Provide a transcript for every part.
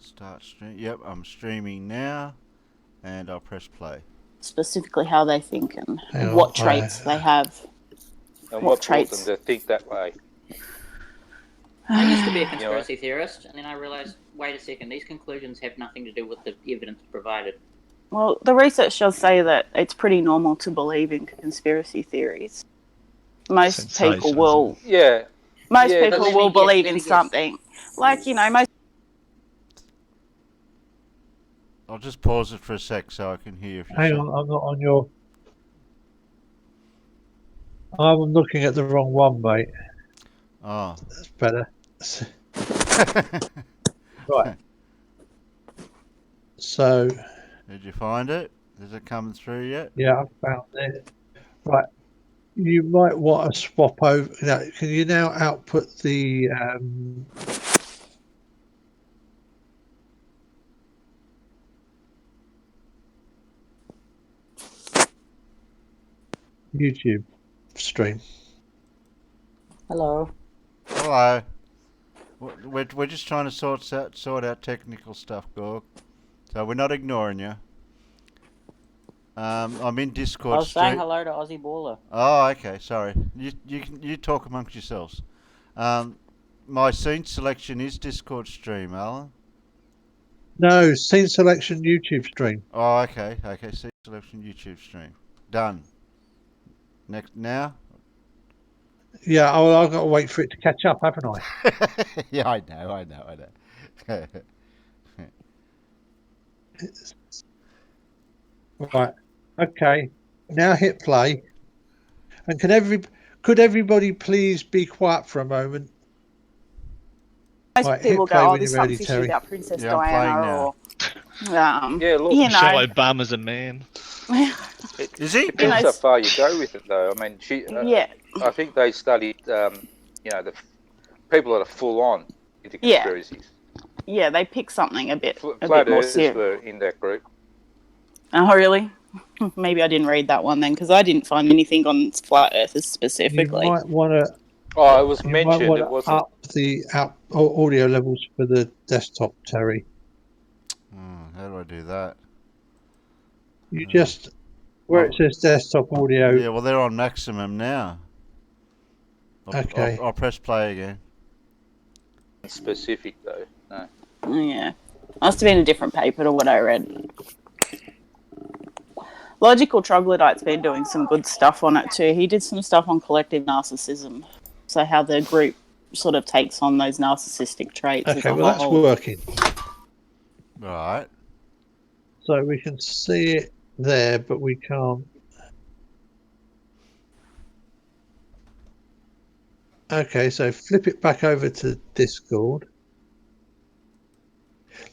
Start stream. Yep, I'm streaming now, and I'll press play. Specifically how they think and Hang what on, traits they have. And What what brought traits? them to think that way? I used to be a conspiracy theorist, and then I realised, wait a second, these conclusions have nothing to do with the evidence provided. Well, the research does say that it's pretty normal to believe in conspiracy theories. Most people will. Yeah. Most Yeah, people let will me guess, believe let in me guess. something. Like, you know, most. I'll just pause it for a sec so I can hear if you hang say. on, I'm not on your. I'm looking at the wrong one, mate. Oh. That's better. Right. So, Did you find it? Is it coming through yet? yeah, I found it. Right. You might want to swap over. Now, can you now output the YouTube stream? Hello. Hello. We're just trying to sort out technical stuff, Gorg. So we're not ignoring you. I'm in Discord. I was saying hello to Ozzie Baller. Oh, okay. Sorry. You talk amongst yourselves. My scene selection is Discord stream, Alan. No, scene selection YouTube stream. Oh, okay. Okay, scene selection YouTube stream. Done. Next now. Yeah, I've got to wait for it to catch up, haven't I? Yeah, I know. Right. Okay. Now hit play. And could everybody please be quiet for a moment? Most Right, people hit play go, oh, when there's you're ready, something fishy Terry. about Princess Yeah, I'm playing Diana, now. or, Yeah, look, you Michelle know. Obama's a man. Is he? Depends how far you go with it, though. I mean, Yeah. I think they studied, the people that are full on into Yeah. conspiracies. Yeah, they pick something a bit Flat more Earthers serious. were in that group. Oh, really? Maybe I didn't read that one then, because I didn't find anything on flat earthers You specifically. might want to. Oh, it was You might mentioned. want It to wasn't. up the audio levels for the desktop, Terry. How do I do that? You just where it says desktop audio. Yeah, well, they're on maximum now. Okay. I'll press play again. Specific though. No. Yeah. Must have been a different paper to what I read. Logical Troglodyte's been doing some good stuff on it too. He did some stuff on collective narcissism. So how the group sort of takes on those narcissistic traits as Okay, a well that's whole. working. Right. So we can see it there, but we can't. Okay, so flip it back over to Discord.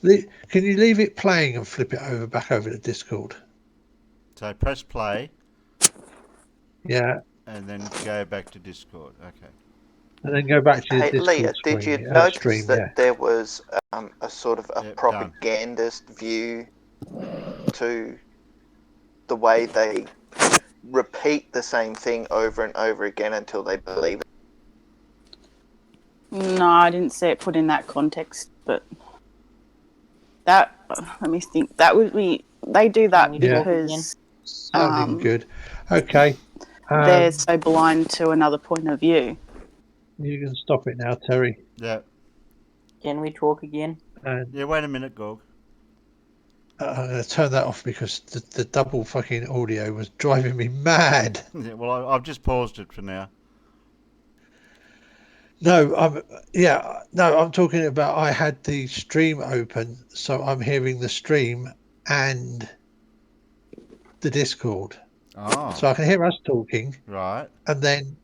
Can you leave it playing and flip it back over to Discord? So press play. Yeah. And then go back to Discord. Okay. And then go back to your Discord Leah, screen, did you notice stream, that yeah. there was a sort of a Yep, propagandist view to the way they repeat the same thing over and over again until they believe it? No, I didn't see it put in that context, but that, let me think, that would be, they do that Yeah. because Sounding good. Okay. they're so blind to another point of view. You can stop it now, Terry. Yeah. Can we talk again? Yeah, wait a minute, Gorg. I'm going to turn that off because the double fucking audio was driving me mad. Yeah, well, I've just paused it for now. No, I'm talking about I had the stream open, so I'm hearing the stream and the Discord. Oh. So I can hear us talking. Right. And then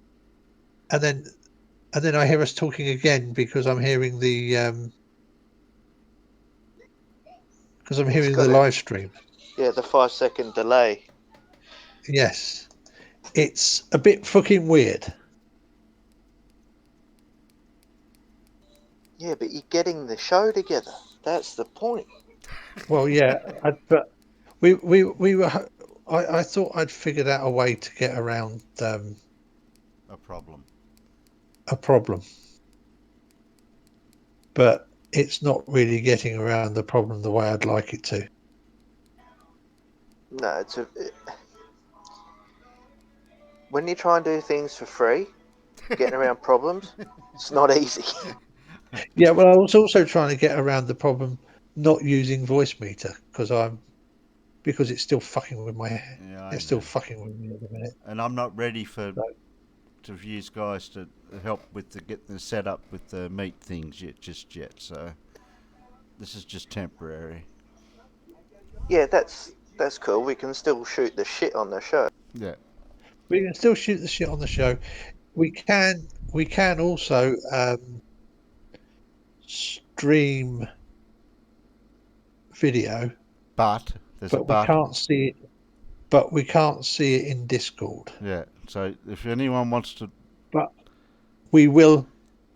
I hear us talking again because I'm hearing the live stream. Yeah, the 5-second delay. Yes. It's a bit fucking weird. Yeah, but you're getting the show together. That's the point. Well, yeah, but we were. I thought I'd figured out a way to get around A problem. a problem, but it's not really getting around the problem the way I'd like it to. No, when you try and do things for free, getting around problems, it's not easy. Yeah, well, I was also trying to get around the problem not using voice meter because it's still fucking with my head. Yeah, I It's still know. fucking with me at the minute. And I'm not ready for So, to use guys to help with the getting the setup with the meat things just yet. So this is just temporary. Yeah, that's cool. We can still shoot the shit on the show. Yeah. we can still shoot the shit on the show. We can also stream video, But there's a but we but. can't see it. But we can't see it in Discord. Yeah. So if anyone wants to, But we will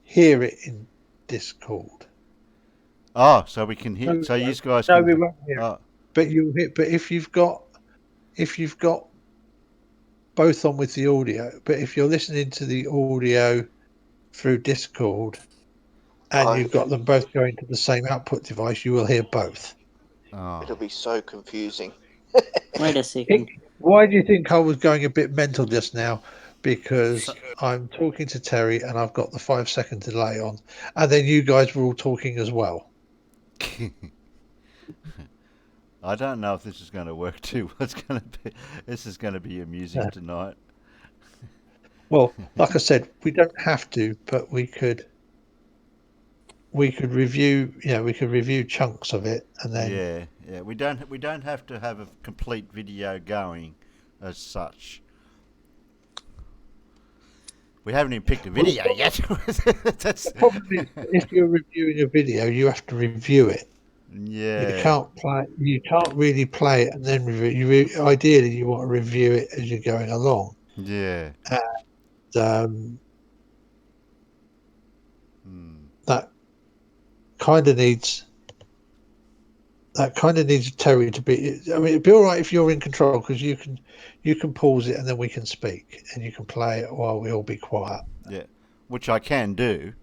hear it in Discord. so we can hear. No, So you guys no, can. we won't hear it. Oh, But you'll hit. But if you've got both on with the audio, but if you're listening to the audio through Discord and Oh, you've got them both going to the same output device, you will hear both. it'll be so confusing. Wait a second. Why do you think I was going a bit mental just now? Because So- I'm talking to Terry and I've got the 5 second delay on, and then you guys were all talking as well. I don't know if this is going to work too. It's going to be. This is going to be amusing Yeah. tonight. Well, like I said, we don't have to, but we could review. We could review chunks of it, and then Yeah. We don't have to have a complete video going, as such. We haven't even picked a video yet. That's the problem is, if you're reviewing a video, you have to review it. You yeah. can't play. You can't really play it and then review. Ideally, you want to review it as you're going along. Yeah. Um, Hmm. that kind of needs Terry to be. I mean, it'd be all right if you're in control because you can pause it and then we can speak and you can play it while we all be quiet. Yeah. Which I can do.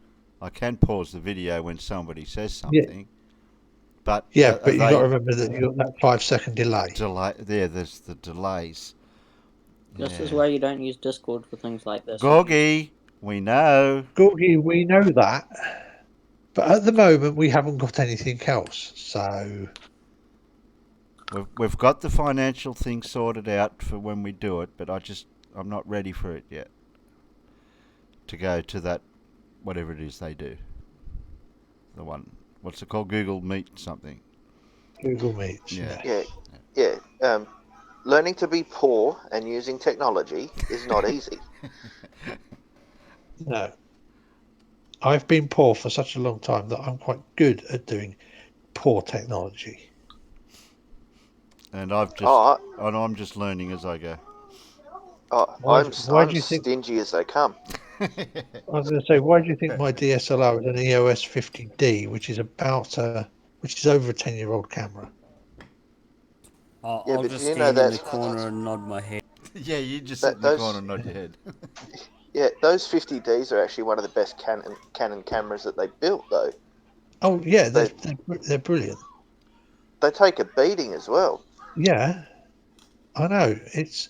I can pause the video when somebody says Yeah. something. But Yeah, but you got to they remember that you got that 5 second delay. delay. There's the delays. This is Yeah. why you don't use Discord for things like this. Gorgie, we know. Gorgie, we know that, but at the moment we haven't got anything else. So We've got the financial thing sorted out for when we do it, but I'm not ready for it yet. To go to that, whatever it is they do. The one, what's it called? Google Meet something. Google Meets. Yeah. Yeah. Learning to be poor and using technology is not easy. No. I've been poor for such a long time that I'm quite good at doing poor technology. And I'm just learning as I go. Why I'm do you think? stingy as they come. I was going to say, why do you think my DSLR is an EOS 50D, which is over a 10-year-old camera? I'll, Yeah, I'll but just you know stand in the that's- corner and nod my head. Yeah, you just sit in the those- corner and nod your head. Yeah, those 50Ds are actually one of the best Canon cameras that they built, though. Oh yeah, they're brilliant. They take a beating as well. Yeah, I know. It's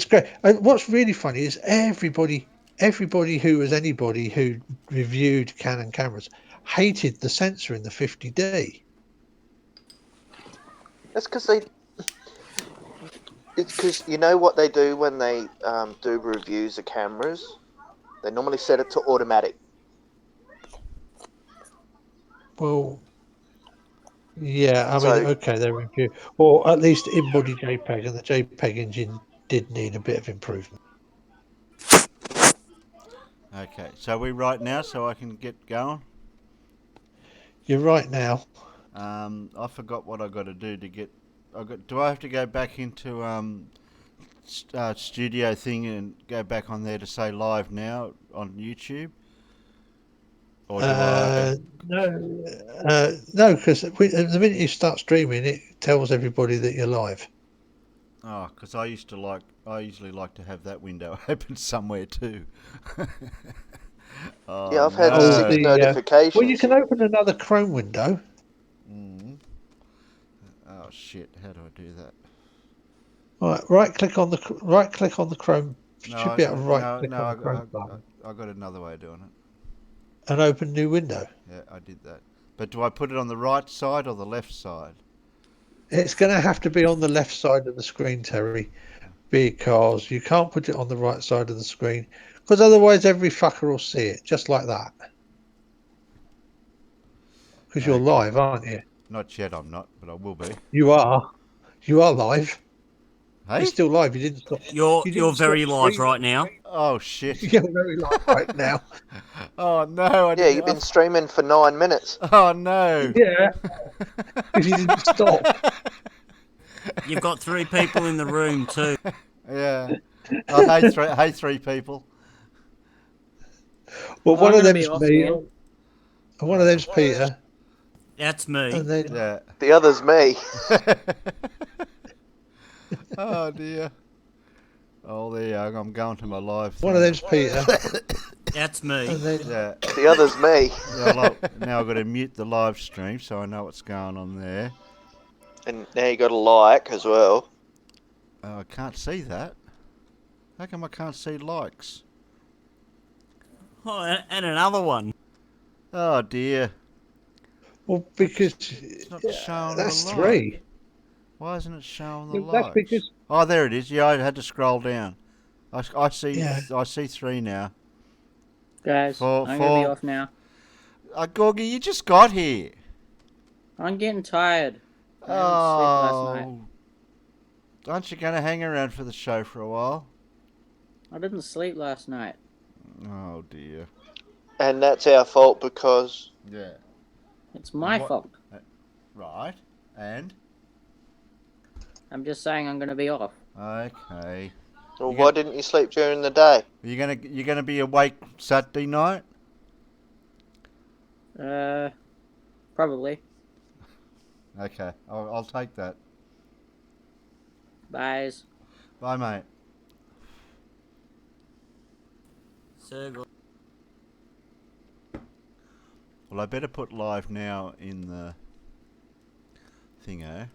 great. And what's really funny is everybody who reviewed Canon cameras hated the sensor in the 50D. That's because it's because you know what they do when they do reviews of cameras? They normally set it to automatic. Well, yeah, I So- mean, okay, they review, or at least in-body JPEG, and the JPEG engine did need a bit of improvement. Okay, so we right now, so I can get going. You're right now. I forgot what I got to do to get. Do I have to go back into studio thing and go back on there to say live now on YouTube? Or do I? No, because the minute you start streaming, it tells everybody that you're live. Oh, because I usually like to have that window open somewhere too. Oh, Yeah, I've had no. 6 notifications. Well, you can open another Chrome window. Mm. Oh shit! How do I do that? Right click on the Chrome. You should be able to right click no. on the Chrome button I got another way of doing it. and open new window. Yeah, I did that. But do I put it on the right side or the left side? It's going to have to be on the left side of the screen, Terry, because you can't put it on the right side of the screen, because otherwise every fucker will see it, just like that. Because you're Okay. live, aren't you? Not yet, I'm not, but I will be. You are. You are live. Hey? You're still live. You didn't stop. You're very live right now. Oh shit! You're very live right now. Oh no! Yeah, you've been streaming for 9 minutes. Oh no! Yeah. If you didn't stop. You've got 3 people in the room too. Yeah. Oh, hey, three people. Well, I'm one of gonna them's be off me, then. and one of them's Peter, That's me. and then Yeah. The other's me. Oh dear. Oh, there you go. I'm going to my live. one of thing. them's Peter, That's me. and then Yeah. The other's me. Now I've got to mute the live stream so I know what's going on there. And now you got a like as well. Oh, I can't see that. How come I can't see likes? Oh, and another one. Oh dear. well, because It's not showing that's the like. 3. Why isn't it showing the That's likes? because Oh, there it is. Yeah, I had to scroll down. I see. Yeah. I see 3 now. Guys, Four- I'm gonna be four. off now. Gorgie, you just got here. I'm getting tired. I didn't sleep last night. Oh. Aren't you going to hang around for the show for a while? I didn't sleep last night. Oh dear. And that's our fault because... Yeah. It's my What- fault. Right. And? I'm just saying I'm gonna be off. Okay. Well, You why got- didn't you sleep during the day? You're gonna be awake Saturday night? Probably. Okay. I'll take that. Byes. Bye, mate. Circle. Well, I better put live now in the thingo.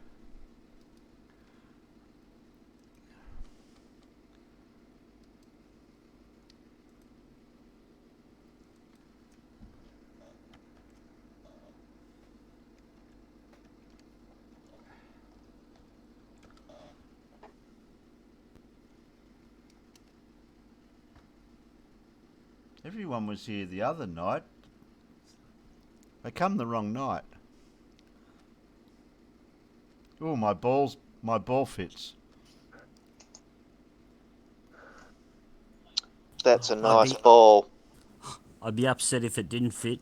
Everyone was here the other night. They come the wrong night. Oh, my ball fits. That's a nice ball. I'd be upset if it didn't fit.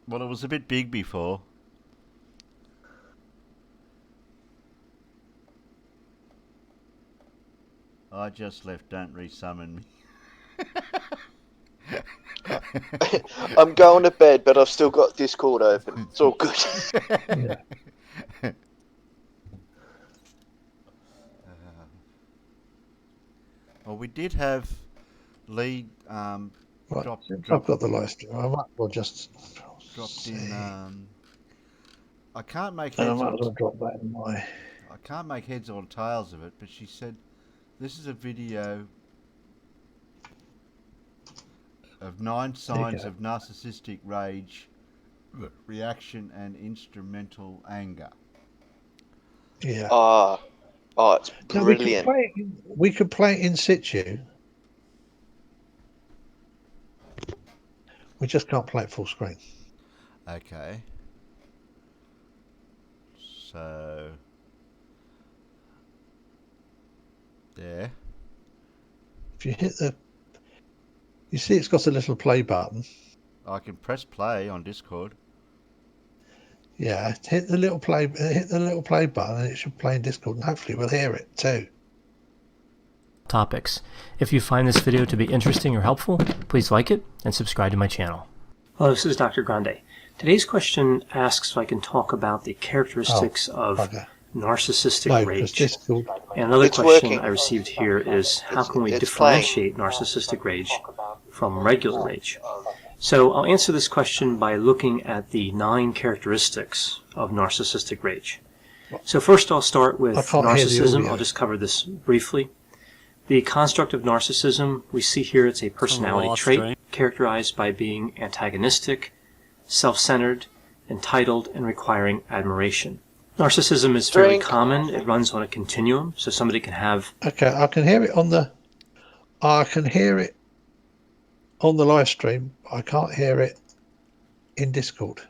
Well, it was a bit big before. I just left. Don't resummon me. I'm going to bed, but I've still got Discord open. It's all good. yeah. Well, we did have Lee Right. dropped I've got the live stream. I might as well just dropped in. I can't make and I heads might as well or drop that in my. I can't make heads or tails of it, but she said this is a video of 9 signs of narcissistic rage, reaction, and instrumental anger. Yeah. Oh, it's Now, brilliant. we could play it in situ. We just can't play it full screen. Okay. So there. If you hit you see it's got a little play button. I can press play on Discord. Yeah, hit the little play button, and it should play in Discord, and hopefully we'll hear it too. Topics. If you find this video to be interesting or helpful, please like it and subscribe to my channel. Hello, this is Dr. Grande. Today's question asks if I can talk about the characteristics of narcissistic rage. Discord. And another It's question working. I received here is how can we It's differentiate narcissistic rage from from regular rage. So I'll answer this question by looking at the 9 characteristics of narcissistic rage. So first I'll start with narcissism. I'll just cover this briefly. The construct of narcissism, we see here it's a personality trait characterized by being antagonistic, self-centered, entitled, and requiring admiration. Narcissism is fairly common. It runs on a continuum, so somebody can have... Okay, I can hear it on the live stream. I can't hear it in Discord.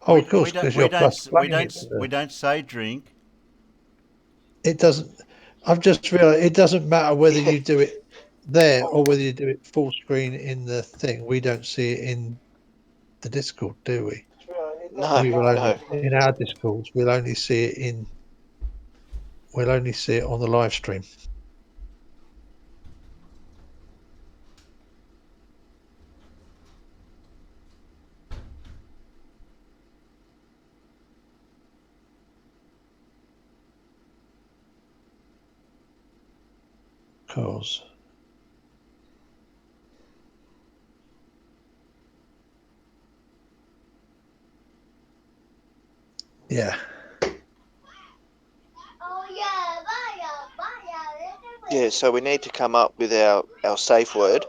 Oh, of course, because you're plus playing it. We don't say drink. It doesn't. I've just realised it doesn't matter whether you do it there or whether you do it full screen in the thing. We don't see it in the Discord, do we? No, in our Discords, we'll only see it on the live stream. Cause yeah. Yeah, so we need to come up with our safe word.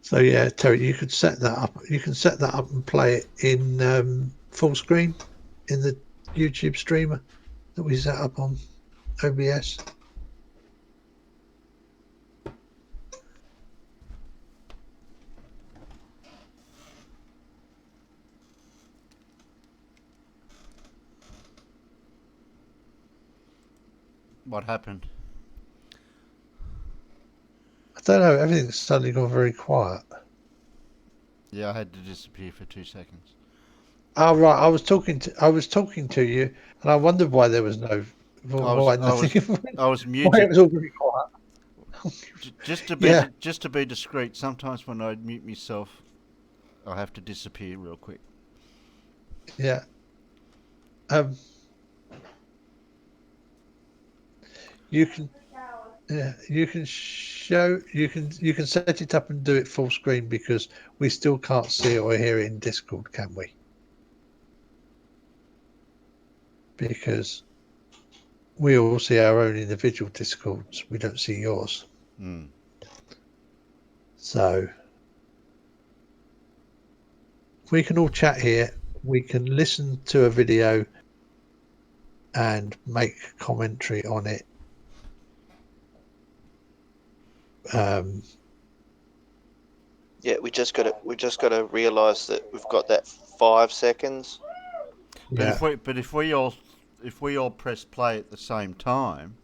So yeah, Terry, you could set that up. You can set that up and play it in full screen in the YouTube streamer that we set up on OBS. What happened? I don't know. Everything's suddenly gone very quiet. Yeah, I had to disappear for 2 seconds. Oh right, I was talking to you, and I wondered why there was no. I was muted. Why it was all very quiet. Just to be discreet. Sometimes when I mute myself, I have to disappear real quick. Yeah. You can. Yeah, you can set it up and do it full screen because we still can't see it or hear it in Discord, can we? Because we all see our own individual Discords. We don't see yours. Mm. So we can all chat here. We can listen to a video and make commentary on it. Yeah, we just got to realise that we've got that 5 seconds. But if we all press play at the same time,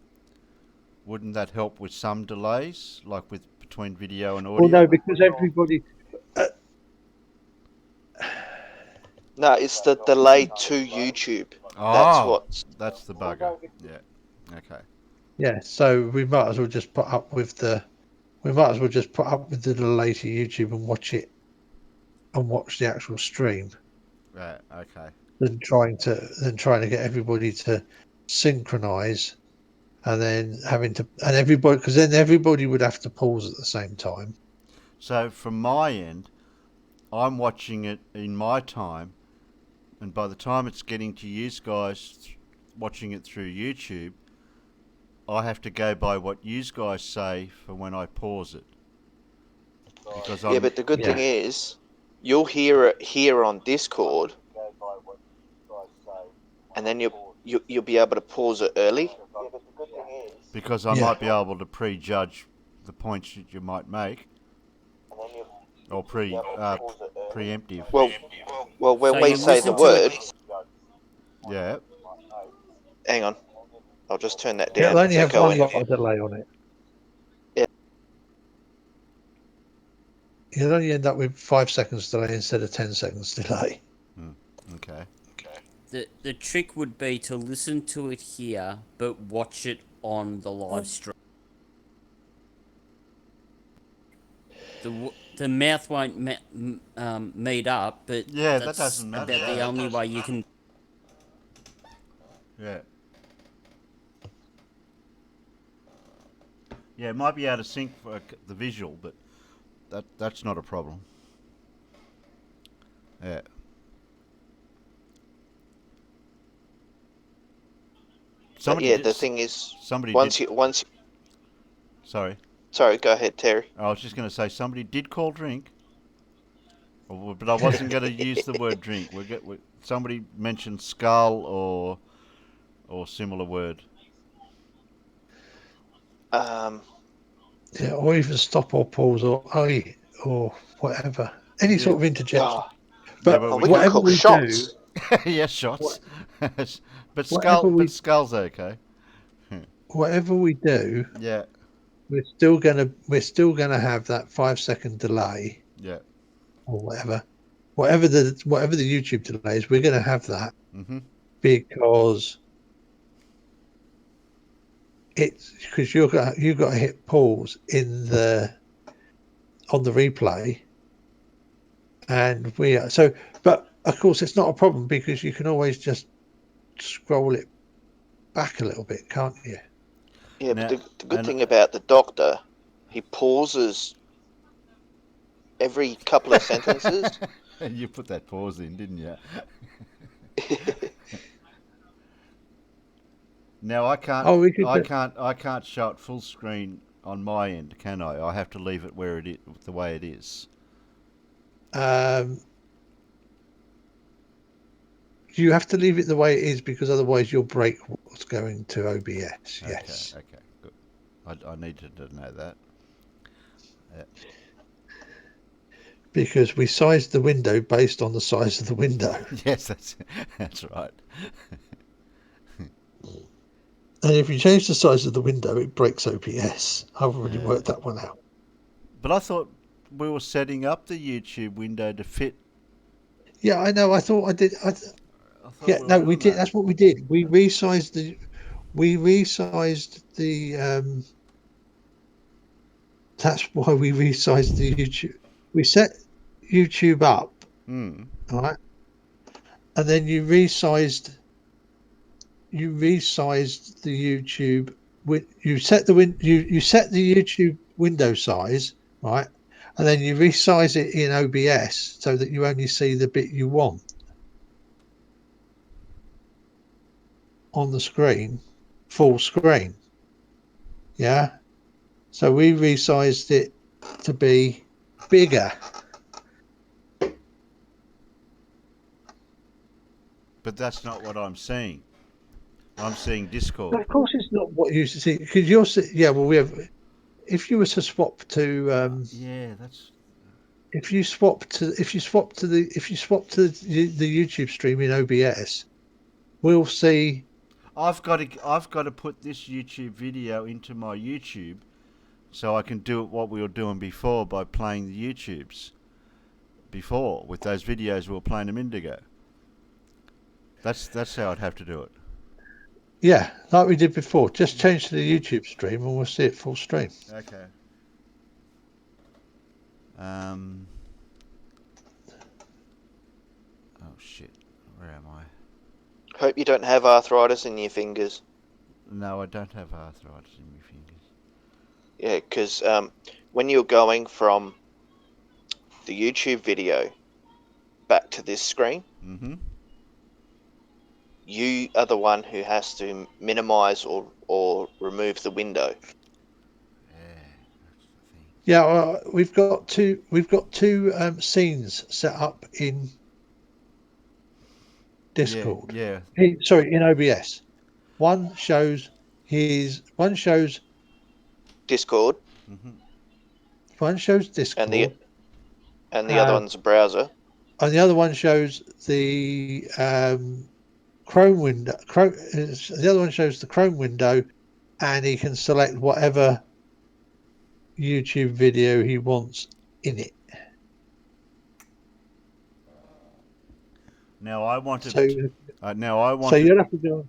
wouldn't that help with some delays, like with between video and audio? Well, no, because everybody. No, it's the delay to YouTube. That's the bugger. Yeah. Okay. Yeah, so we might as well just put up with the delay to YouTube and watch the actual stream. Right. Okay. Than trying to get everybody to synchronize, and then because then everybody would have to pause at the same time. So from my end, I'm watching it in my time, and by the time it's getting to you guys watching it through YouTube, I have to go by what you guys say for when I pause it. Because but the good thing is, you'll hear it here on Discord, and then you'll be able to pause it early. Because I might be able to prejudge the points that you might make, or preemptive. Well, when we say the word. Yeah. Hang on, I'll just turn that down. It'll only have one lot of delay on it. Yeah. You'll only end up with 5 seconds delay instead of 10 seconds delay. Okay. The trick would be to listen to it here, but watch it on the live stream. the mouth won't meet up, but Yeah, that's that doesn't matter. about the only way you can. Yeah. Yeah, it might be out of sync for the visual, but that's not a problem. Yeah. The thing is, Sorry. Sorry, go ahead, Terry. I was just going to say somebody did call drink, but I wasn't going to use the word drink. Somebody mentioned skull or similar word. Yeah, or even stop or pause or oi or whatever. Any sort of interjection. But we whatever can call we shots. Yes, shots. But skull's okay. Whatever we do, yeah, we're still gonna have that 5-second delay. Yeah. Or whatever the YouTube delay is, we're gonna have that because you've got to hit pause on the replay, and but of course it's not a problem because you can always just scroll it back a little bit, can't you? Yeah, but the good thing about the Doctor, he pauses every couple of sentences. And you put that pause in, didn't you? Now I can't show it full screen on my end, can I? I have to leave it where it is, the way it is. You have to leave it the way it is because otherwise you'll break what's going to OBS. Yes. Okay, good. I needed to know that. Yeah. Because we sized the window based on the size of the window. Yes, that's right. And if you change the size of the window, it breaks OBS. I've already worked that one out. But I thought we were setting up the YouTube window to fit. Yeah, I know. I thought I did. We did. That's what we did. We resized the. That's why we resized the YouTube. We set YouTube up, right, and then you resized the YouTube. You set the YouTube window size, right, and then you resize it in OBS so that you only see the bit you want on the screen, full screen. Yeah. So we resized it to be bigger. But that's not what I'm seeing. I'm seeing Discord. Well, of course, it's not what you see because you're. Yeah, well, we have. If you were to swap to. If you swap to the YouTube stream in OBS, we'll see. I've got to put this YouTube video into my YouTube, so I can do what we were doing before by playing the YouTubes. Before with those videos we were playing a minute ago. That's how I'd have to do it. Yeah, like we did before. Just change to the YouTube stream and we'll see it full stream. Okay. Oh shit! Where am I? Hope you don't have arthritis in your fingers. No, I don't have arthritis in my fingers. Yeah, because when you're going from the YouTube video back to this screen, you are the one who has to minimize or remove the window. Yeah, we've got two scenes set up in Discord. Yeah. In OBS. One shows Discord. One shows Discord. And the other one's a browser. And the other one shows the Chrome window. The other one shows the Chrome window, and he can select whatever YouTube video he wants in it. Now I wanted. So you'll have to go.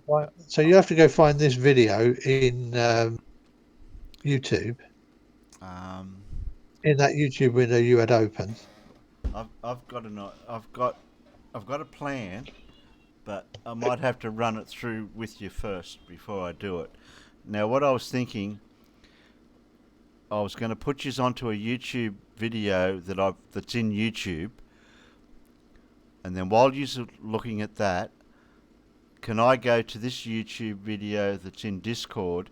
So you have to go find this video in YouTube. in that YouTube window you had open. I've got a plan, but I might have to run it through with you first before I do it. Now, what I was thinking, I was going to put you onto a YouTube video that's in YouTube, and then while you're looking at that, can I go to this YouTube video that's in Discord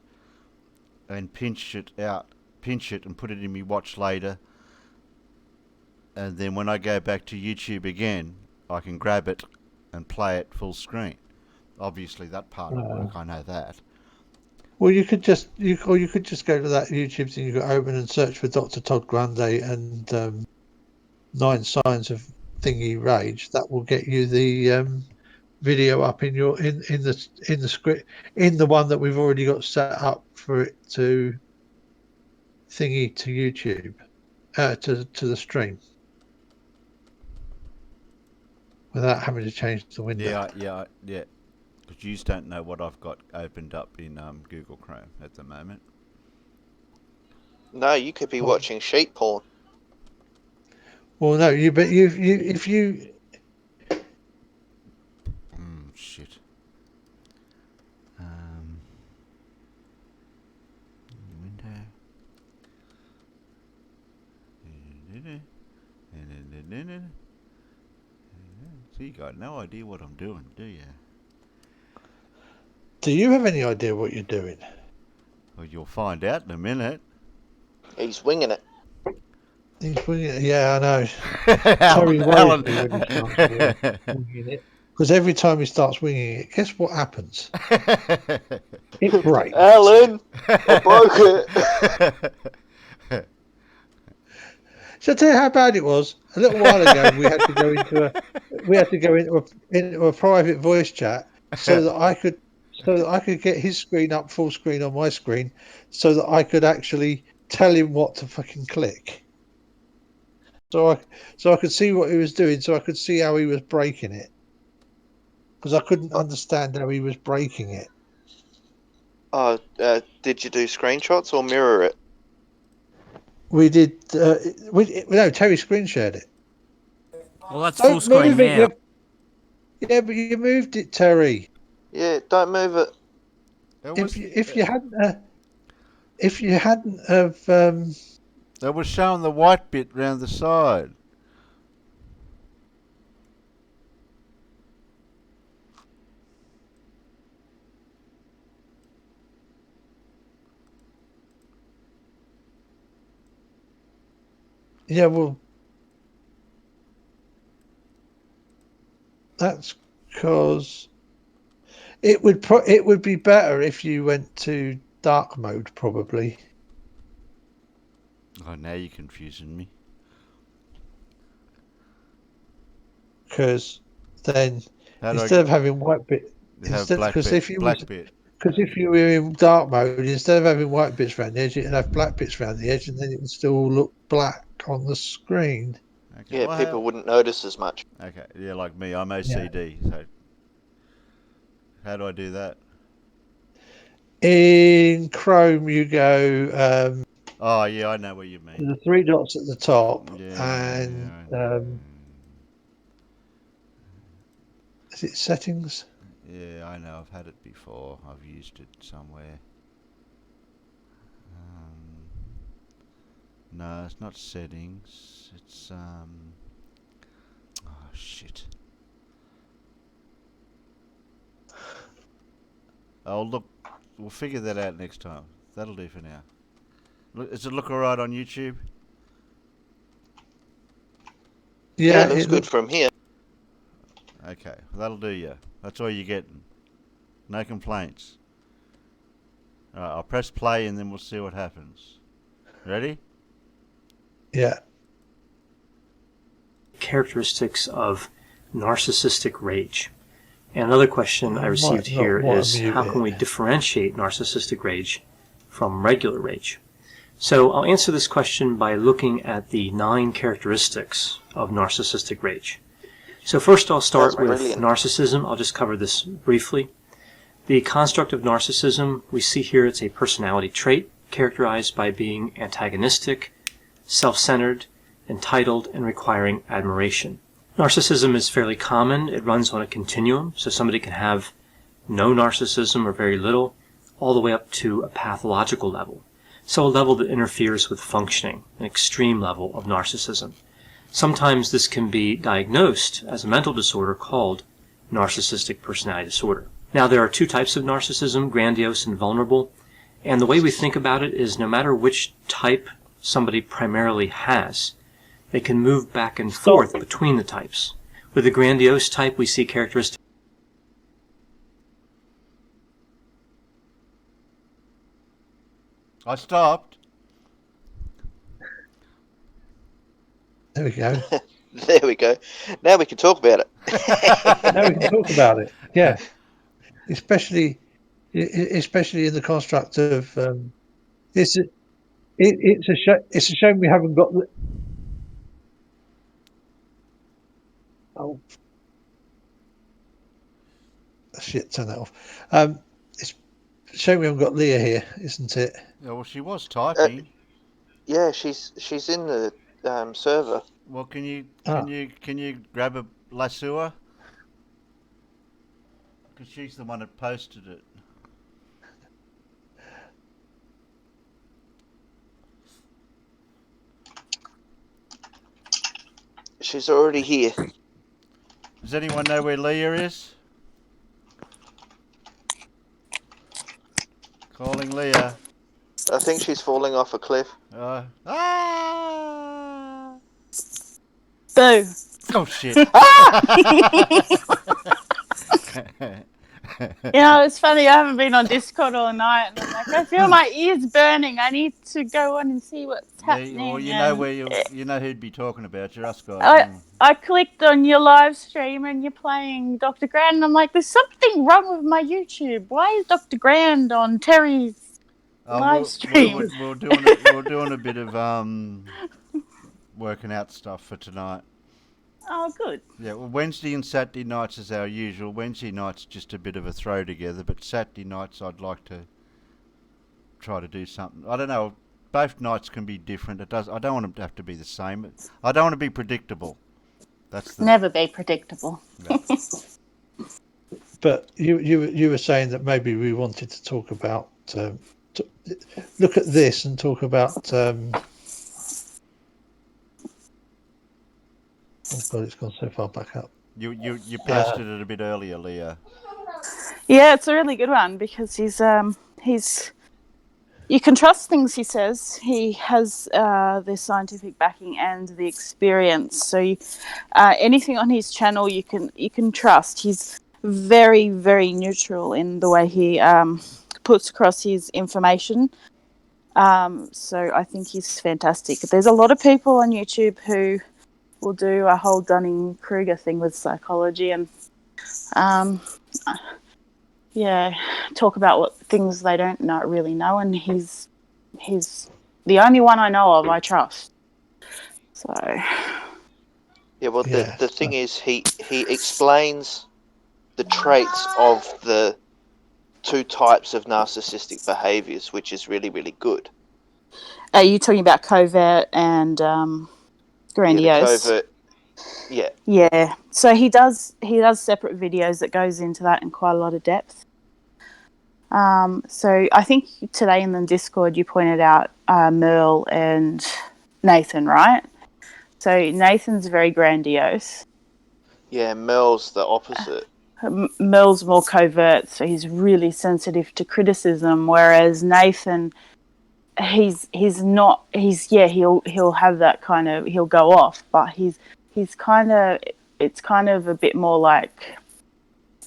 and pinch it and put it in me watch later, and then when I go back to YouTube again, I can grab it and play it full screen. Obviously, that part will work. I know that. Well, you could just go to that YouTube thing you got open and search for Dr. Todd Grande and 9 Signs of Thingy Rage. That will get you the video up in the script, in the one that we've already got set up for it to thingy to YouTube, to the stream, without having to change the window. Yeah. Because you don't know what I've got opened up in Google Chrome at the moment. No, you could be watching sheep porn. Well, no, if you. Shit. Window. So you got no idea what I'm doing, do you? Do you have any idea what you're doing? Well, you'll find out in a minute. He's winging it. He's winging it. Yeah, I know. Terry worries me when he starts winging it. Because every time he starts winging it, guess what happens? It breaks. Alan, I broke it. Shall I tell you how bad it was? A little while ago, we had to go into a private voice chat so that I could get his screen up full screen on my screen, so that I could actually tell him what to fucking click. So I could see what he was doing, so I could see how he was breaking it, because I couldn't understand how he was breaking it. Oh, did you do screenshots or mirror it? We did. No, Terry screen shared it. Well, that's full screen now. Yeah, but you moved it, Terry. Yeah, don't move it. If you hadn't have. That was showing the white bit round the side. Yeah, well, that's because it would be better if you went to dark mode, probably. Oh, now you're confusing me. Because then instead of having white bit, because if you were in dark mode, instead of having white bits around the edge, you'd have black bits around the edge, and then it would still look black on the screen. Okay. Yeah, people wouldn't notice as much. Okay, yeah, like me, I'm OCD. Yeah. So how do I do that? In Chrome, you go. Oh yeah, I know what you mean. The 3 dots at the top, yeah, and is it settings? Yeah, I know. I've had it before. I've used it somewhere. No, it's not settings. It's oh shit. Oh look, we'll figure that out next time. That'll do for now. Does it look alright on YouTube? Yeah, it looks good from here. Okay, that'll do you. That's all you're getting. No complaints. Alright, I'll press play and then we'll see what happens. Ready? Yeah. Characteristics of narcissistic rage. And another question I received here is, how can we differentiate narcissistic rage from regular rage? So I'll answer this question by looking at the 9 characteristics of narcissistic rage. So first I'll start with narcissism. I'll just cover this briefly. The construct of narcissism, we see here it's a personality trait characterized by being antagonistic, self-centered, entitled, and requiring admiration. Narcissism is fairly common. It runs on a continuum, so somebody can have no narcissism or very little, all the way up to a pathological level. So a level that interferes with functioning, an extreme level of narcissism. Sometimes this can be diagnosed as a mental disorder called narcissistic personality disorder. Now, there are two types of narcissism, grandiose and vulnerable, and the way we think about it is no matter which type somebody primarily has, they can move back and forth between the types. With the grandiose type, we see characteristics. I stopped. There we go. There we go. Now we can talk about it. Now we can talk about it. Yeah, especially in the construct of it's a shame we haven't got the. Oh shit! Turn that off. It's a shame we haven't got Leah here, isn't it? Yeah, well, she was typing. Yeah, she's in the server. Well, can you grab a lasso? Because she's the one that posted it. She's already here. Does anyone know where Leah is? Calling Leah. I think she's falling off a cliff. Ah! Boo. Oh shit! You know, it's funny. I haven't been on Discord all night, and I'm like, I feel my ears burning. I need to go on and see what's happening. Well, you know where you know who'd be talking about. You're us guys. I clicked on your live stream, and you're playing Dr. Grand, and I'm like, there's something wrong with my YouTube. Why is Dr. Grand on Terry's live stream? We're doing a bit of working out stuff for tonight. Oh, good. Yeah, well, Wednesday and Saturday nights is our usual. Wednesday nights just a bit of a throw together, but Saturday nights I'd like to try to do something. I don't know. Both nights can be different. I don't want them to have to be the same. I don't want to be predictable. Never be predictable. No. But you were saying that maybe we wanted to talk about look at this and talk about. Oh God, it's gone so far back up. You posted it a bit earlier, Leah. Yeah, it's a really good one because he's you can trust things he says. He has the scientific backing and the experience. So anything on his channel you can trust. He's very, very neutral in the way he puts across his information. So I think he's fantastic. There's a lot of people on YouTube who will do a whole Dunning-Kruger thing with psychology and talk about what things they don't really know, and he's the only one I know of I trust. So the thing is he explains the traits of the two types of narcissistic behaviors, which is really, really good. Are you talking about covert and grandiose? Yeah. So he does separate videos that goes into that in quite a lot of depth. So I think today in the Discord you pointed out Merle and Nathan, right? So Nathan's very grandiose. Yeah, Merle's the opposite. Merle's more covert, so he's really sensitive to criticism, whereas Nathan, he'll have that kind of, he'll go off, but it's kind of a bit more like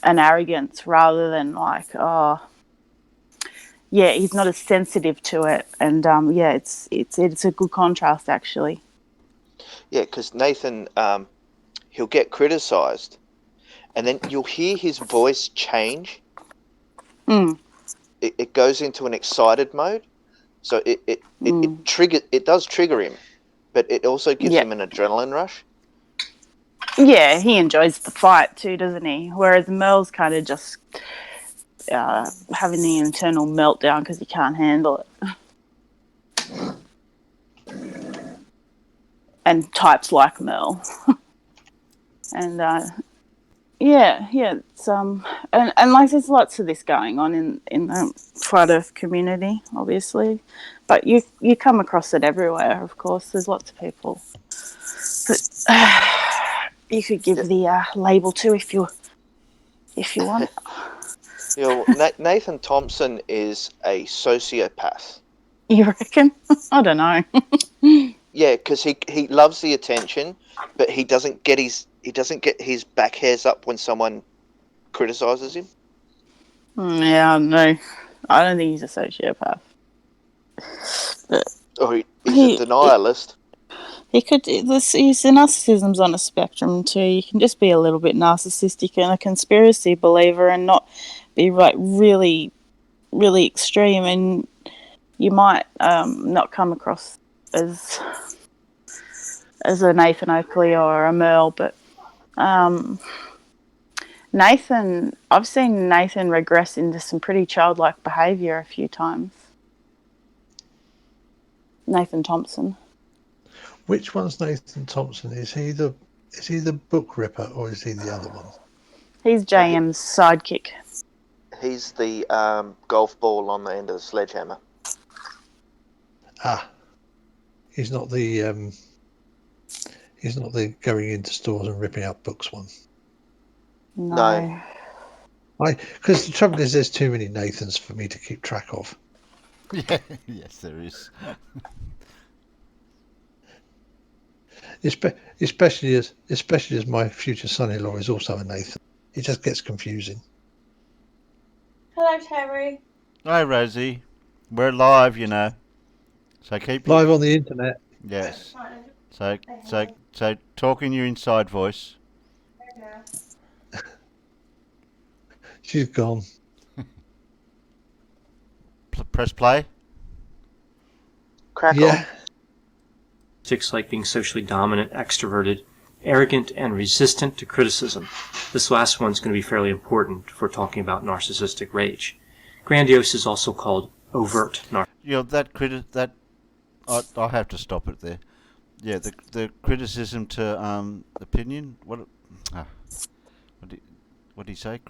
an arrogance rather than like, he's not as sensitive to it, and it's a good contrast actually. Yeah, because Nathan, he'll get criticised, and then you'll hear his voice change. It goes into an excited mode, so it does trigger him, but it also gives him an adrenaline rush. Yeah, he enjoys the fight too, doesn't he? Whereas Merle's kind of just having the internal meltdown because he can't handle it. and types like Merle. And it's and like there's lots of this going on in the flat Earth community, obviously, but you come across it everywhere. Of course, there's lots of people that you could give the label to if you want. Nathan Thompson is a sociopath. You reckon? I don't know. Yeah, because he loves the attention, but he doesn't get his back hairs up when someone criticizes him. Yeah, I don't know. I don't think he's a sociopath. But He's a denialist. He could. His narcissism's on a spectrum too. You can just be a little bit narcissistic and a conspiracy believer, and not be like really, really extreme, and you might not come across as a Nathan Oakley or a Merle, but Nathan. I've seen Nathan regress into some pretty childlike behaviour a few times. Nathan Thompson. Which one's Nathan Thompson? Is he the book ripper or is he the other one? He's JM's sidekick. He's the golf ball on the end of the sledgehammer. He's not the going into stores and ripping up books one. No. Because the trouble is, there's too many Nathans for me to keep track of. Yeah, yes, there is. Especially as my future son-in-law is also a Nathan. It just gets confusing. Hello, Terry. Hi, Rosie. We're live, you know. So keep live on the internet. Yes. So talk in your inside voice. She's gone. Press play. Crack on. Characteristics like being socially dominant, extroverted, arrogant, and resistant to criticism. This last one's going to be fairly important for talking about narcissistic rage. Grandiose is also called overt narcissism. Yeah, that I'll have to stop it there. Yeah, the criticism to opinion. What did he say?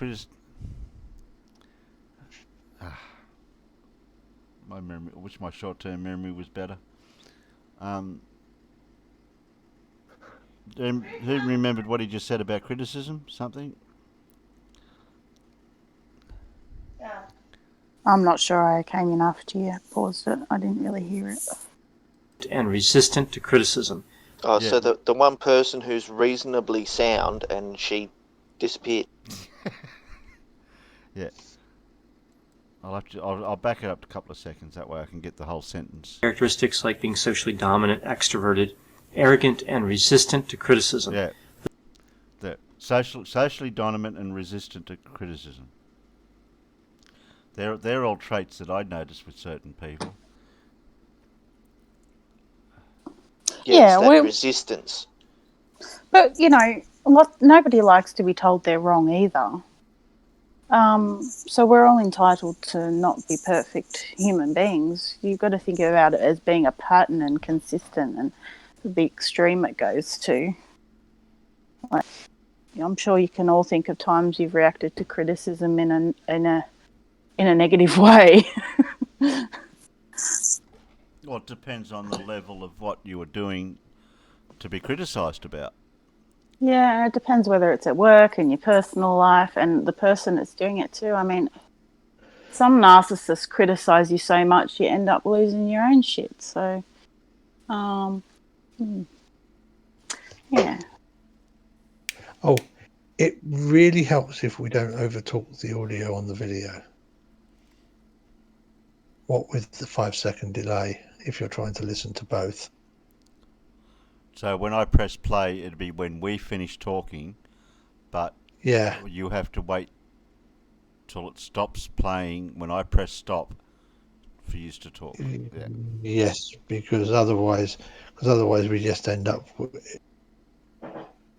My memory, which my short-term memory was better. Who remembered what he just said about criticism? Something? Yeah. I'm not sure I came in after you paused it. I didn't really hear it. And resistant to criticism. Oh, yeah. So the one person who's reasonably sound and she disappeared. Yeah. I'll back it up a couple of seconds. That way I can get the whole sentence. Characteristics like being socially dominant, extroverted, arrogant, and resistant to criticism. Yeah. The socially dominant and resistant to criticism. They're all traits that I notice with certain people. Yeah, it's that resistance. But nobody likes to be told they're wrong either. So we're all entitled to not be perfect human beings. You've got to think about it as being a pattern and consistent, and the extreme it goes to. Like, I'm sure you can all think of times you've reacted to criticism in a negative way. Well, it depends on the level of what you were doing to be criticised about. Yeah, it depends whether it's at work, in your personal life, and the person that's doing it too. I mean, some narcissists criticize you so much you end up losing your own shit. So, yeah. Oh, it really helps if we don't overtalk the audio on the video. What with the 5-second delay, if you're trying to listen to both. So when I press play, it'll be when we finish talking, but you have to wait till it stops playing when I press stop for you to talk. Yeah. Yes, because otherwise we just end up.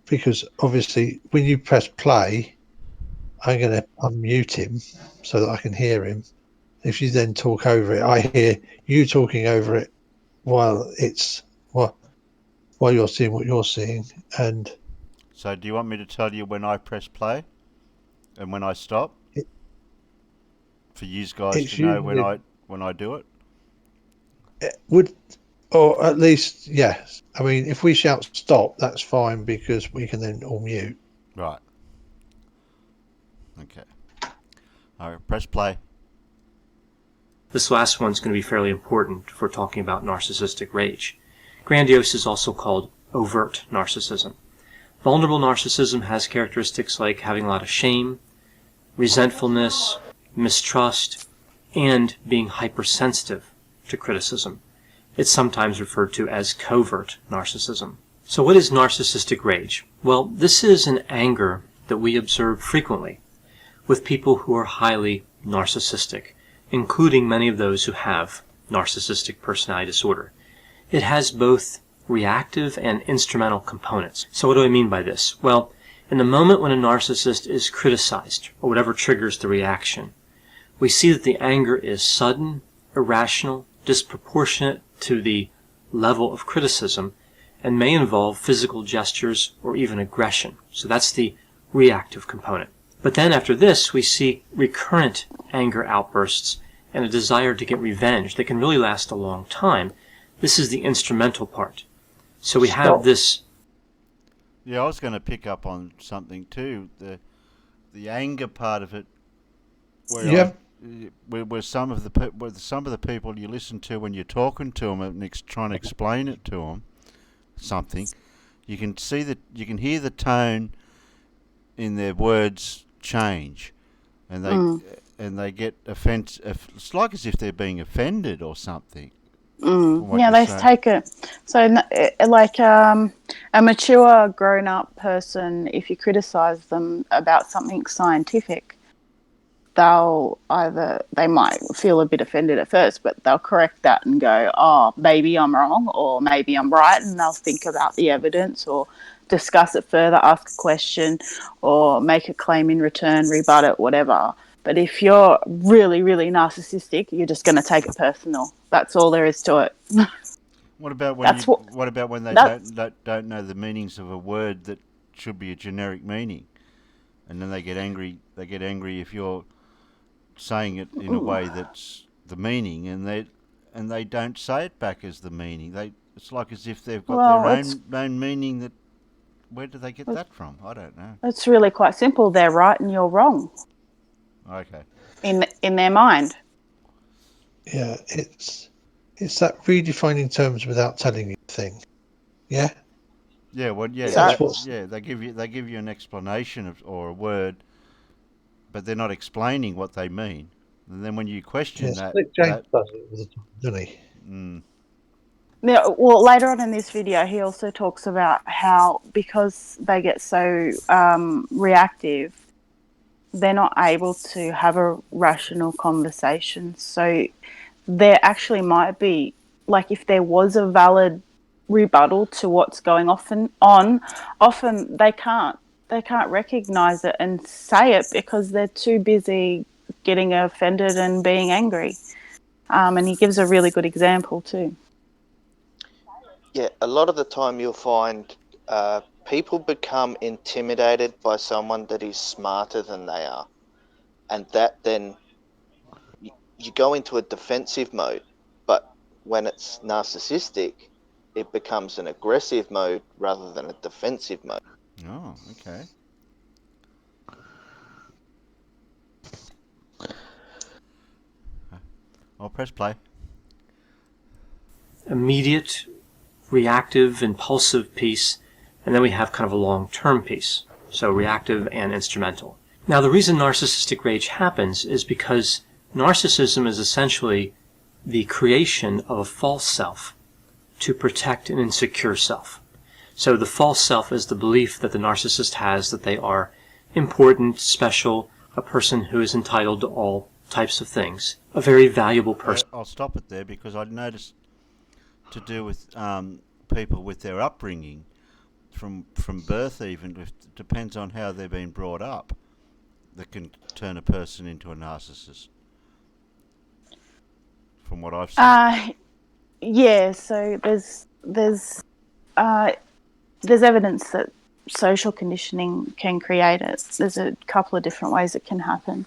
Because obviously, when you press play, I'm going to unmute him so that I can hear him. If you then talk over it, I hear you talking over it while while you're seeing what you're seeing. And so, do you want me to tell you when I press play and when I stop? For you guys it's to know when usually I do it? would, or at least yes. I mean, if we shout stop, that's fine because we can then all mute. Right. Okay. All right. Press play. This last one's going to be fairly important for talking about narcissistic rage. Grandiose is also called overt narcissism. Vulnerable narcissism has characteristics like having a lot of shame, resentfulness, mistrust, and being hypersensitive to criticism. It's sometimes referred to as covert narcissism. So what is narcissistic rage? Well, this is an anger that we observe frequently with people who are highly narcissistic, including many of those who have narcissistic personality disorder. It has both reactive and instrumental components. So what do I mean by this? Well, in the moment when a narcissist is criticized, or whatever triggers the reaction, we see that the anger is sudden, irrational, disproportionate to the level of criticism, and may involve physical gestures or even aggression. So that's the reactive component. But then after this, we see recurrent anger outbursts and a desire to get revenge that can really last a long time. This is the instrumental part. So we have this... Yeah, I was going to pick up on something too. The anger part of it, where some of the people you listen to when you're talking to them and trying to explain it to them, something, you can see that you can hear the tone in their words change, and they get offensive. It's like as if they're being offended or something. Yeah, they take it. So, like a mature, grown-up person, if you criticize them about something scientific, they might feel a bit offended at first, but they'll correct that and go, oh, maybe I'm wrong, or maybe I'm right, and they'll think about the evidence or discuss it further, ask a question, or make a claim in return, rebut it, whatever. But if you're really, really narcissistic, you're just going to take it personal. That's all there is to it. What about when they don't know the meanings of a word that should be a generic meaning, and then they get angry. They get angry if you're saying it in a way that's the meaning, and they don't say it back as the meaning. It's like as if they've got their own meaning. That where do they get that from? I don't know. It's really quite simple. They're right and you're wrong. Okay. In their mind. Yeah, it's that redefining terms without telling you thing. Yeah. Yeah. Well, yeah. They give you an explanation or a word, but they're not explaining what they mean. And then when you question James does it all the time, doesn't he? Yeah, well, later on in this video, he also talks about how because they get so reactive, they're not able to have a rational conversation. So there actually might be, like, if there was a valid rebuttal to what's going on, often they can't recognize it and say it because they're too busy getting offended and being angry. And he gives a really good example too. Yeah, a lot of the time you'll find people become intimidated by someone that is smarter than they are. And that then you go into a defensive mode. But when it's narcissistic, it becomes an aggressive mode rather than a defensive mode. Oh, okay. I'll press play. Immediate, reactive, impulsive piece, and then we have kind of a long-term piece. So reactive and instrumental. Now, the reason narcissistic rage happens is because narcissism is essentially the creation of a false self to protect an insecure self. So the false self is the belief that the narcissist has that they are important, special, a person who is entitled to all types of things, a very valuable person. I'll stop it there because I noticed to do with people with their upbringing from birth even, it depends on how they've been brought up, that can turn a person into a narcissist. From what I've seen. Yeah, so there's there's evidence that social conditioning can create it. There's a couple of different ways it can happen.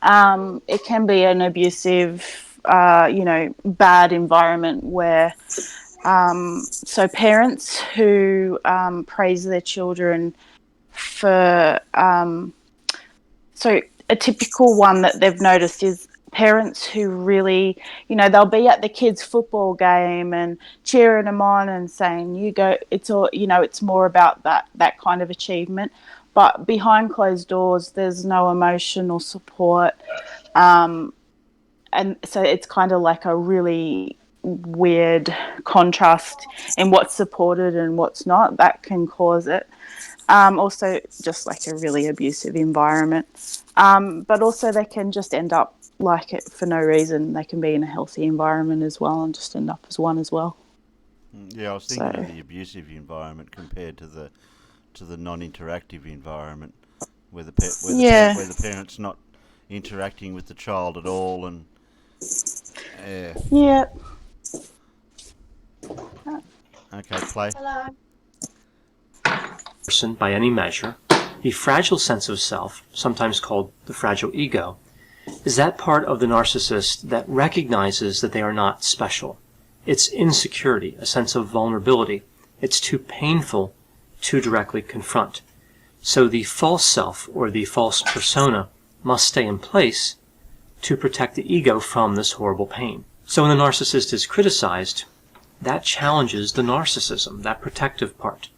It can be an abusive, bad environment where, so parents who praise their children for, so a typical one that they've noticed is parents who really, they'll be at the kids' football game and cheering them on and saying, "You go." It's all, it's more about that kind of achievement. But behind closed doors, there's no emotional support, and so it's kind of like a really weird contrast in what's supported and what's not. That can cause it. Also, just like a really abusive environment. But also, they can just end up like it for no reason. They can be in a healthy environment as well and just end up as one as well. Yeah, I was thinking of the abusive environment compared to the non-interactive environment, where the parents not interacting with the child at all, and yeah. Okay, play. Hello. Person by any measure, the fragile sense of self, sometimes called the fragile ego, is that part of the narcissist that recognizes that they are not special. It's insecurity, a sense of vulnerability. It's too painful to directly confront. So the false self, or the false persona, must stay in place to protect the ego from this horrible pain. So when the narcissist is criticized, that challenges the narcissism, that protective part.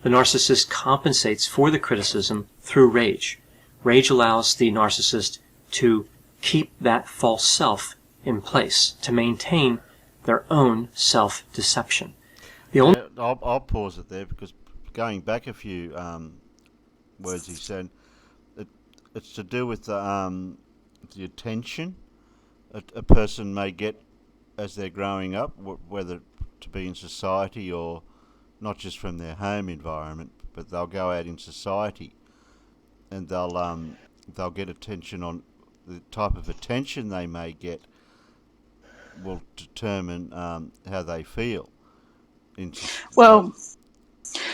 The narcissist compensates for the criticism through rage. Rage allows the narcissist to keep that false self in place, to maintain their own self-deception. I'll pause it there, because going back a few words he said, it's to do with the attention a person may get as they're growing up, whether to be in society or not just from their home environment, but they'll go out in society and they'll get attention. On the type of attention they may get will determine how they feel. Well,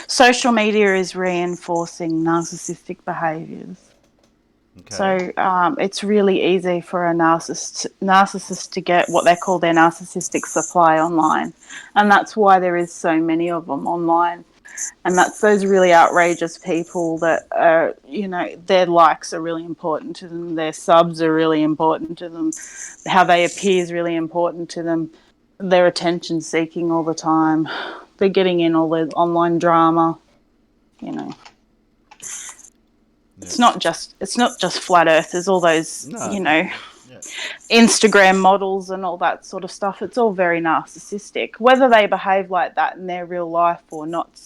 social media is reinforcing narcissistic behaviours. Okay. So it's really easy for a narcissist to get what they call their narcissistic supply online. And that's why there is so many of them online. And that's those really outrageous people that are, their likes are really important to them. Their subs are really important to them. How they appear is really important to them. They're attention seeking all the time. They're getting in all the online drama, Yeah. It's not just flat earthers, all those, Instagram models and all that sort of stuff. It's all very narcissistic. Whether they behave like that in their real life or not,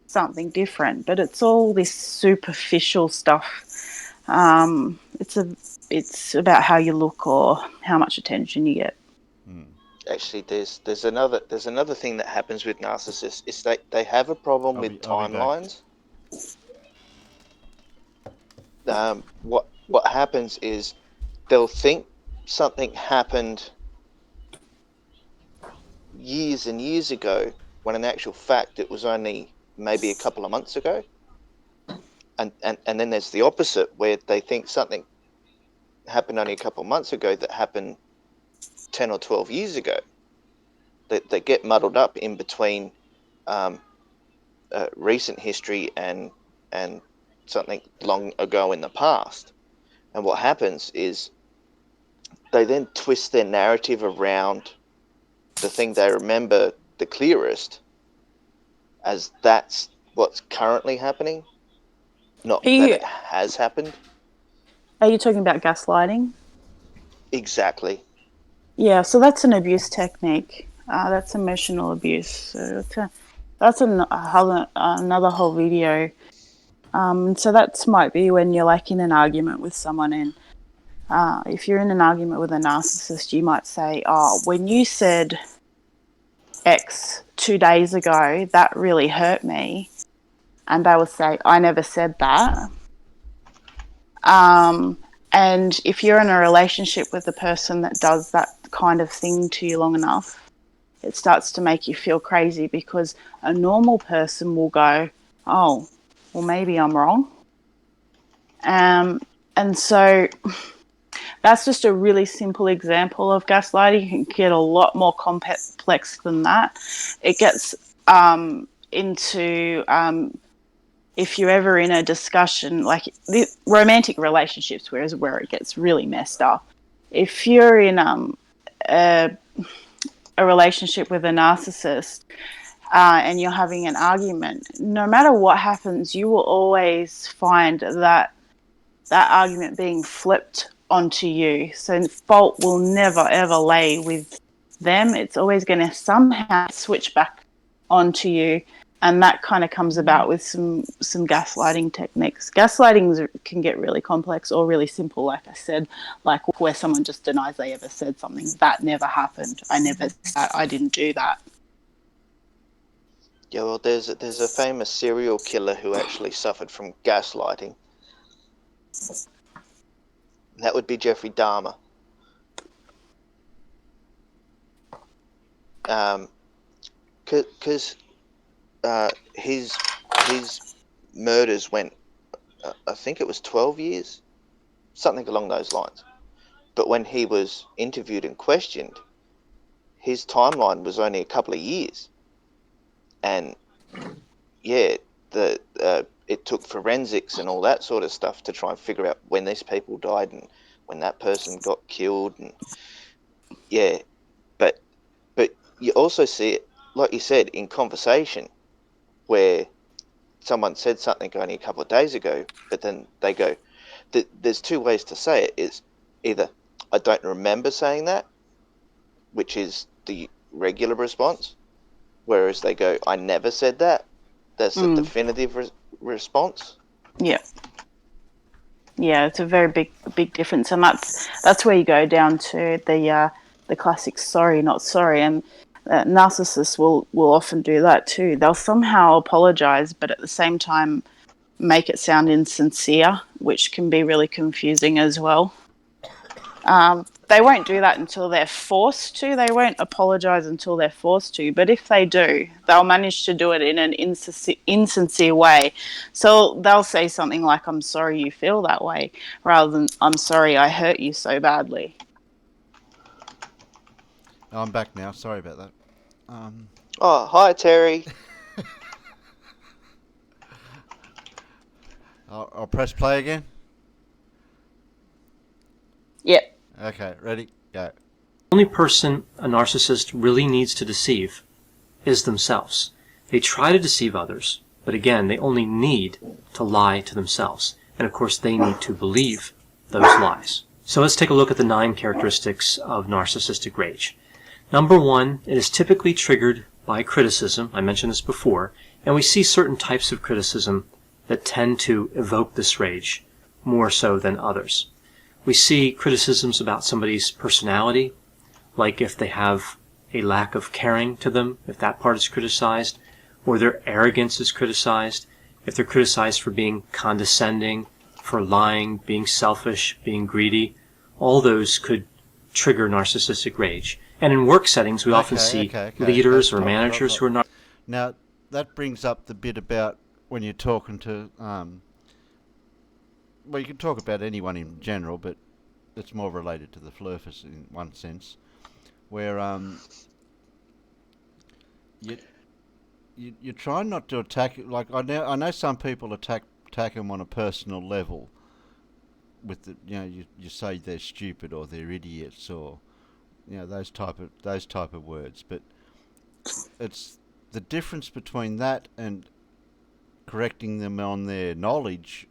something different. But it's all this superficial stuff. It's about how you look or how much attention you get. Actually, there's another thing that happens with narcissists is they have a problem with timelines. What happens is they'll think something happened years and years ago, when in actual fact it was only maybe a couple of months ago. And then there's the opposite, where they think something happened only a couple of months ago that happened 10 or 12 years ago. They get muddled up in between recent history and something long ago in the past. And what happens is they then twist their narrative around the thing they remember the clearest as that's what's currently happening, not that it has happened. Are you talking about gaslighting? Exactly. Yeah, so that's an abuse technique. That's emotional abuse. So that's another whole video. So that might be when you're like in an argument with someone, and if you're in an argument with a narcissist, you might say, "Oh, when you said X 2 days ago, that really hurt me," and they will say, "I never said that." And if you're in a relationship with a person that does that kind of thing to you long enough, it starts to make you feel crazy, because a normal person will go, oh, well, maybe I'm wrong. And so that's just a really simple example of gaslighting. You can get a lot more complex than that. It gets into if you're ever in a discussion, like the romantic relationships, where it gets really messed up. If you're in a relationship with a narcissist and you're having an argument, no matter what happens, you will always find that argument being flipped onto you. So fault will never ever lay with them. It's always going to somehow switch back onto you, and that kind of comes about with some gaslighting techniques. Gaslighting can get really complex or really simple, like I said, like where someone just denies they ever said something. That never happened. I never said that. I didn't do that. Yeah, well, there's a famous serial killer who actually suffered from gaslighting. That would be Jeffrey Dahmer. Because his murders went, I think it was 12 years, something along those lines. But when he was interviewed and questioned, his timeline was only a couple of years. And yeah, it took forensics and all that sort of stuff to try and figure out when these people died and when that person got killed. And yeah, but you also see it, like you said, in conversation, where someone said something only a couple of days ago, but then they go, there's two ways to say it. Is either I don't remember saying that, which is the regular response, whereas they go, I never said that. That's the definitive response. Yeah. Yeah, it's a very big difference, and that's where you go down to the classic sorry, not sorry, and narcissists will often do that too. They'll somehow apologize, but at the same time make it sound insincere, which can be really confusing as well. They won't do that until they're forced to. They won't apologize until they're forced to. But if they do, they'll manage to do it in an insincere way. So they'll say something like, I'm sorry you feel that way, rather than, I'm sorry I hurt you so badly. I'm back now. Sorry about that. Oh, hi, Terry. I'll press play again. Yep. Okay, ready, go. The only person a narcissist really needs to deceive is themselves. They try to deceive others, but again, they only need to lie to themselves. And of course, they need to believe those lies. So let's take a look at the 9 characteristics of narcissistic rage. Number 1, it is typically triggered by criticism. I mentioned this before. And we see certain types of criticism that tend to evoke this rage more so than others. We see criticisms about somebody's personality, like if they have a lack of caring to them, if that part is criticized, or their arrogance is criticized, if they're criticized for being condescending, for lying, being selfish, being greedy. All those could trigger narcissistic rage. And in work settings, we often see leaders or managers who are not. Now, that brings up the bit about when you're talking to well, you can talk about anyone in general, but it's more related to the flurfers in one sense, where you try not to attack. Like I know some people attack them on a personal level. With the you say they're stupid or they're idiots or those type of words, but it's the difference between that and correcting them on their knowledge.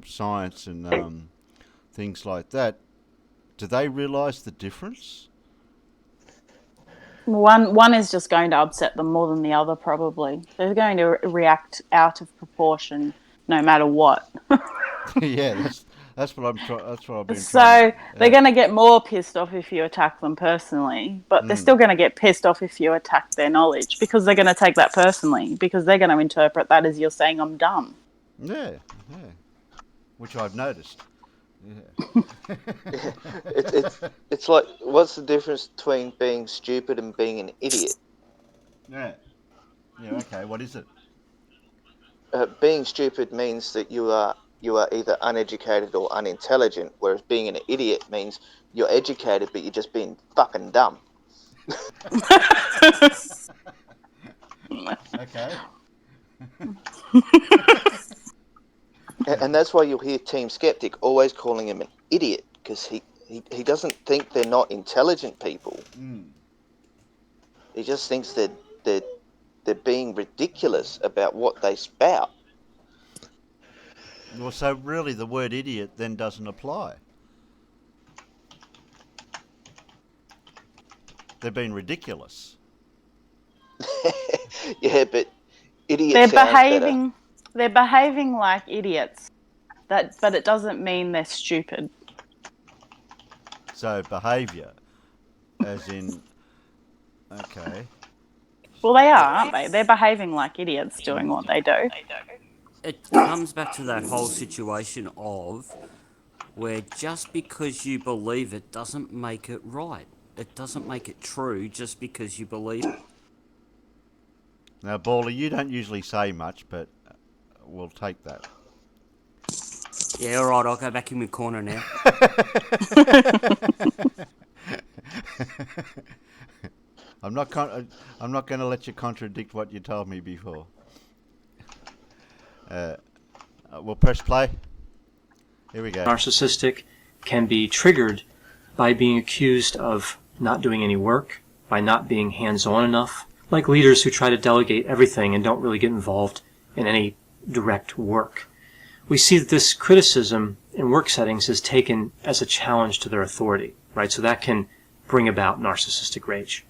Science and things like that. Do they realise the difference? One is just going to upset them more than the other, probably. They're going to react out of proportion no matter what. Yeah, that's what I've been. So they're going to get more pissed off if you attack them personally, but they're still going to get pissed off if you attack their knowledge, because they're going to take that personally, because they're going to interpret that as you're saying I'm dumb. Yeah. Which I've noticed. It's like, what's the difference between being stupid and being an idiot? Yeah. Okay. What is it? Being stupid means that you are either uneducated or unintelligent, whereas being an idiot means you're educated but you're just being fucking dumb. Okay. And that's why you'll hear Team Skeptic always calling him an idiot, because he doesn't think they're not intelligent people. He just thinks that they're being ridiculous about what they spout. Well, so really the word idiot then doesn't apply. They're being ridiculous. Yeah, but idiot They're sounds behaving. They're behaving like idiots. But it doesn't mean they're stupid. So behaviour, as in, okay. Well, they are, aren't they? They're behaving like idiots, doing what they do. It comes back to that whole situation of where just because you believe it doesn't make it right. It doesn't make it true just because you believe it. Now, Baller, you don't usually say much, but we'll take that. Yeah, all right. I'll go back in my corner now. I'm not going to let you contradict what you told me before. We'll press play. Here we go. Narcissistic can be triggered by being accused of not doing any work, by not being hands-on enough, like leaders who try to delegate everything and don't really get involved in any direct work. We see that this criticism in work settings is taken as a challenge to their authority, right? So that can bring about narcissistic rage.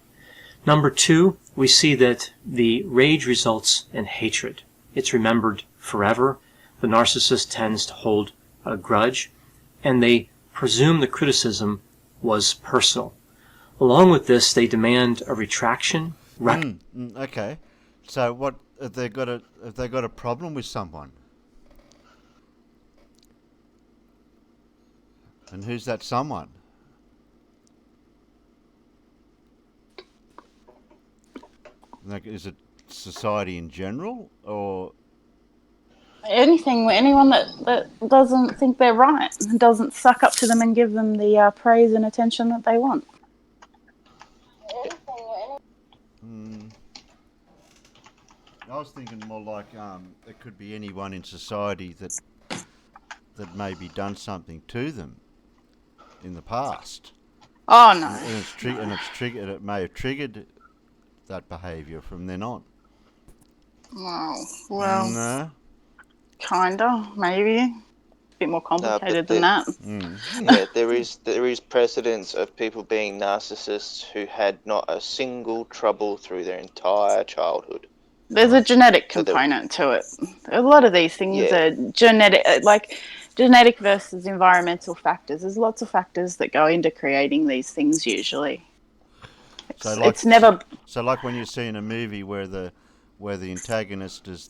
Number two, we see that the rage results in hatred. It's remembered forever. The narcissist tends to hold a grudge, and they presume the criticism was personal. Along with this, they demand a retraction. Okay, so what have they got a problem with someone? And who's that someone? Like, is it society in general, or Anyone that doesn't think they're right, doesn't suck up to them and give them the praise and attention that they want. I was thinking more like it could be anyone in society that maybe done something to them in the past. Oh no! And it may have triggered that behaviour from then on. Oh, well, No. Kinda, maybe. A bit more complicated than that. Yeah, there is precedence of people being narcissists who had not a single trouble through their entire childhood. There's a genetic component to it. A lot of these things are genetic, like genetic versus environmental factors. There's lots of factors that go into creating these things usually. It's never. So like when you see in a movie where the antagonist is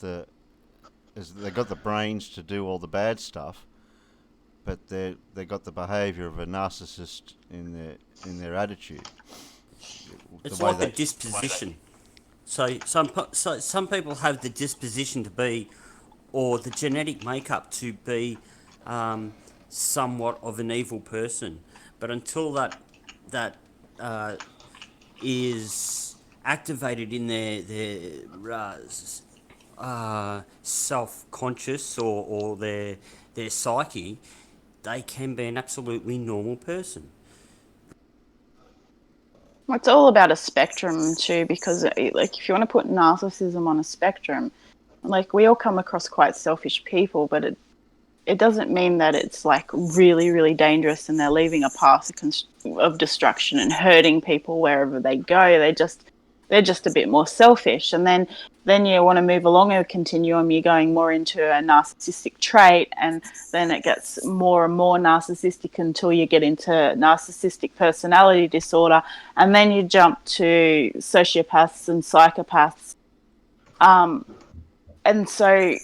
they got the brains to do all the bad stuff, but they got the behaviour of a narcissist in their attitude. It's like a disposition. So some people have the disposition to be, or the genetic makeup to be, somewhat of an evil person. But until that is activated in their self-conscious or their psyche, they can be an absolutely normal person. It's all about a spectrum too, because like if you want to put narcissism on a spectrum, like we all come across quite selfish people, but it doesn't mean that it's like really, really dangerous and they're leaving a path of destruction and hurting people wherever they go. They're just a bit more selfish. And then you want to move along a continuum, you're going more into a narcissistic trait, and then it gets more and more narcissistic until you get into narcissistic personality disorder, and then you jump to sociopaths and psychopaths. And so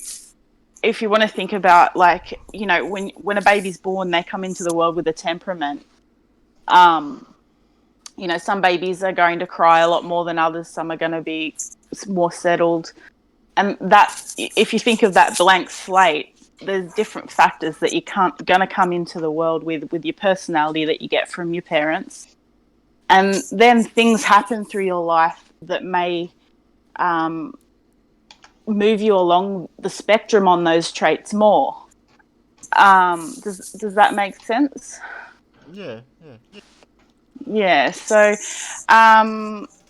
if you want to think about, like, you know, when a baby's born, they come into the world with a temperament. You know, some babies are going to cry a lot more than others. Some are going to be more settled. And that, if you think of that blank slate, there's different factors that you can't going to come into the world with your personality that you get from your parents. And then things happen through your life that may move you along the spectrum on those traits more. Does that make sense? Yeah. Yeah. So,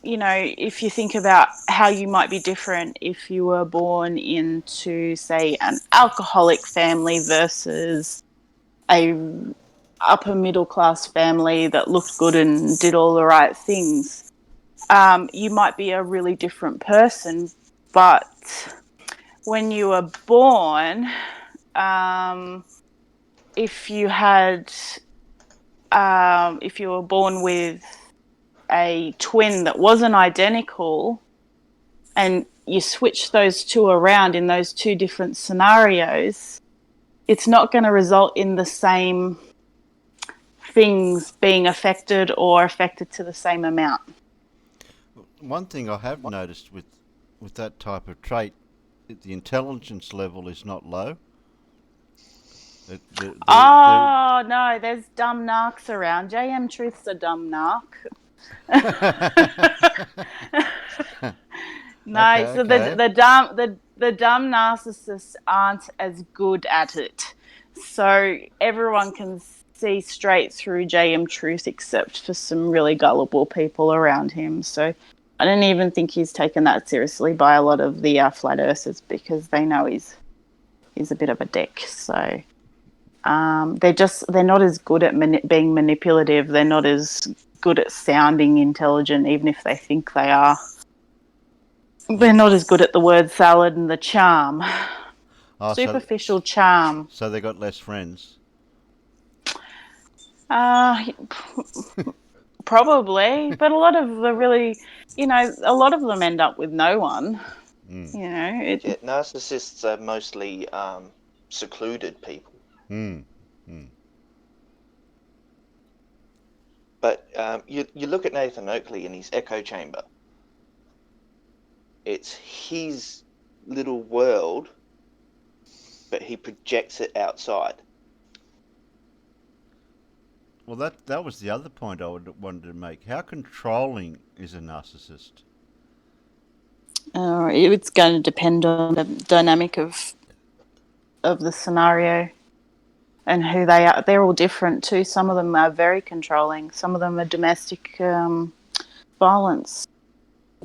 you know, if you think about how you might be different if you were born into, say, an alcoholic family versus a upper middle class family that looked good and did all the right things, you might be a really different person. But when you were born, if you were born with a twin that wasn't identical, and you switch those two around in those two different scenarios, it's not going to result in the same things being affected or affected to the same amount. One thing I have noticed with that type of trait, the intelligence level is not low. No, there's dumb narcs around. JM Truth's a dumb narc. No, Okay, so okay. the dumb narcissists aren't as good at it. So everyone can see straight through JM Truth except for some really gullible people around him. So I don't even think he's taken that seriously by a lot of the flat earthers, because they know he's a bit of a dick. So they're not as good at being manipulative. They're not as good at sounding intelligent, even if they think they are. They're not as good at the word salad and the charm. Superficial charm. So they got less friends. Probably, but a lot of the really, you know, a lot of them end up with no one. You know, narcissists are mostly secluded people. But you look at Nathan Oakley in his echo chamber. It's his little world, but he projects it outside. Well, that was the other point I wanted to make. How controlling is a narcissist? It's going to depend on the dynamic of the scenario and who they are. They're all different too. Some of them are very controlling. Some of them are domestic violence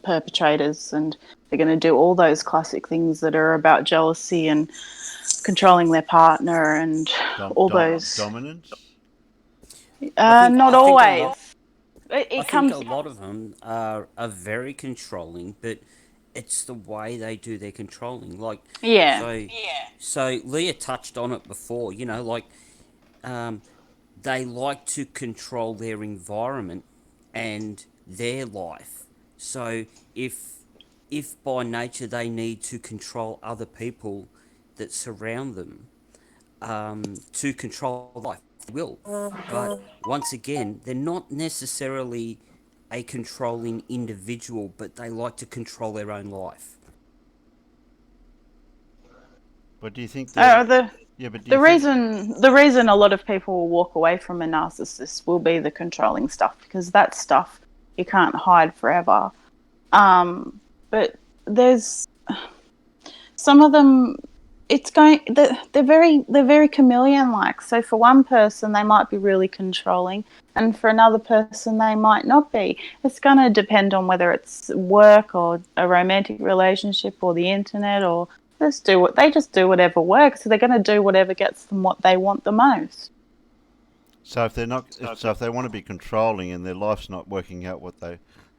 perpetrators, and they're going to do all those classic things that are about jealousy and controlling their partner and all those. Dominance? Not always. I think a lot of them are very controlling, but it's the way they do their controlling. Like, so Leah touched on it before, you know, like, they like to control their environment and their life. So if by nature they need to control other people that surround them, to control life, they will. But once again, they're not necessarily a controlling individual, but they like to control their own life. But do you think that... the reason a lot of people will walk away from a narcissist will be the controlling stuff, because that stuff you can't hide forever. But there's some of them. They're very chameleon like. So for one person they might be really controlling, and for another person they might not be. It's going to depend on whether it's work or a romantic relationship or the internet, or they just do whatever works. So they're going to do whatever gets them what they want the most. So if they're not, so if they want to be controlling and their life's not working out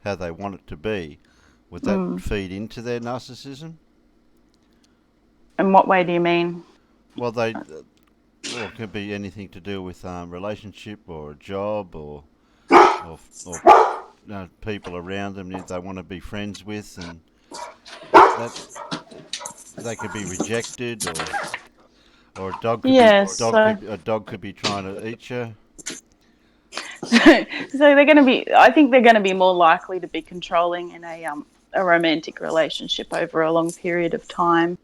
how they want it to be, would that feed into their narcissism? In what way do you mean? Well, it could be anything to do with relationship or a job or people around them that they want to be friends with, and that they could be rejected or Or a dog could a dog could be trying to eat you. So they're going to be. I think they're going to be more likely to be controlling in a romantic relationship over a long period of time,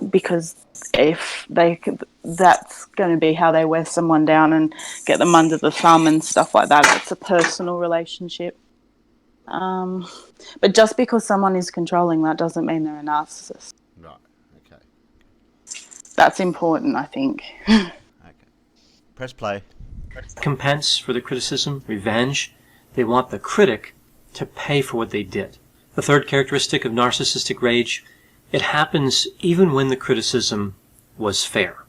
because if that's going to be how they wear someone down and get them under the thumb and stuff like that. It's a personal relationship. But just because someone is controlling, that doesn't mean they're a narcissist. Right. Okay. That's important, I think. Okay. Press play. Recompense for the criticism, revenge. They want the critic to pay for what they did. The third characteristic of narcissistic rage, it happens even when the criticism was fair.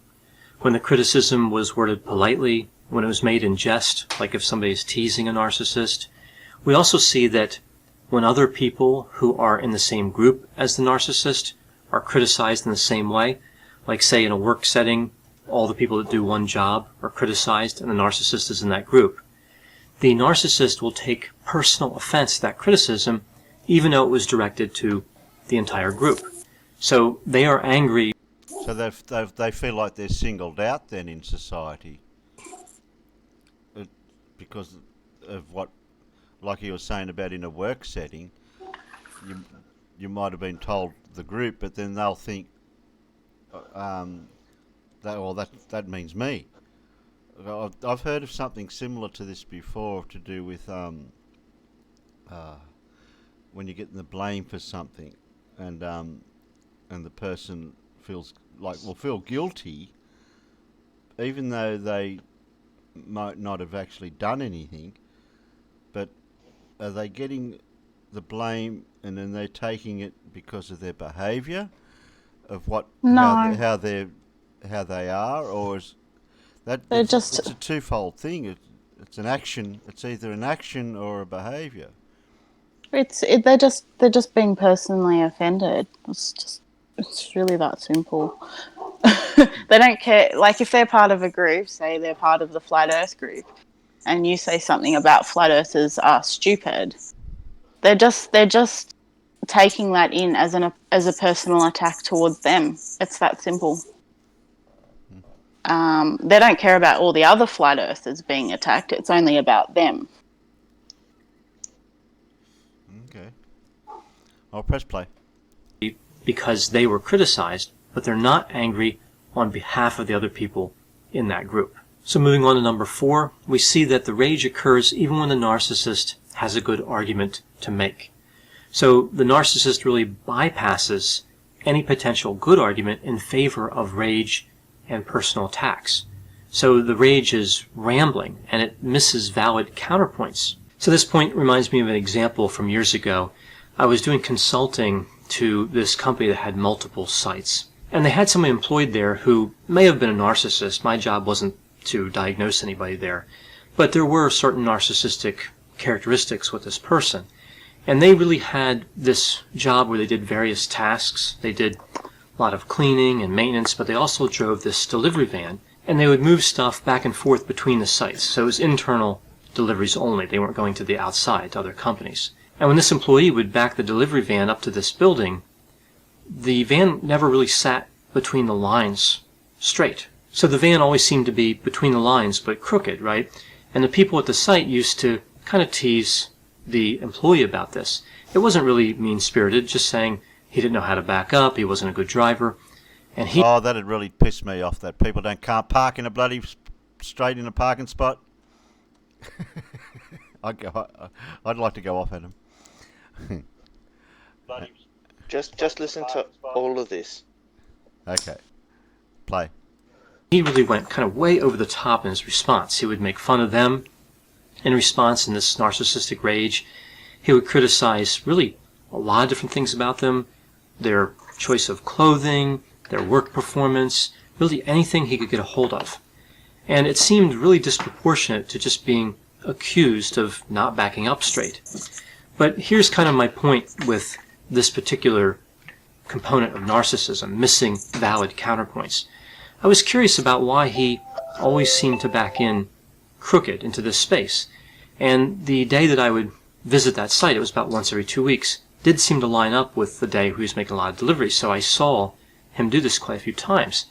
When the criticism was worded politely, when it was made in jest, like if somebody is teasing a narcissist. We also see that when other people who are in the same group as the narcissist are criticized in the same way, like say in a work setting, all the people that do one job are criticized and the narcissist is in that group, the narcissist will take personal offense to that criticism even though it was directed to the entire group. So they are angry. So they feel like they're singled out then in society because of what, like you were saying about in a work setting, you might have been told the group, but then they'll think, that means me. I've heard of something similar to this before, to do with when you're getting the blame for something, and the person will feel guilty, even though they might not have actually done anything. But are they getting the blame and then they're taking it because of their behaviour, of how they are, or is that it's a twofold thing? It's an action. It's either an action or a behaviour. They're just being personally offended. It's really that simple. They don't care. Like if they're part of a group, say they're part of the Flat Earth group, and you say something about Flat Earthers are stupid, they're just taking that in as a personal attack towards them. It's that simple. They don't care about all the other Flat Earthers being attacked. It's only about them. Okay. I'll press play. Because they were criticized, but they're not angry on behalf of the other people in that group. So moving on to number 4, we see that the rage occurs even when the narcissist has a good argument to make. So the narcissist really bypasses any potential good argument in favor of rage and personal attacks. So the rage is rambling and it misses valid counterpoints. So this point reminds me of an example from years ago. I was doing consulting to this company that had multiple sites. And they had somebody employed there who may have been a narcissist. My job wasn't to diagnose anybody there. But there were certain narcissistic characteristics with this person. And they really had this job where they did various tasks. They did a lot of cleaning and maintenance, but they also drove this delivery van. And they would move stuff back and forth between the sites. So it was internal deliveries only. They weren't going to the outside, to other companies. And when this employee would back the delivery van up to this building, the van never really sat between the lines straight. So the van always seemed to be between the lines but crooked, right? And the people at the site used to kind of tease the employee about this. It wasn't really mean-spirited, just saying he didn't know how to back up, he wasn't a good driver. And that'd really piss me off, that people can't park in a bloody straight in a parking spot. I'd like to go off at him. Just listen to all of this. Okay. Play. He really went kind of way over the top in his response. He would make fun of them in response in this narcissistic rage. He would criticize really a lot of different things about them, their choice of clothing, their work performance, really anything he could get a hold of. And it seemed really disproportionate to just being accused of not backing up straight. But here's kind of my point with this particular component of narcissism, missing valid counterpoints. I was curious about why he always seemed to back in crooked into this space. And the day that I would visit that site, it was about once every 2 weeks, did seem to line up with the day he was making a lot of deliveries. So I saw him do this quite a few times.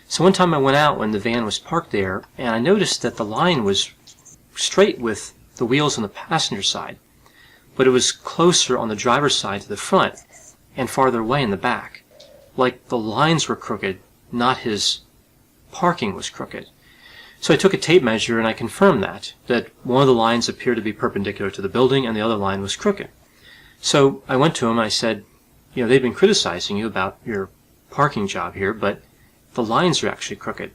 So one time I went out when the van was parked there, and I noticed that the line was straight with the wheels on the passenger side, but it was closer on the driver's side to the front and farther away in the back. Like the lines were crooked, not his parking was crooked. So I took a tape measure and I confirmed that one of the lines appeared to be perpendicular to the building and the other line was crooked. So I went to him and I said, they've been criticizing you about your parking job here, but the lines are actually crooked.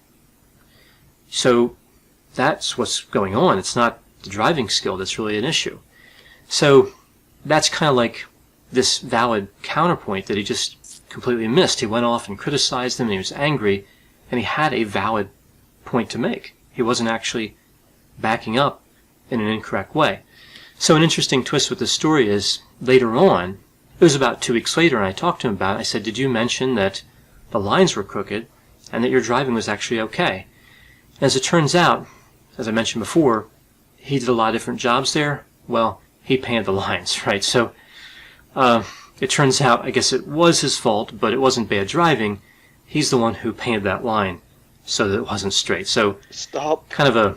So that's what's going on. It's not the driving skill that's really an issue. So that's kind of like this valid counterpoint that he just completely missed. He went off and criticized him and he was angry, and he had a valid point to make. He wasn't actually backing up in an incorrect way. So an interesting twist with the story is later on, it was about 2 weeks later, and I talked to him about it. I said, did you mention that the lines were crooked and that your driving was actually okay? As it turns out, as I mentioned before, he did a lot of different jobs there. Well, he painted the lines, right? So it turns out, I guess it was his fault, but it wasn't bad driving. He's the one who painted that line so that it wasn't straight. So Stop. Kind of a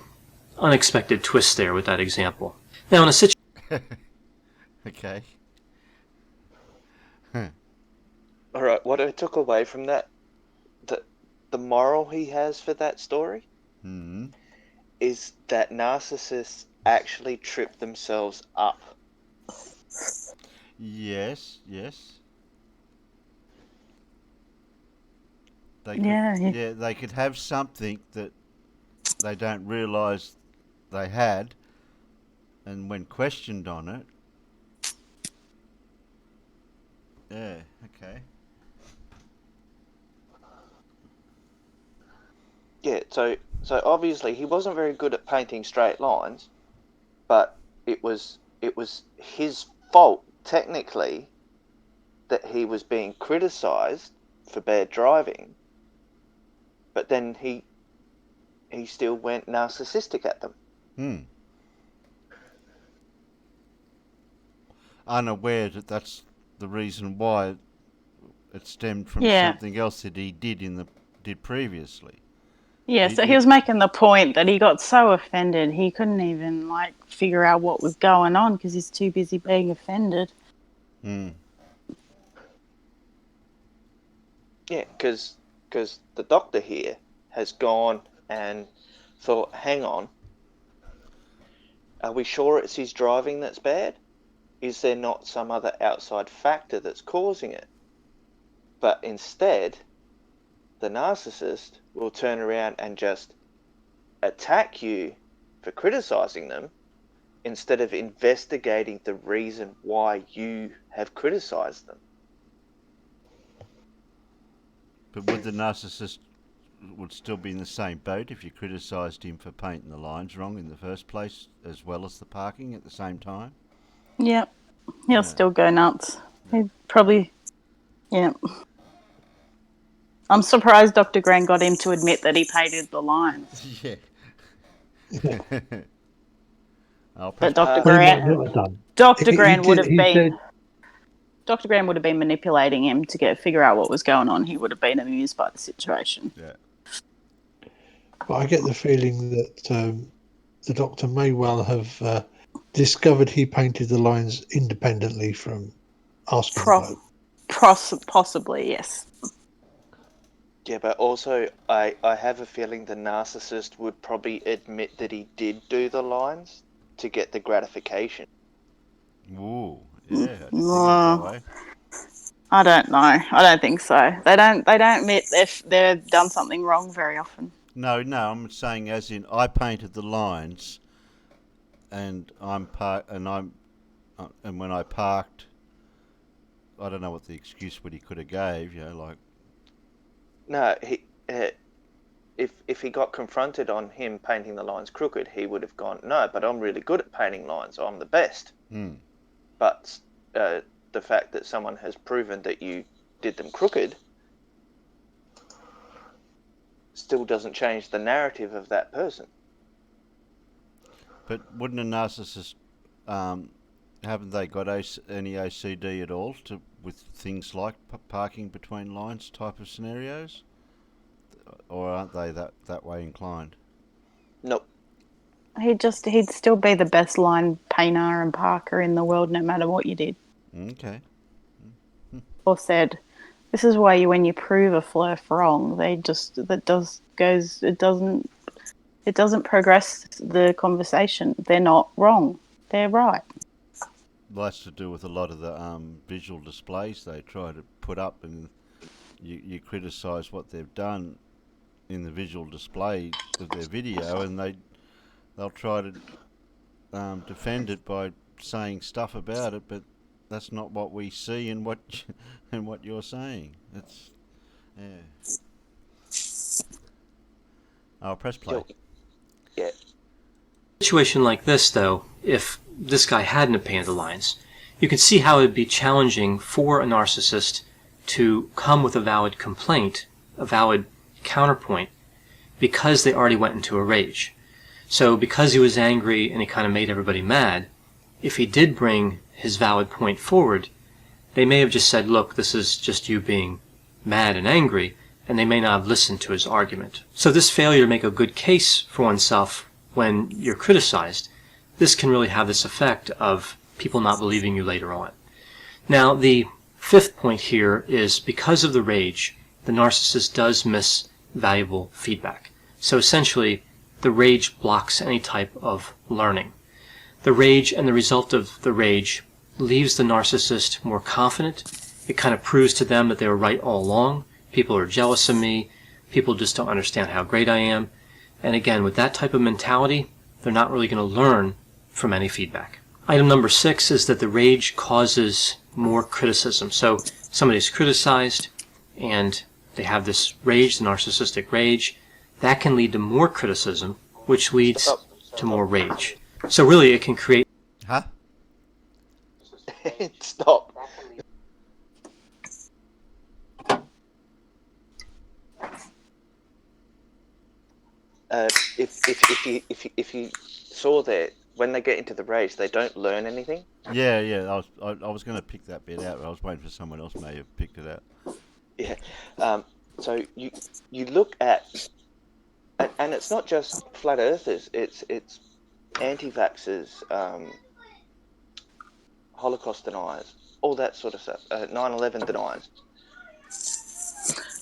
unexpected twist there with that example. Now, in a situation... Okay. All right, what I took away from that, the moral he has for that story is that narcissists actually trip themselves up. Yes. They could have something that they don't realise they had, and when questioned on it, okay. Yeah, so obviously he wasn't very good at painting straight lines, but it was his fault technically that he was being criticised for bad driving, but then he still went narcissistic at them. Unaware that that's the reason why it stemmed from something else that he did previously. Yeah, so he was making the point that he got so offended he couldn't even figure out what was going on because he's too busy being offended. Yeah, because the doctor here has gone and thought, hang on, are we sure it's his driving that's bad? Is there not some other outside factor that's causing it? But instead, the narcissist will turn around and just attack you for criticizing them instead of investigating the reason why you have criticized them. But would the narcissist would still be in the same boat if you criticised him for painting the lines wrong in the first place, as well as the parking at the same time? Yep. He'll still go nuts. He'd probably... Yeah. I'm surprised Dr. Grant got him to admit that he painted the lines. Yeah. But Dr. Grant would have been... Dr. Graham would have been manipulating him to figure out what was going on. He would have been amused by the situation. Yeah. But I get the feeling that the doctor may well have discovered he painted the lines independently from asking the bloke. Possibly, yes. Yeah, but also I have a feeling the narcissist would probably admit that he did do the lines to get the gratification. Ooh, yeah, I didn't think that way. I don't know. I don't think so. They don't admit if they've done something wrong very often. No, I'm saying as in I painted the lines, and and when I parked, I don't know what the excuse what he could have gave, No, if he got confronted on him painting the lines crooked, he would have gone, no, but I'm really good at painting lines. I'm the best. But the fact that someone has proven that you did them crooked still doesn't change the narrative of that person. But wouldn't a narcissist, haven't they got any OCD at all to with things like parking between lines type of scenarios, or aren't they that way inclined? Nope. He'd still be the best line painter and parker in the world, no matter what you did. Okay. Or said, this is why when you prove a flurf wrong, it doesn't progress the conversation. They're not wrong. They're right. That's to do with a lot of the visual displays they try to put up, and you criticise what they've done in the visual display of their video, and they'll try to defend it by saying stuff about it, but that's not what we see and what you're saying. That's I'll press play. Yeah. Situation like this, though, if this guy hadn't have painted the lines, you can see how it would be challenging for a narcissist to come with a valid complaint, a valid counterpoint, because they already went into a rage. So because he was angry and he kind of made everybody mad, if he did bring his valid point forward, they may have just said, look, this is just you being mad and angry, and they may not have listened to his argument. So this failure to make a good case for oneself when you're criticized, this can really have this effect of people not believing you later on. Now, the fifth point here is because of the rage, the narcissist does miss valuable feedback. So essentially, the rage blocks any type of learning. The rage and the result of the rage leaves the narcissist more confident. It kind of proves to them that they were right all along. People are jealous of me. People just don't understand how great I am. And again, with that type of mentality, they're not really going to learn from any feedback. Item number 6 is that the rage causes more criticism. So somebody's criticized and they have this rage, the narcissistic rage. That can lead to more criticism, which leads to more rage. So really it can create... Huh? Stop. If you saw that when they get into the rage, they don't learn anything. Yeah. I was going to pick that bit out. I was waiting for someone else may have picked it out. Yeah. So you look at, and it's not just flat earthers. It's anti-vaxxers, Holocaust deniers, all that sort of stuff. 9/11 deniers.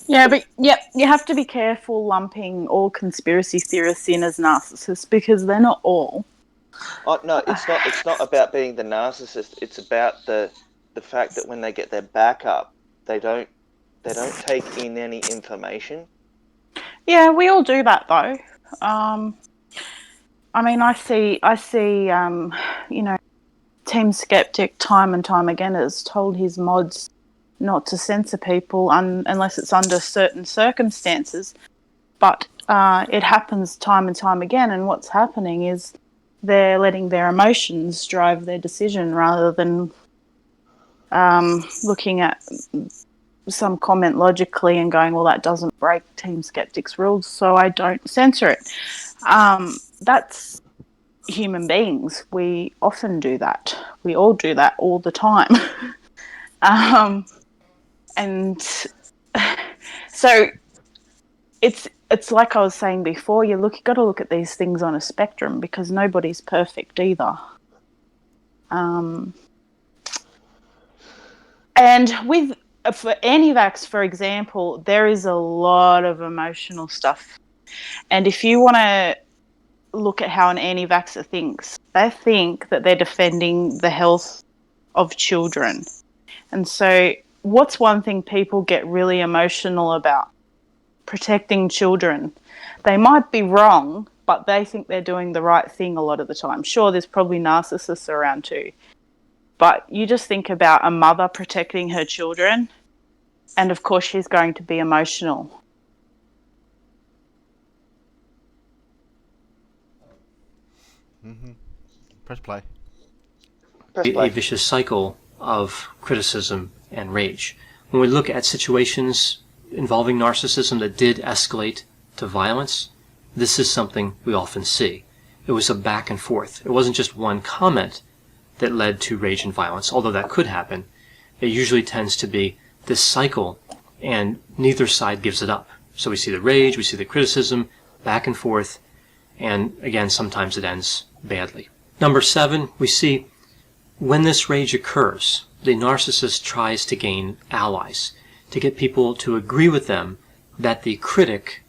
Yeah, but you have to be careful lumping all conspiracy theorists in as narcissists because they're not all. Oh, no, it's not. It's not about being the narcissist. It's about the fact that when they get their back up, they don't take in any information. Yeah, we all do that though. I mean, I see. Team Skeptic time and time again has told his mods not to censor people unless it's under certain circumstances. But it happens time and time again, and what's happening is they're letting their emotions drive their decision rather than looking at some comment logically and going, well, that doesn't break Team Skeptic's rules, so I don't censor it. That's human beings. We often do that. We all do that all the time. And so it's like I was saying before, you've got to look at these things on a spectrum because nobody's perfect either. And for anti-vax, for example, there is a lot of emotional stuff. And if you want to look at how an anti-vaxxer thinks, they think that they're defending the health of children. And so what's one thing people get really emotional about? Protecting children. They might be wrong, but they think they're doing the right thing a lot of the time. Sure, there's probably narcissists around too. But you just think about a mother protecting her children, and of course she's going to be emotional. Mm-hmm. Press play. A vicious cycle of criticism and rage. When we look at situations involving narcissism that did escalate to violence, this is something we often see. It was a back and forth. It wasn't just one comment that led to rage and violence, although that could happen. it usually tends to be this cycle, and neither side gives it up. So we see the rage, we see the criticism, back and forth, and again, sometimes it ends badly. Number 7, we see when this rage occurs, the narcissist tries to gain allies, to get people to agree with them that the critic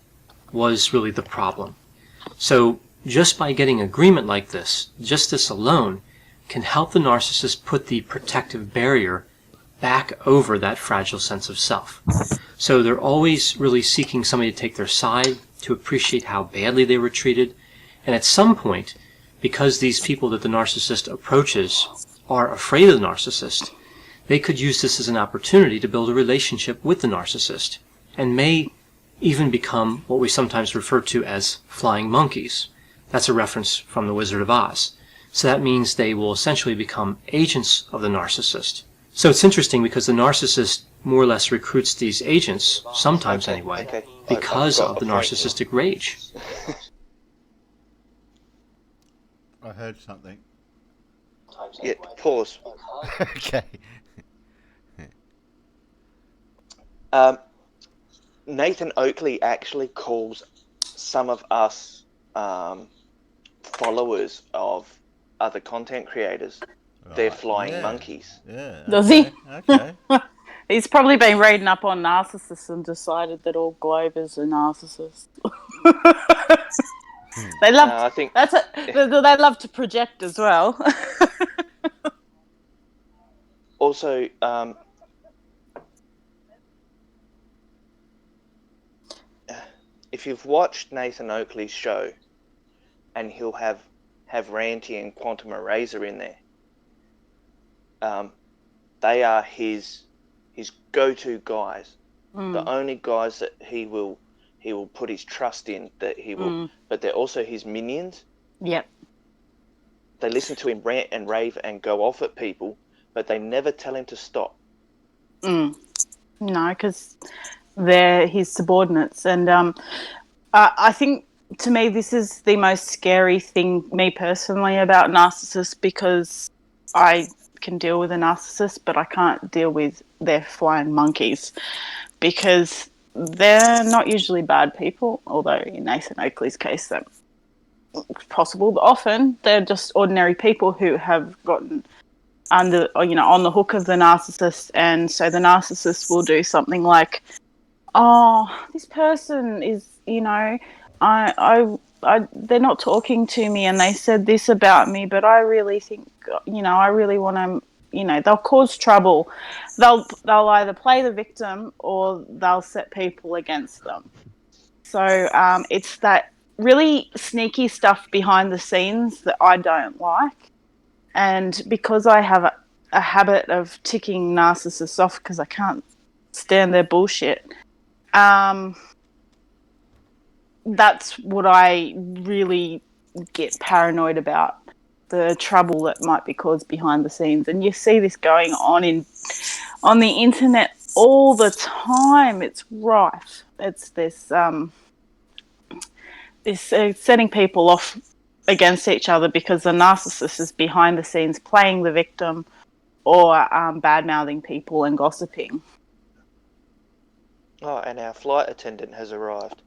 was really the problem. So just by getting agreement like this, just this alone, can help the narcissist put the protective barrier back over that fragile sense of self. So they're always really seeking somebody to take their side, to appreciate how badly they were treated. And at some point, because these people that the narcissist approaches are afraid of the narcissist, they could use this as an opportunity to build a relationship with the narcissist, and may even become what we sometimes refer to as flying monkeys. That's a reference from The Wizard of Oz. So that means they will essentially become agents of the narcissist. So it's interesting because the narcissist more or less recruits these agents, sometimes anyway, because of the narcissistic rage. I heard something. Yeah, pause. Okay. Nathan Oakley actually calls some of us followers of other content creators. They're flying monkeys. Yeah. Does he? Okay. He's probably been reading up on narcissists and decided that all Globers are narcissists. They love. I think they love to project as well. also, if you've watched Nathan Oakley's show, and he'll have Ranty and Quantum Eraser in there, they are his go-to guys. The only guys that he will put his trust in, that he will, but they're also his minions. Yep. They listen to him rant and rave and go off at people, but they never tell him to stop. No, because they're his subordinates. And I think, to me, this is the most scary thing, me personally, about narcissists, because I can deal with a narcissist, but I can't deal with their flying monkeys, because they're not usually bad people, although in Nathan Oakley's case that's possible, but often they're just ordinary people who have gotten under, on the hook of the narcissist, and so the narcissist will do something like, this person is, they're not talking to me and they said this about me, but I really think, I really want to, they'll cause trouble. They'll either play the victim or they'll set people against them. So it's that really sneaky stuff behind the scenes that I don't like. And because I have a habit of ticking narcissists off because I can't stand their bullshit, that's what I really get paranoid about, the trouble that might be caused behind the scenes. And you see this going on the internet all the time. It's rife. It's this setting people off against each other because the narcissist is behind the scenes playing the victim or bad-mouthing people and gossiping. Oh, and our flight attendant has arrived.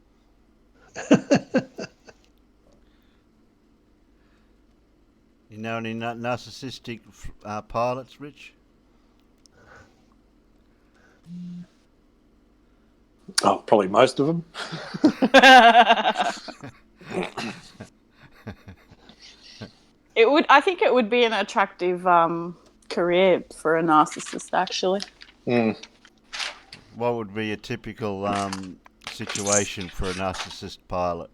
You know any narcissistic pilots, Rich? Oh, probably most of them. I think it would be an attractive career for a narcissist, actually. What would be a typical situation for a narcissist pilot?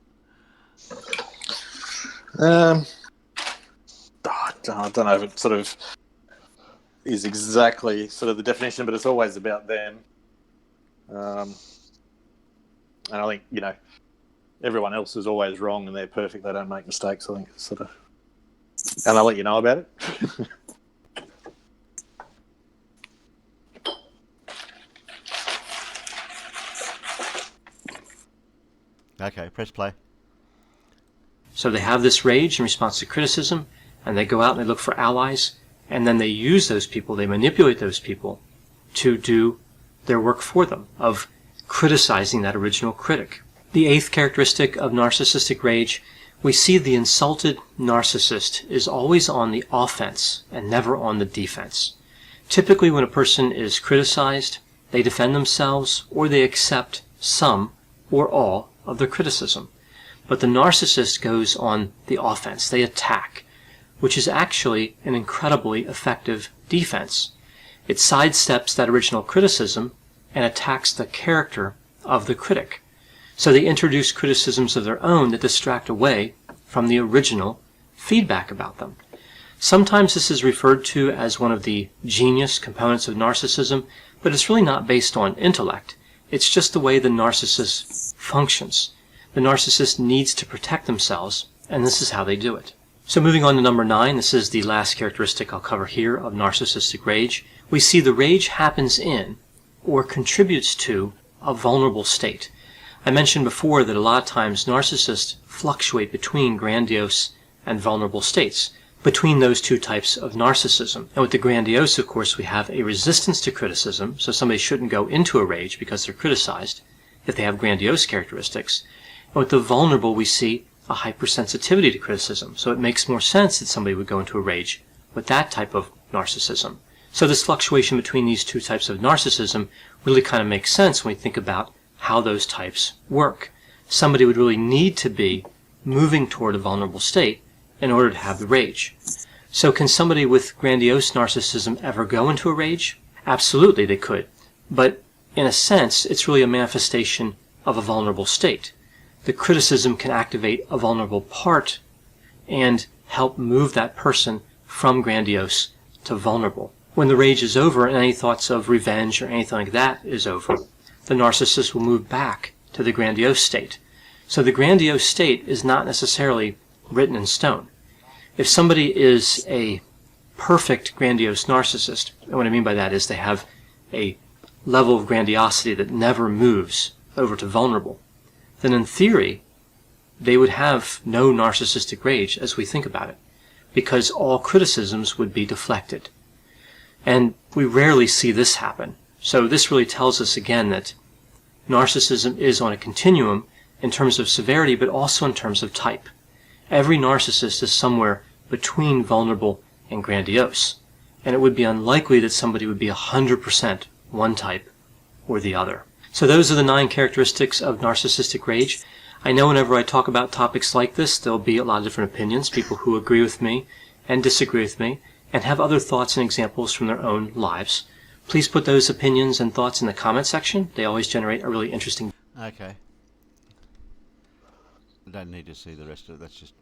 I don't know if it sort of is exactly sort of the definition, but it's always about them. And I think, everyone else is always wrong and they're perfect. They don't make mistakes. I think it's sort of, and I'll let you know about it. Okay, press play. So they have this rage in response to criticism, and they go out and they look for allies, and then they use those people, they manipulate those people to do their work for them, of criticizing that original critic. The 8th characteristic of narcissistic rage, we see the insulted narcissist is always on the offense and never on the defense. Typically, when a person is criticized, they defend themselves or they accept some or all of their criticism. But the narcissist goes on the offense. They attack, which is actually an incredibly effective defense. It sidesteps that original criticism and attacks the character of the critic. So they introduce criticisms of their own that distract away from the original feedback about them. Sometimes this is referred to as one of the genius components of narcissism, but it's really not based on intellect. It's just the way the narcissist functions. The narcissist needs to protect themselves, and this is how they do it. So moving on to number 9, this is the last characteristic I'll cover here of narcissistic rage. We see the rage happens in or contributes to a vulnerable state. I mentioned before that a lot of times narcissists fluctuate between grandiose and vulnerable states, between those two types of narcissism. And with the grandiose, of course, we have a resistance to criticism, so somebody shouldn't go into a rage because they're criticized if they have grandiose characteristics. And with the vulnerable, we see a hypersensitivity to criticism, so it makes more sense that somebody would go into a rage with that type of narcissism. So this fluctuation between these two types of narcissism really kind of makes sense when we think about how those types work. Somebody would really need to be moving toward a vulnerable state in order to have the rage. So can somebody with grandiose narcissism ever go into a rage? Absolutely they could. But in a sense, it's really a manifestation of a vulnerable state. The criticism can activate a vulnerable part and help move that person from grandiose to vulnerable. When the rage is over and any thoughts of revenge or anything like that is over, the narcissist will move back to the grandiose state. So the grandiose state is not necessarily written in stone. If somebody is a perfect grandiose narcissist, and what I mean by that is they have a level of grandiosity that never moves over to vulnerable, then in theory, they would have no narcissistic rage as we think about it, because all criticisms would be deflected. And we rarely see this happen. So this really tells us again that narcissism is on a continuum in terms of severity, but also in terms of type. Every narcissist is somewhere between vulnerable and grandiose, and it would be unlikely that somebody would be 100% one type or the other. So those are the 9 characteristics of narcissistic rage. I know whenever I talk about topics like this, there'll be a lot of different opinions, people who agree with me and disagree with me, and have other thoughts and examples from their own lives. Please put those opinions and thoughts in the comment section. They always generate a really interesting... Okay. I don't need to see the rest of it. That's just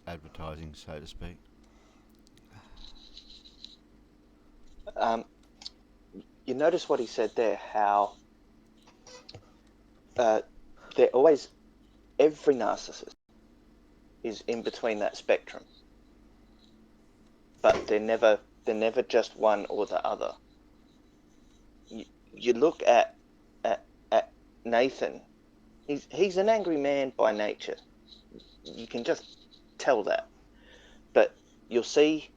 advertising, so to speak. You notice what he said there, how they're always, every narcissist is in between that spectrum, but they're never just one or the other. You look at Nathan, he's an angry man by nature. You can just tell that. But you'll see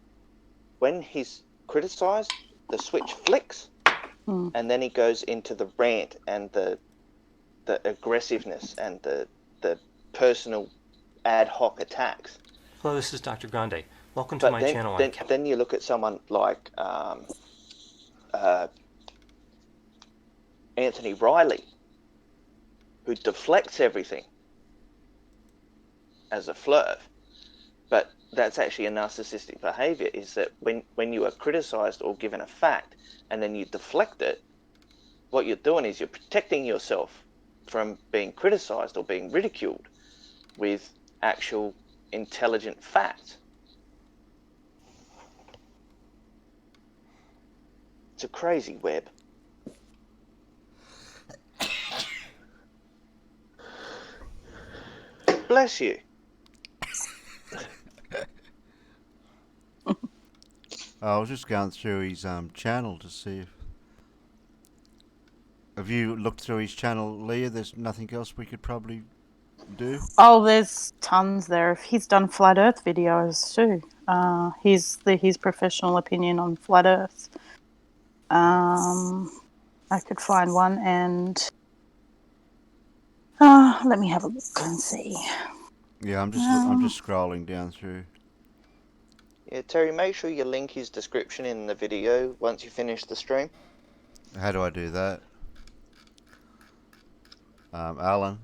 when he's criticized, the switch flicks, and then he goes into the rant and the aggressiveness and the personal ad hoc attacks. Hello, this is Dr. Grande. Welcome to my channel. Then you look at someone like Anthony Riley, who deflects everything as a flirt. But that's actually a narcissistic behavior, is that when you are criticized or given a fact and then you deflect it, what you're doing is you're protecting yourself from being criticized or being ridiculed with actual intelligent facts. It's a crazy web. Bless you. I was just going through his channel to see if... Have you looked through his channel, Leah? There's nothing else we could probably do? Oh, there's tons there. He's done flat Earth videos too. His professional opinion on flat Earth. I could find one and let me have a look and see. Yeah, I'm just scrolling down through. Yeah, Terry, make sure you link his description in the video once you finish the stream. How do I do that? Alan.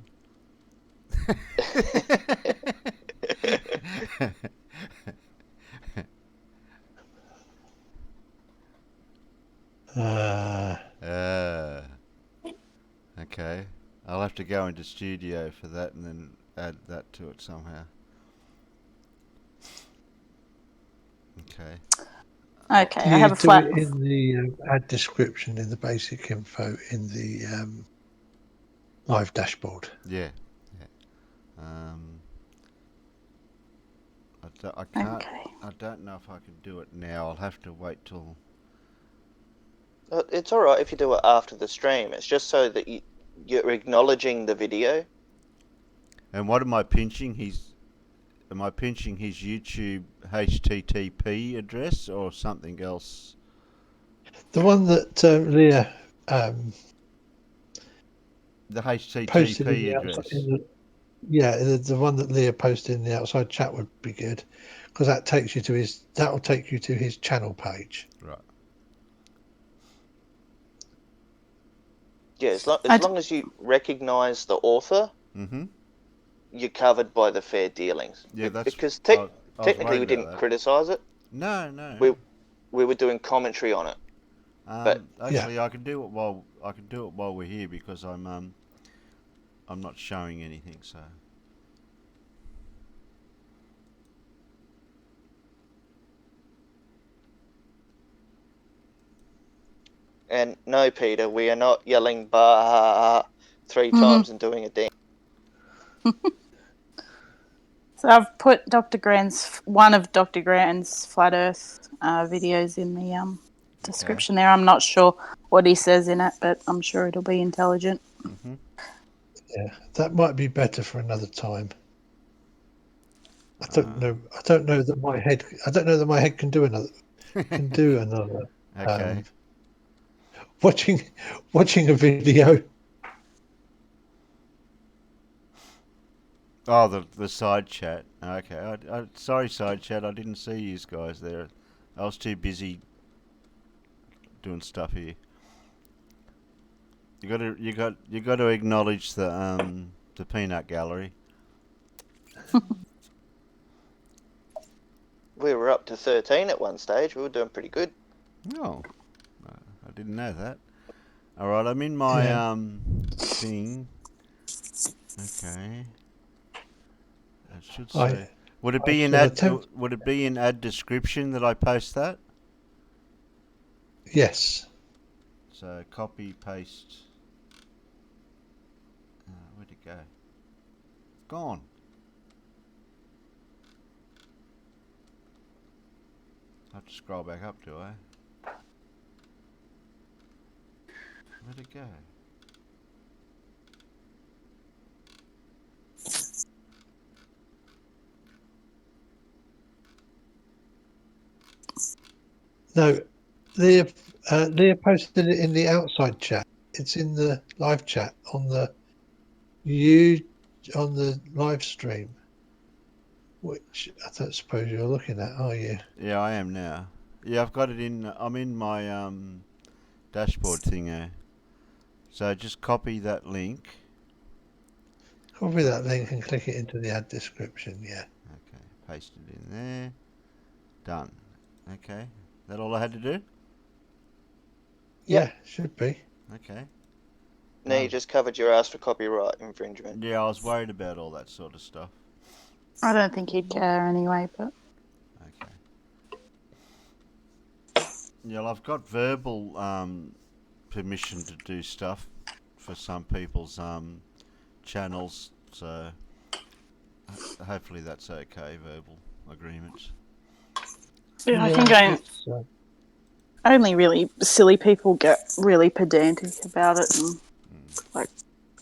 Okay. I'll have to go into Studio for that and then add that to it somehow. Okay. Okay, I have a flat. Do it in the add description in the basic info in the live dashboard. Yeah. I can't. Okay. I don't know if I can do it now. I'll have to wait till. It's all right if you do it after the stream. It's just so that you're acknowledging the video. And what am I pinching? Am I pinching his YouTube HTTP address or something else? The one that Leah the HTTP address. The one that Leah posted in the outside chat would be good, because that takes you to that'll take you to his channel page. Right. Yeah, as long as you recognise the author, you're covered by the fair dealings. Yeah, that's because technically we didn't criticise it. No. We were doing commentary on it. But actually, I can do it while we're here because I'm not showing anything. So. And no, Peter, we are not yelling "bah" 3 times and doing a dance. So I've put one of Dr. Grant's Flat Earth videos in the description there. I'm not sure what he says in it, but I'm sure it'll be intelligent. Mm-hmm. Yeah, that might be better for another time. I don't know that my head. I don't know that my head can do another. Okay. Watching a video. Oh, the side chat. Okay. Sorry, side chat. I didn't see you guys there. I was too busy doing stuff here. You got to acknowledge the peanut gallery. We were up to 13 at one stage. We were doing pretty good. Oh, I didn't know that. All right, I'm in my thing. Okay. It should say. Would it be in add description that I post that? Yes. So copy paste. Where'd it go? Gone. I have to scroll back up, do I? Where'd it go? No, Leah posted it in the outside chat. It's in the live chat on the live stream, which I don't suppose you're looking at, are you? Yeah, I am now. Yeah, I've got it in. I'm in my dashboard thing. So just copy that link. Copy that link and click it into the ad description. Yeah. Okay, paste it in there. Done. Okay, that all I had to do? Yeah, should be. Okay. No, you just covered your ass for copyright infringement. Yeah, I was worried about all that sort of stuff. I don't think he'd care anyway, but. Okay. Yeah, I've got verbal permission to do stuff for some people's channels, so hopefully that's okay. Verbal agreements. Yeah, I think only really silly people get really pedantic about it, and like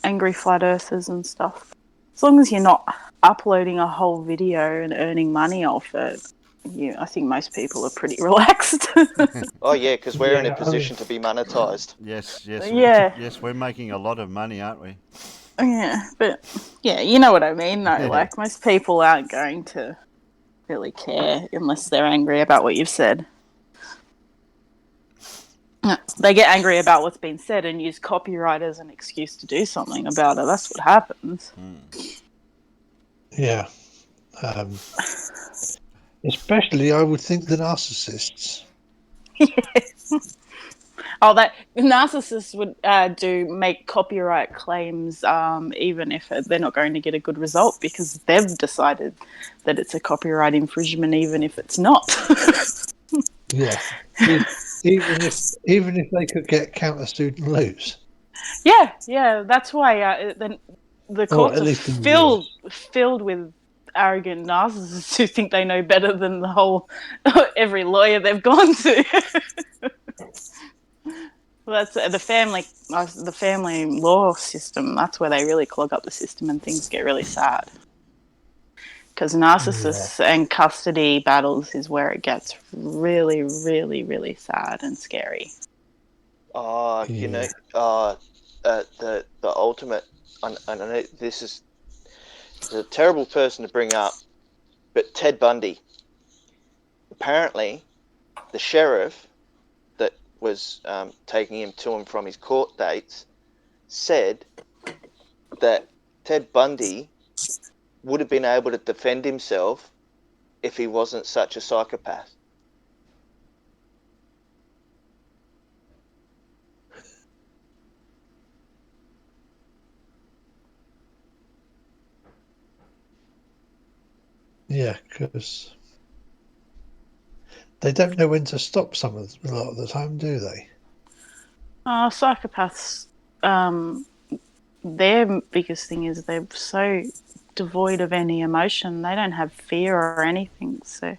angry flat earthers and stuff. As long as you're not uploading a whole video and earning money off it, I think most people are pretty relaxed. Oh yeah, because we're in a position to be monetized. Yes, Yeah. yes, we're making a lot of money, aren't we? Yeah, but yeah, you know what I mean, though. Like, most people aren't going to really care unless they're angry about what you've said. They get angry about what's been said and use copyright as an excuse to do something about it. That's what happens. Yeah. Especially, I would think, the narcissists. Oh, that narcissists would make copyright claims, even if they're not going to get a good result, because they've decided that it's a copyright infringement, even if it's not. Yeah. Even if they could get countersued and lose. Yeah. That's why the Or courts at are least in the US. filled with arrogant narcissists who think they know better than the whole every lawyer they've gone to. Well, that's the family law system. That's where they really clog up the system and things get really sad. Because narcissists and custody battles is where it gets really, really, really sad and scary. The ultimate. I know this is a terrible person to bring up, but Ted Bundy. Apparently, the sheriff that was taking him to and from his court dates said that Ted Bundy would have been able to defend himself if he wasn't such a psychopath. Yeah, because they don't know when to stop a lot of the time, do they? Psychopaths, their biggest thing is they're so devoid of any emotion. They don't have fear or anything. So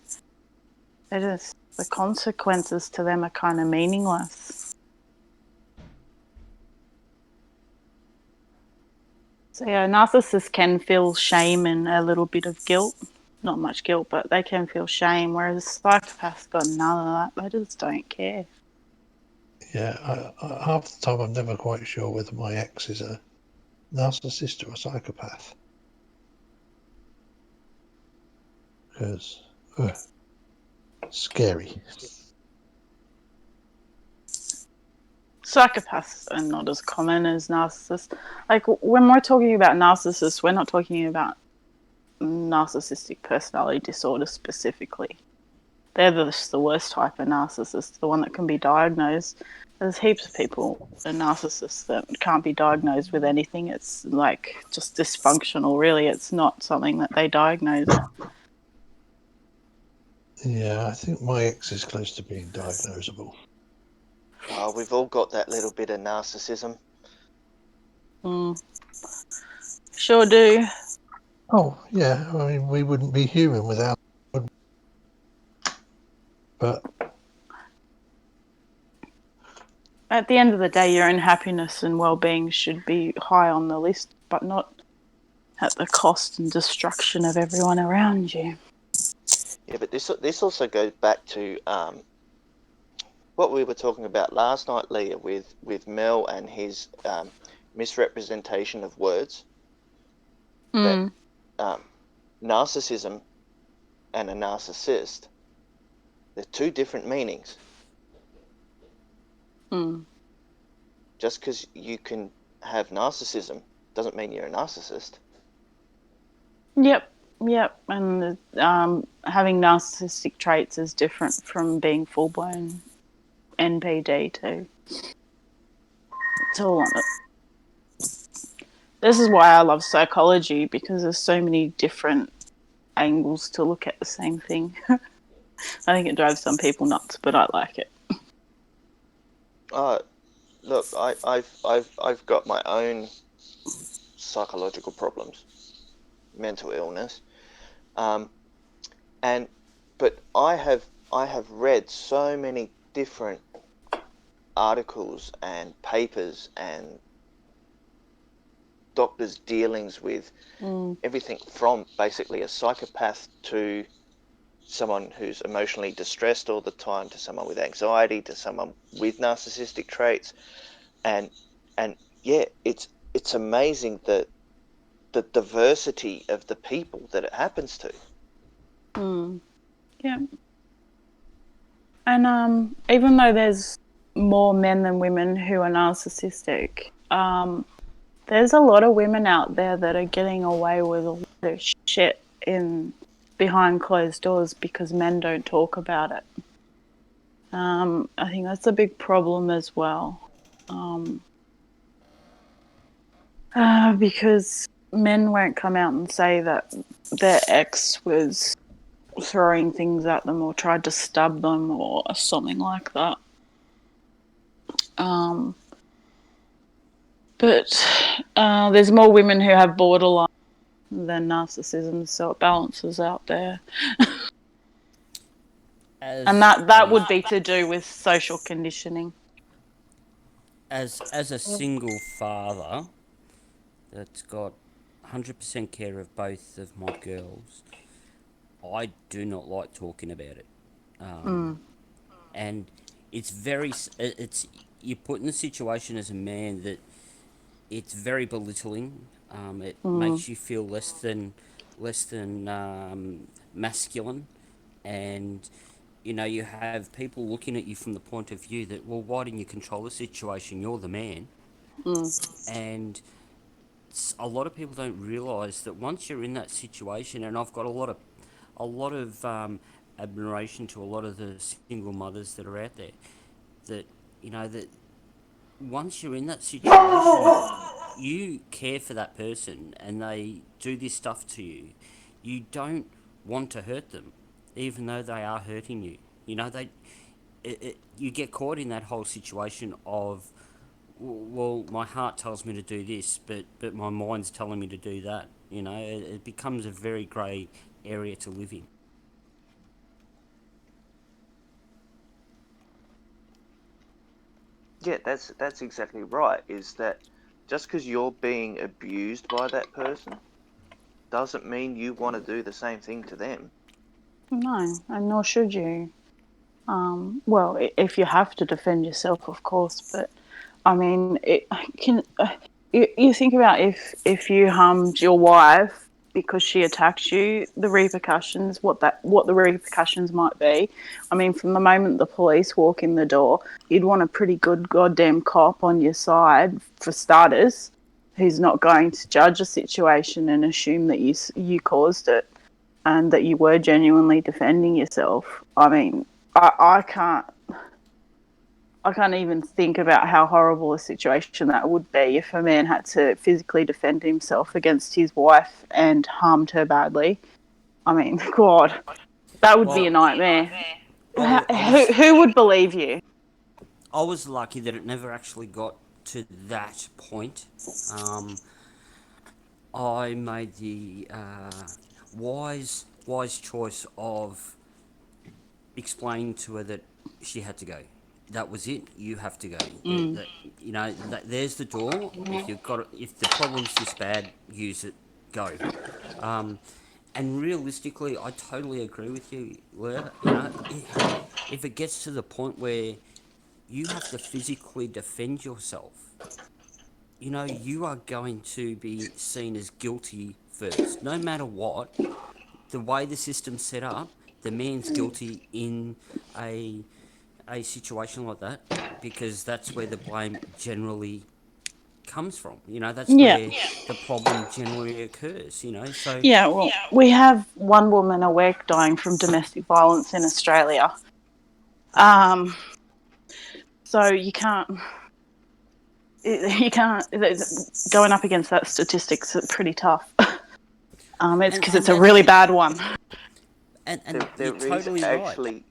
the consequences to them are kind of meaningless. So yeah, narcissists can feel shame and a little bit of guilt. Not much guilt, but they can feel shame, whereas psychopaths got none of that. They just don't care. Yeah, half the time I'm never quite sure whether my ex is a narcissist or a psychopath. Because, scary. Psychopaths are not as common as narcissists. Like, when we're talking about narcissists, we're not talking about narcissistic personality disorder specifically. They're the worst type of narcissist, the one that can be diagnosed. There's heaps of people, narcissists, that can't be diagnosed with anything. It's like just dysfunctional, really. It's not something that they diagnose. Yeah, I think my ex is close to being diagnosable. Oh, we've all got that little bit of narcissism. Sure do. Oh, yeah. I mean, we wouldn't be human without it. But at the end of the day, your own happiness and well-being should be high on the list, but not at the cost and destruction of everyone around you. Yeah, but this also goes back to what we were talking about last night, Leah, with Mel and his misrepresentation of words. That narcissism and a narcissist, they're two different meanings. Just because you can have narcissism doesn't mean you're a narcissist. Yep. And having narcissistic traits is different from being full-blown NPD too. It's all on it. This is why I love psychology, because there's so many different angles to look at the same thing. I think it drives some people nuts, but I like it. Look, I've got my own psychological problems, mental illness, but I have read so many different articles and papers and doctors' dealings with everything from basically a psychopath to someone who's emotionally distressed all the time, to someone with anxiety, to someone with narcissistic traits, and yeah, it's amazing the diversity of the people that it happens to. Yeah. And even though there's more men than women who are narcissistic, there's a lot of women out there that are getting away with a lot of shit behind closed doors because men don't talk about it. I think that's a big problem as well. Because men won't come out and say that their ex was throwing things at them or tried to stab them or something like that. But there's more women who have borderline than narcissism, so it balances out there. And that would be to do with social conditioning. As a single father that's got 100% care of both of my girls, I do not like talking about it. And it's you're put in a situation as a man that it's very belittling. It makes you feel less than masculine, and you have people looking at you from the point of view that, well, why didn't you control the situation? You're the man. And a lot of people don't realise that once you're in that situation, and I've got a lot of admiration to a lot of the single mothers that are out there, that that once you're in that situation, you care for that person and they do this stuff to you. You don't want to hurt them, even though they are hurting you. You get caught in that whole situation of, well, my heart tells me to do this, but my mind's telling me to do that. It becomes a very grey area to live in. Yeah, that's exactly right. Is that just because you're being abused by that person doesn't mean you want to do the same thing to them. No, and nor should you. Well, if you have to defend yourself, of course, but I mean, you think about if you harmed your wife because she attacked you, the repercussions, what the repercussions might be. I mean, from the moment the police walk in the door, you'd want a pretty good goddamn cop on your side, for starters, who's not going to judge a situation and assume that you caused it and that you were genuinely defending yourself. I mean, I can't even think about how horrible a situation that would be if a man had to physically defend himself against his wife and harmed her badly. I mean, God, that would be a nightmare. Who would believe you? I was lucky that it never actually got to that point. I made the wise choice of explaining to her that she had to go. That was it. You have to go. There's the door. If the problem's this bad, use it. Go. And realistically, I totally agree with you, Leah. If it gets to the point where you have to physically defend yourself, you are going to be seen as guilty first, no matter what. The way the system's set up, the man's guilty in a situation like that, because that's where the blame generally comes from. That's where the problem generally occurs. So yeah. Well, we have one woman a week dying from domestic violence in Australia. So you can't. Going up against that statistics is pretty tough. It's because it's a really bad one. And there you're totally is right. Actually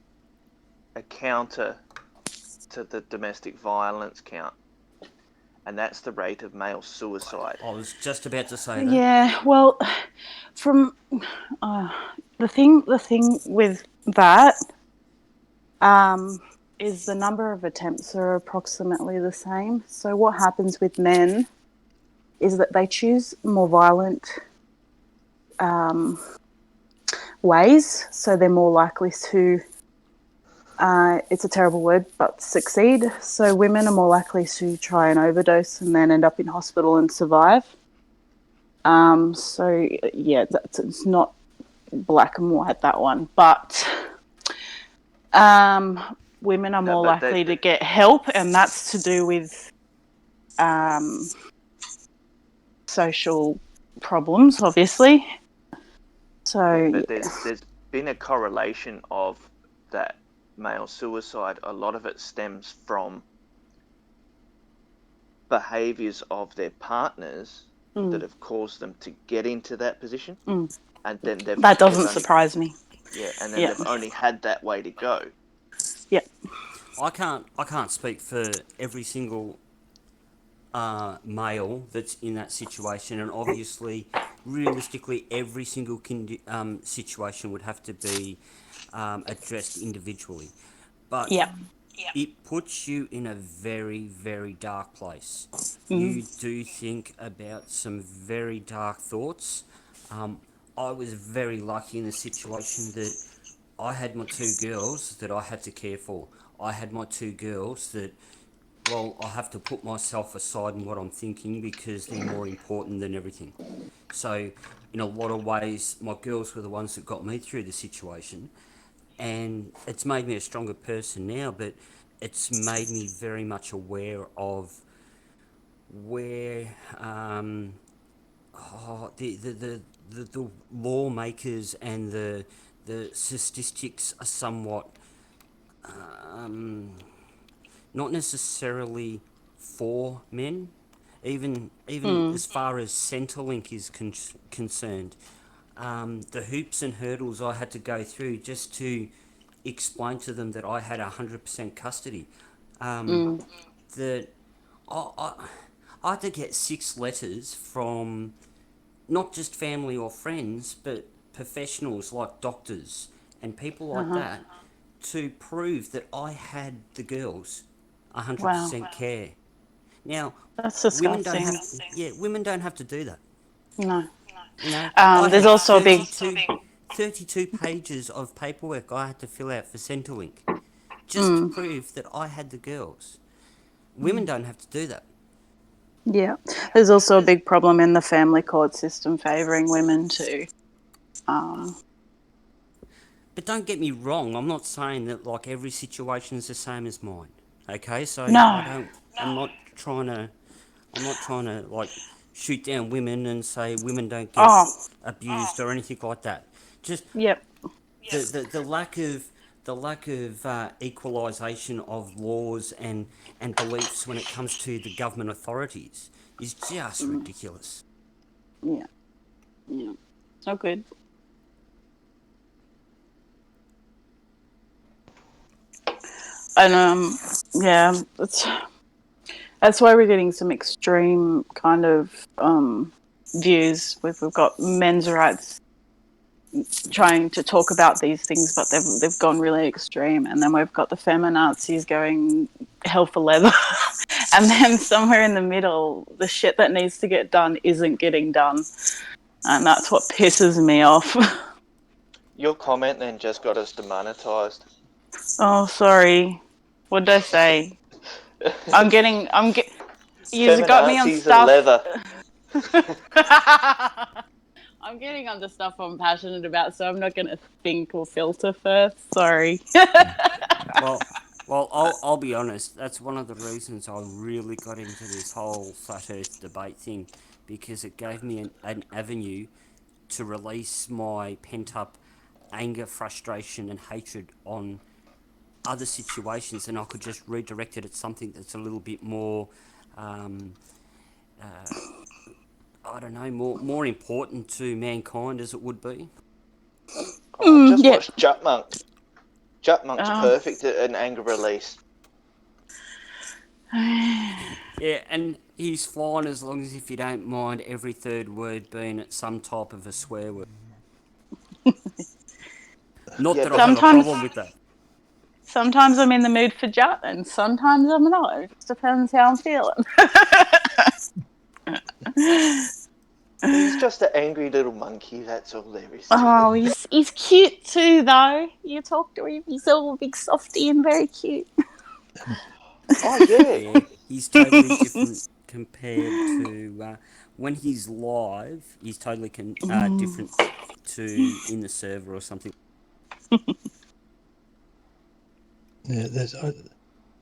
a counter to the domestic violence count, and that's the rate of male suicide. I was just about to say that. Yeah, well, from the thing with that is the number of attempts are approximately the same. So what happens with men is that they choose more violent ways, so they're more likely to, it's a terrible word, but succeed. So women are more likely to try and overdose and then end up in hospital and survive. So yeah, it's not black and white, that one, but women are more likely to get help, and that's to do with social problems, obviously. So yeah, but there's been a correlation of that male suicide. A lot of it stems from behaviours of their partners that have caused them to get into that position, and then that doesn't surprise me. Yeah, and then they've only had that way to go. Yeah, I can't speak for every single male that's in that situation, and obviously, realistically, every single situation would have to be addressed individually. But it puts you in a very, very dark place. You do think about some very dark thoughts. I was very lucky in the situation that I had my two girls that I had to care for. I had my two girls that, well, I have to put myself aside in what I'm thinking because they're more important than everything. So, in a lot of ways, my girls were the ones that got me through the situation. And it's made me a stronger person now, but it's made me very much aware of where the lawmakers and the statistics are somewhat not necessarily for men. Even as far as Centrelink is concerned, the hoops and hurdles I had to go through just to explain to them that I had 100% custody. That I had to get 6 letters from not just family or friends, but professionals like doctors and people like that to prove that I had the girls 100% care. Now, that's disgusting. women don't have to do that. No. You know, there's also a big 32 pages of paperwork I had to fill out for Centrelink just to prove that I had the girls. Women don't have to do that. Yeah, there's also a big problem in the family court system favouring women too. But don't get me wrong, I'm not saying that like every situation is the same as mine. Okay, so No. I'm not trying to like shoot down women and say women don't get abused or anything like that. Just the lack of equalisation of laws and beliefs when it comes to the government authorities is just ridiculous. Yeah, it's not good. And that's why we're getting some extreme kind of views. We've got men's rights trying to talk about these things, but they've gone really extreme. And then we've got the feminazis going hell for leather. And then somewhere in the middle, the shit that needs to get done isn't getting done. And that's what pisses me off. Your comment then just got us demonetized. Oh, sorry. What did I say? You got me on stuff. Leather. I'm getting onto stuff I'm passionate about, so I'm not going to think or filter first. Sorry. Well, I'll be honest. That's one of the reasons I really got into this whole flat Earth debate thing, because it gave me an avenue to release my pent up anger, frustration, and hatred on other situations, and I could just redirect it at something that's a little bit more. I don't know, more important to mankind as it would be. Just watch Jutmonk. Jutmonk's perfect at an anger release. Yeah, and he's fine as long as if you don't mind every third word being some type of a swear word. Not that I have a problem with that. Sometimes I'm in the mood for Jut, and sometimes I'm not. It just depends how I'm feeling. He's just an angry little monkey. That's all there is. Oh, he's cute too, though. You talk to him, he's all big softy and very cute. Oh yeah. Yeah, he's totally different compared to when he's live. He's totally different to in the server or something. Yeah,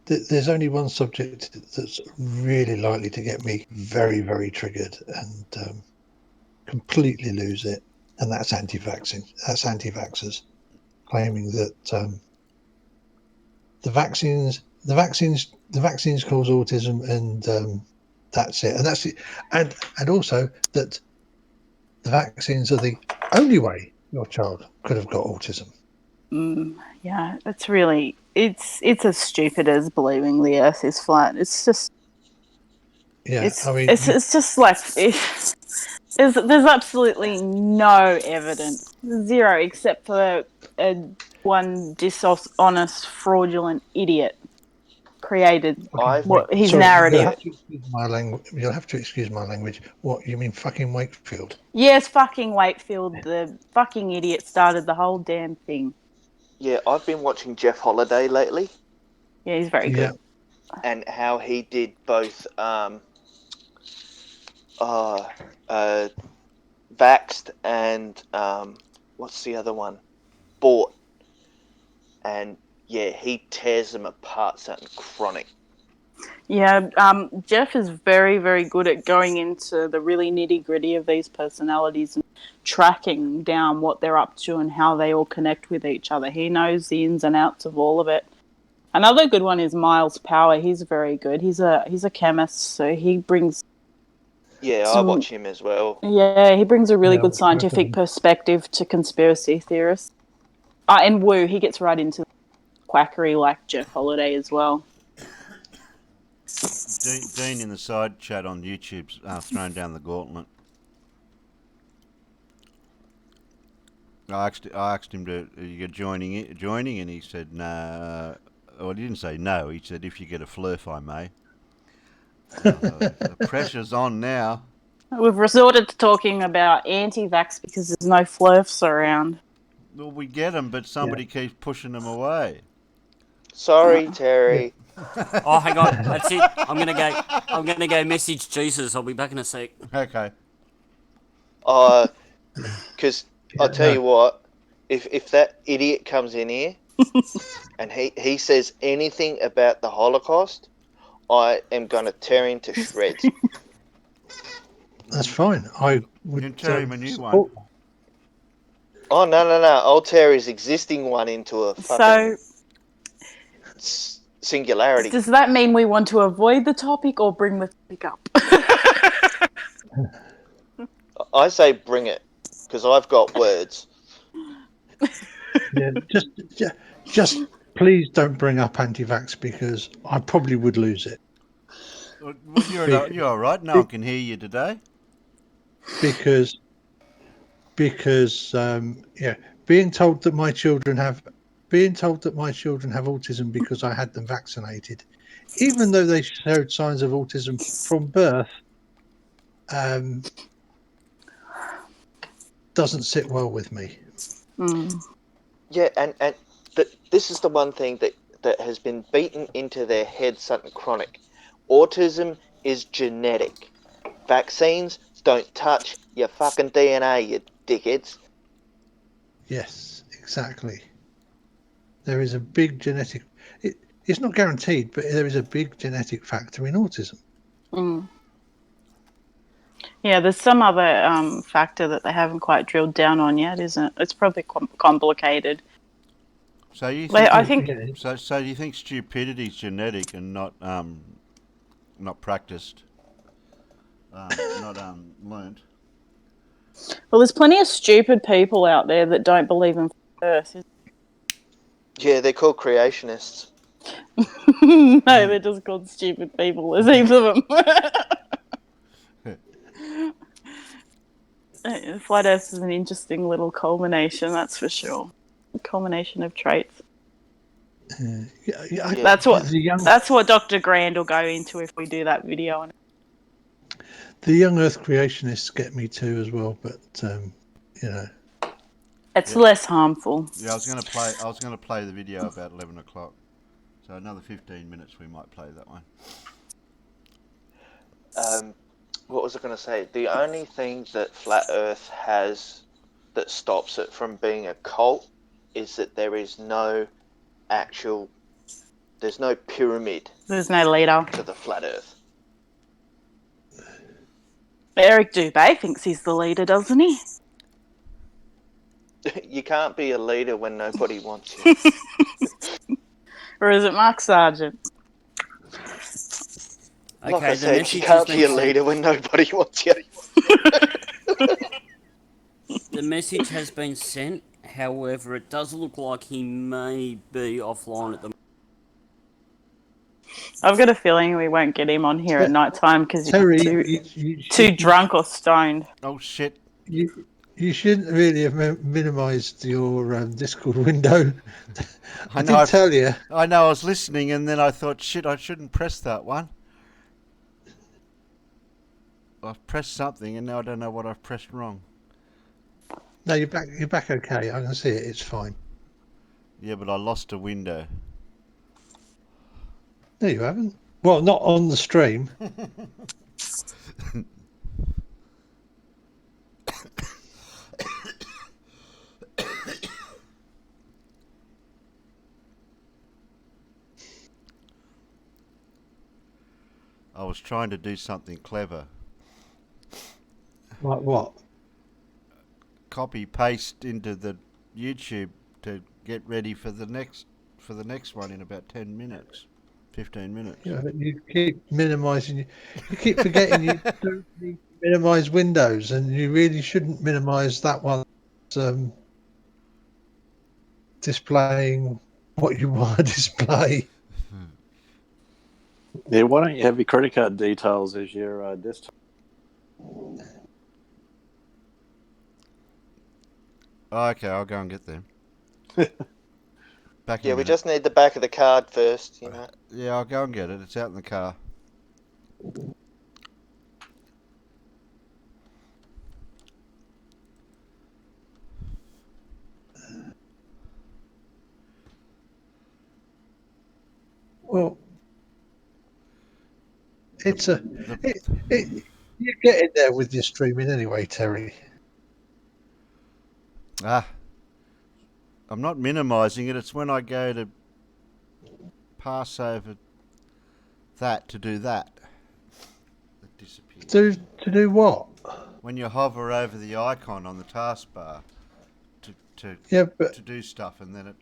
there's only one subject that's really likely to get me very, very triggered and completely lose it, and that's anti-vaccine. That's anti-vaxxers claiming that the vaccines cause autism, and that's it. And that's it. And also that the vaccines are the only way your child could have got autism. Yeah, it's really it's as stupid as believing the Earth is flat. It's just it's just like there's absolutely no evidence, zero, except for one dishonest, fraudulent idiot created his narrative. You'll have to excuse my language. What, you mean fucking Wakefield? Yes, fucking Wakefield, the fucking idiot started the whole damn thing. Yeah, I've been watching Jeff Holiday lately. Yeah, he's very good. And how he did both vaxxed and what's the other one? Bought. And yeah, he tears them apart, something chronic. Yeah, Jeff is very, very good at going into the really nitty-gritty of these personalities and tracking down what they're up to and how they all connect with each other. He knows the ins and outs of all of it. Another good one is Miles Power. He's very good. He's a chemist, so he brings... Yeah, I watch him as well. Yeah, he brings a really good scientific perspective to conspiracy theorists. And Wu, he gets right into quackery like Jeff Holiday as well. Dean in the side chat on YouTube's thrown down the gauntlet. I asked him to you joining, and he said no. Well, he didn't say no. He said if you get a flurf, I may. The pressure's on now. We've resorted to talking about anti-vax because there's no flurfs around. Well, we get them, but somebody keeps pushing them away. Sorry, Terry. Oh, hang on. That's it. I'm gonna go message Jesus. I'll be back in a sec. Okay. Because I'll tell you what, if that idiot comes in here and he says anything about the Holocaust, I am going to tear him to shreds. That's fine. I would you can tear him a new one. Oh, no. I'll tear his existing one into a fucking singularity. Does that mean we want to avoid the topic or bring the topic up? I say bring it, because I've got words. Yeah, just please don't bring up anti-vax, because I probably would lose it. Well, you're all right. No one can hear you today. Because being told that my children have autism because I had them vaccinated, even though they showed signs of autism from birth, doesn't sit well with me. Yeah, and this is the one thing that has been beaten into their head, something chronic. Autism is genetic. Vaccines don't touch your fucking DNA, you dickheads. Yes, exactly. There is a big genetic... It's not guaranteed, but there is a big genetic factor in autism. Yeah, there's some other factor that they haven't quite drilled down on yet, isn't it? It's probably complicated. So you think? So do you think stupidity is genetic and not practiced, not learnt? Well, there's plenty of stupid people out there that don't believe in Earth. Yeah, they're called creationists. No, they're just called stupid people. There's heaps of them. Flat Earth is an interesting little culmination, that's for sure. A culmination of traits. That's what Dr. Grand will go into if we do that video. The young Earth creationists get me too as well, but you know, it's less harmful. Yeah, I was going to play the video about 11 o'clock. So another 15 minutes we might play that one. What was I going to say? The only thing that Flat Earth has that stops it from being a cult is that there is no there's no pyramid. There's no leader to the Flat Earth. Eric Dubé thinks he's the leader, doesn't he? You can't be a leader when nobody wants you. Or is it Mark Sargent? Okay, like I said, you can't be a leader when nobody wants you. The message has been sent. However, it does look like he may be offline at the moment. I've got a feeling we won't get him on here at night time because he's too drunk or stoned. Oh shit! You shouldn't really have minimised your Discord window. I know. did tell you. I know. I was listening, and then I thought, shit, I shouldn't press that one. I've pressed something, and now I don't know what I've pressed wrong. No, you're back. You're back. Okay, I can see it. It's fine. Yeah, but I lost a window. No, you haven't. Well, not on the stream. I was trying to do something clever. Like what? Copy paste into the YouTube to get ready for the next one in about 10 minutes, 15 minutes. Yeah, you keep minimising. You keep forgetting you don't need to minimise Windows, and you really shouldn't minimise that one. Displaying what you want to display. Yeah, why don't you have your credit card details as your desktop? Okay, I'll go and get them. Yeah, we just need the back of the card first, you know. Yeah, I'll go and get it. It's out in the car. Well, it's you're getting there with your streaming anyway, Terry. I'm not minimising it. It's when I go to pass over that to do that. It disappears. To do what? When you hover over the icon on the taskbar to do stuff, and then it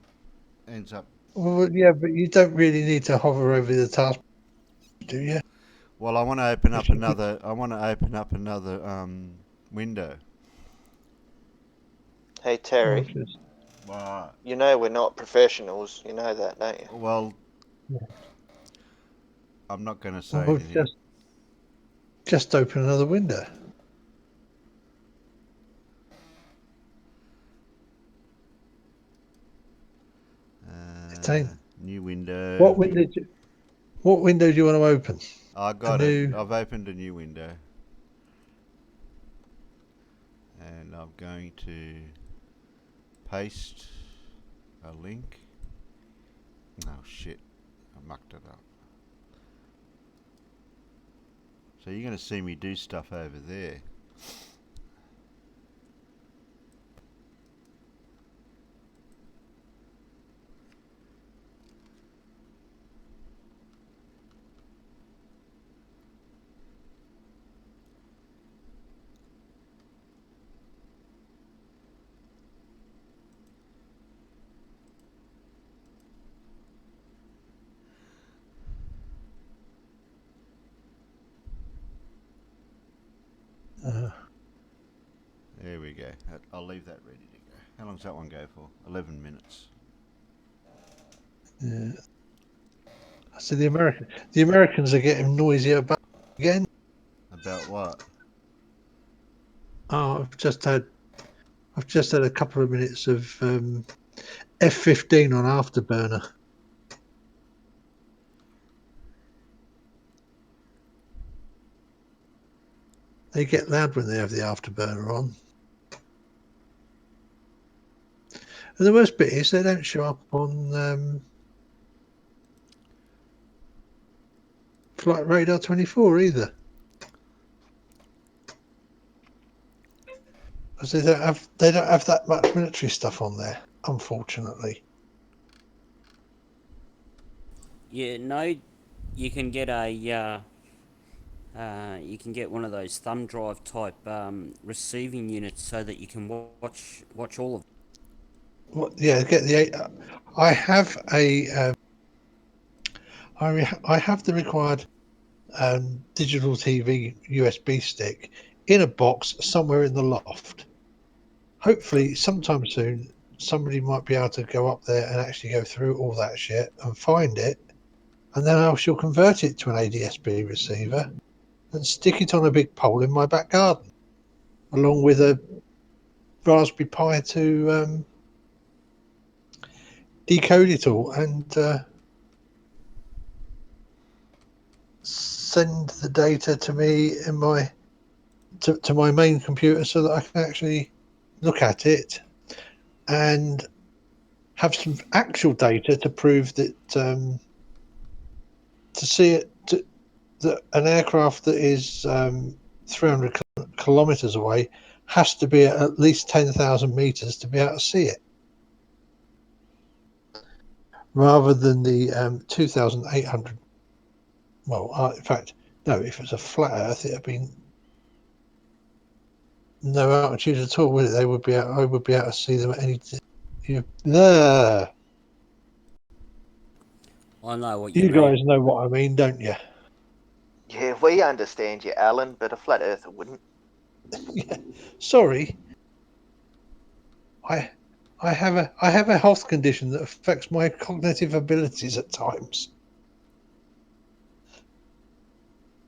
ends up. Well, yeah, but you don't really need to hover over the task, do you? Well, I want to open up another. I want to open up another window. Hey Terry. What? You know we're not professionals. You know that, don't you? Well, I'm not going to say anything. Just open another window. New window. What window do you want to open? I got it. I've opened a new window. And I'm going to paste a link. Oh shit, I mucked it up. So you're going to see me do stuff over there. There we go. I'll leave that ready to go. How long does that one go for? 11 minutes. Yeah. So the Americans are getting noisier about again. About what? Oh, I've just had a couple of minutes of F15 on Afterburner. They get loud when they have the afterburner on. And the worst bit is they don't show up on Flight Radar 24 either. Because they don't have that much military stuff on there, unfortunately. Yeah, no, you can get a one of those thumb drive type receiving units so that you can watch all of them. Yeah, get the. I have a. I have the required digital TV USB stick in a box somewhere in the loft. Hopefully, sometime soon, somebody might be able to go up there and actually go through all that shit and find it, and then I shall convert it to an ADSB receiver and stick it on a big pole in my back garden, along with a Raspberry Pi to decode it all and send the data to me in my to my main computer so that I can actually look at it and have some actual data to prove that to see it that an aircraft that is 300 kilometers away has to be at least 10,000 meters to be able to see it, rather than the 2,800. Well, in fact, no. If it's a flat Earth, it'd be no altitude at all, would it? I would be able to see them at any. There. I know what you mean. You guys know what I mean, don't you? Yeah, we understand you, Alan, but a flat earther wouldn't. Yeah. Sorry. I have a health condition that affects my cognitive abilities at times.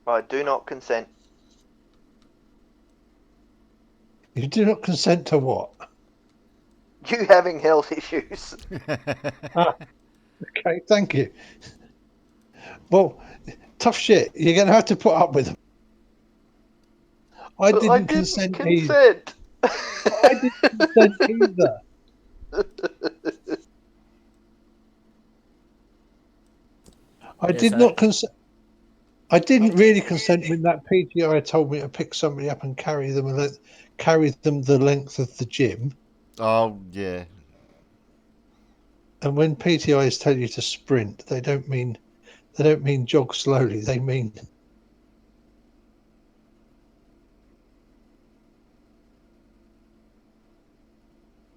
I do not consent. You do not consent to what? You having health issues. Okay, thank you. Well, tough shit. You're going to have to put up with them. I didn't consent either. I didn't consent either. I did not consent. I didn't really consent when that PTI told me to pick somebody up and carry them the length of the gym. Oh yeah. And when PTIs tell you to sprint, they don't mean jog slowly. They mean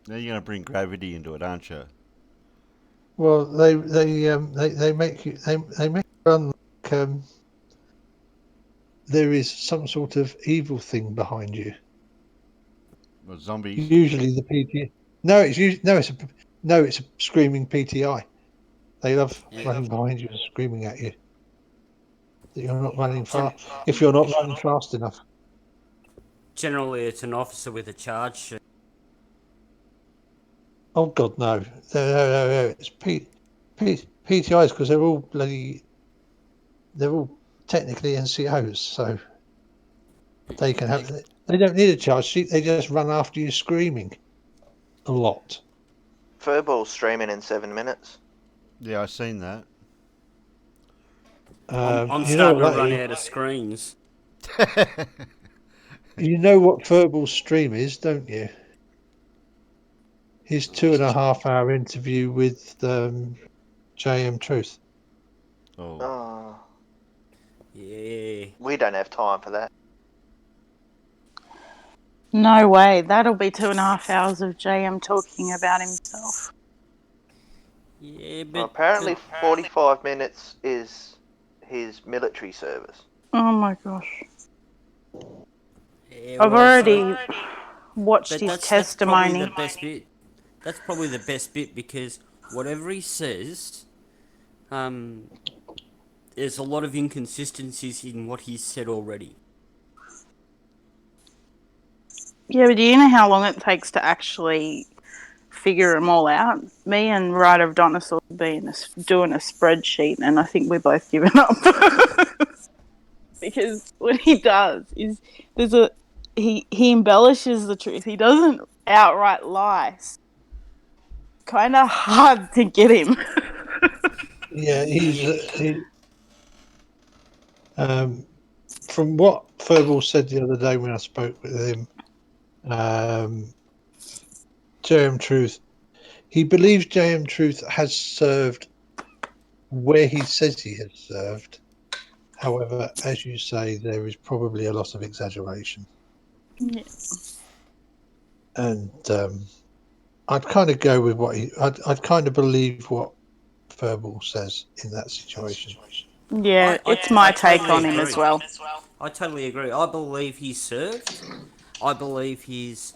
now you're going to bring gravity into it, aren't you? well, they make you run like there is some sort of evil thing behind you. Well, zombies. Usually the PTI. It's a screaming PTI. They love running behind you and screaming at you that you're not running fast. If you're not running fast enough. Generally, it's an officer with a charge sheet. Oh God, no! No. It's PTIs because they're all technically NCOs, so they can have. They don't need a charge sheet. They just run after you screaming a lot. Furball's streaming in 7 minutes. Yeah, I've seen that. I'm starting to run out of screens. You know what Furball's stream is, don't you? His 2.5 hour interview with JM Truth. Oh. Yeah. We don't have time for that. No way. That'll be 2.5 hours of JM talking about himself. Yeah, but well, apparently 45 minutes is his military service. Oh my gosh. Yeah, I've already watched his testimony. That's probably the best bit. That's probably the best bit because whatever he says, there's a lot of inconsistencies in what he's said already. Yeah, but do you know how long it takes to actually figure them all out? Me and Rider of Dinosaurs have been doing a spreadsheet, and I think we're both giving up. because what he does is he embellishes the truth. He doesn't outright lie. Kind of hard to get him. Yeah, from what Furball said the other day when I spoke with him, JM Truth, he believes JM Truth has served where he says he has served. However, as you say, there is probably a lot of exaggeration. Yeah. And I'd kind of go with I'd kind of believe what Furball says in that situation. Yeah, it's my take on him as well. I totally agree. I believe he's served. I believe he's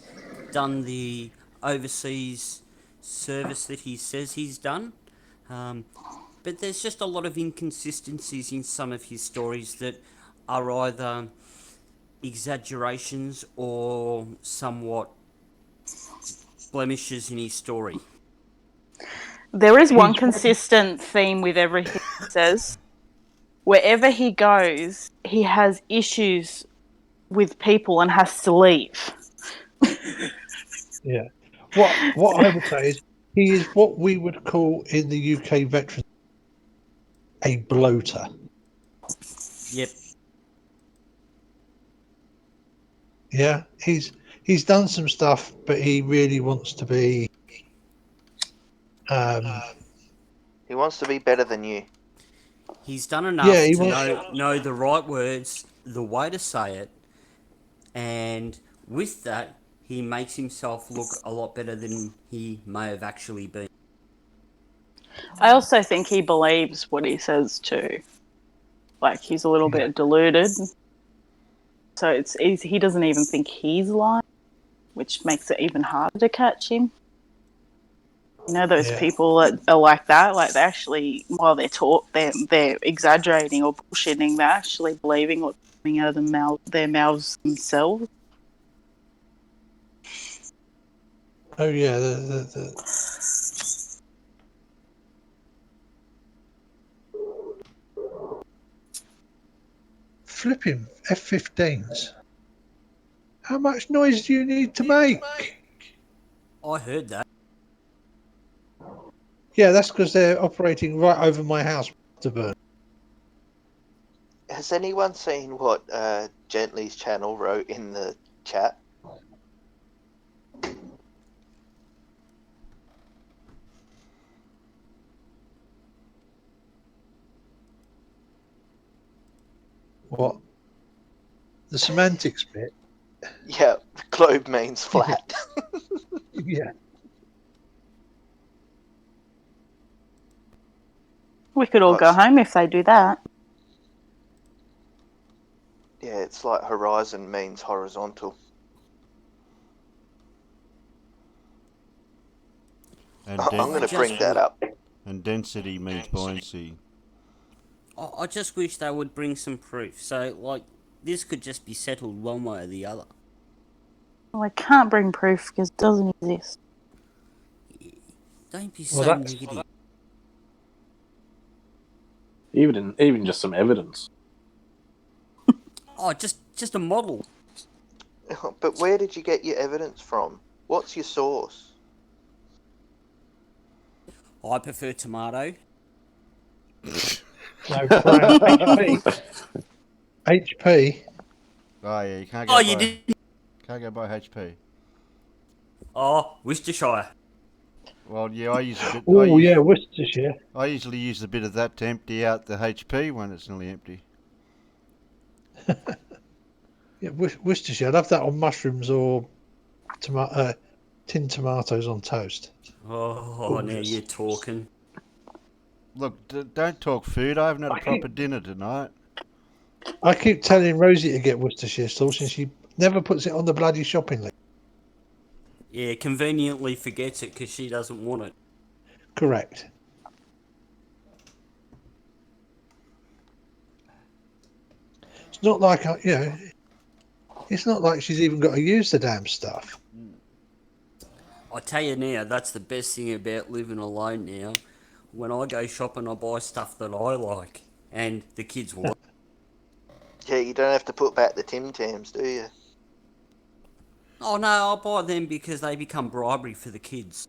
done the overseas service that he says he's done. But there's just a lot of inconsistencies in some of his stories that are either exaggerations or somewhat blemishes in his story. There is one consistent theme with everything he says. Wherever he goes, he has issues with people and has to leave. Yeah. What I would say is he is what we would call in the UK veteran a bloater. Yep. Yeah, he's done some stuff, but he really wants to be. He wants to be better than you. He's done enough to know the right words, the way to say it, and with that, he makes himself look a lot better than he may have actually been. I also think he believes what he says too. Like, he's a little bit deluded. So he doesn't even think he's lying, which makes it even harder to catch him. You know, those people that are like that, like they actually, while they're exaggerating or bullshitting, they're actually believing what's coming out of their mouths themselves. Oh yeah, flipping F-15s. How much noise do you need to make? I heard that. Yeah, that's because they're operating right over my house to burn. Has anyone seen what Gently's channel wrote in the chat? What? The semantics bit? Yeah, globe means flat. Yeah. We could all go home if they do that. Yeah, it's like horizon means horizontal. And I'm going to bring that up. And density means buoyancy. I just wish they would bring some proof. So, like, this could just be settled one way or the other. Well, I can't bring proof because it doesn't exist. Don't be so negative. Even just some evidence. Oh, just a model. But where did you get your evidence from? What's your source? I prefer tomato. No, HP. HP. Oh yeah, you can't go. Can't go by HP. Oh, Worcestershire. Well, yeah, I use a bit. Oh yeah, Worcestershire. I usually use a bit of that to empty out the HP when it's nearly empty. Yeah, Worcestershire. I'd have that on mushrooms or tinned tomatoes on toast. Oh, now you're talking. Look, don't talk food. I haven't had a proper dinner tonight. I keep telling Rosie to get Worcestershire sauce, and she never puts it on the bloody shopping list. Yeah, conveniently forgets it because she doesn't want it. Correct. It's not like it's not like she's even got to use the damn stuff. I tell you now, that's the best thing about living alone now. When I go shopping, I buy stuff that I like, and the kids will. Yeah, you don't have to put back the Tim Tams, do you? Oh no, I'll buy them because they become bribery for the kids.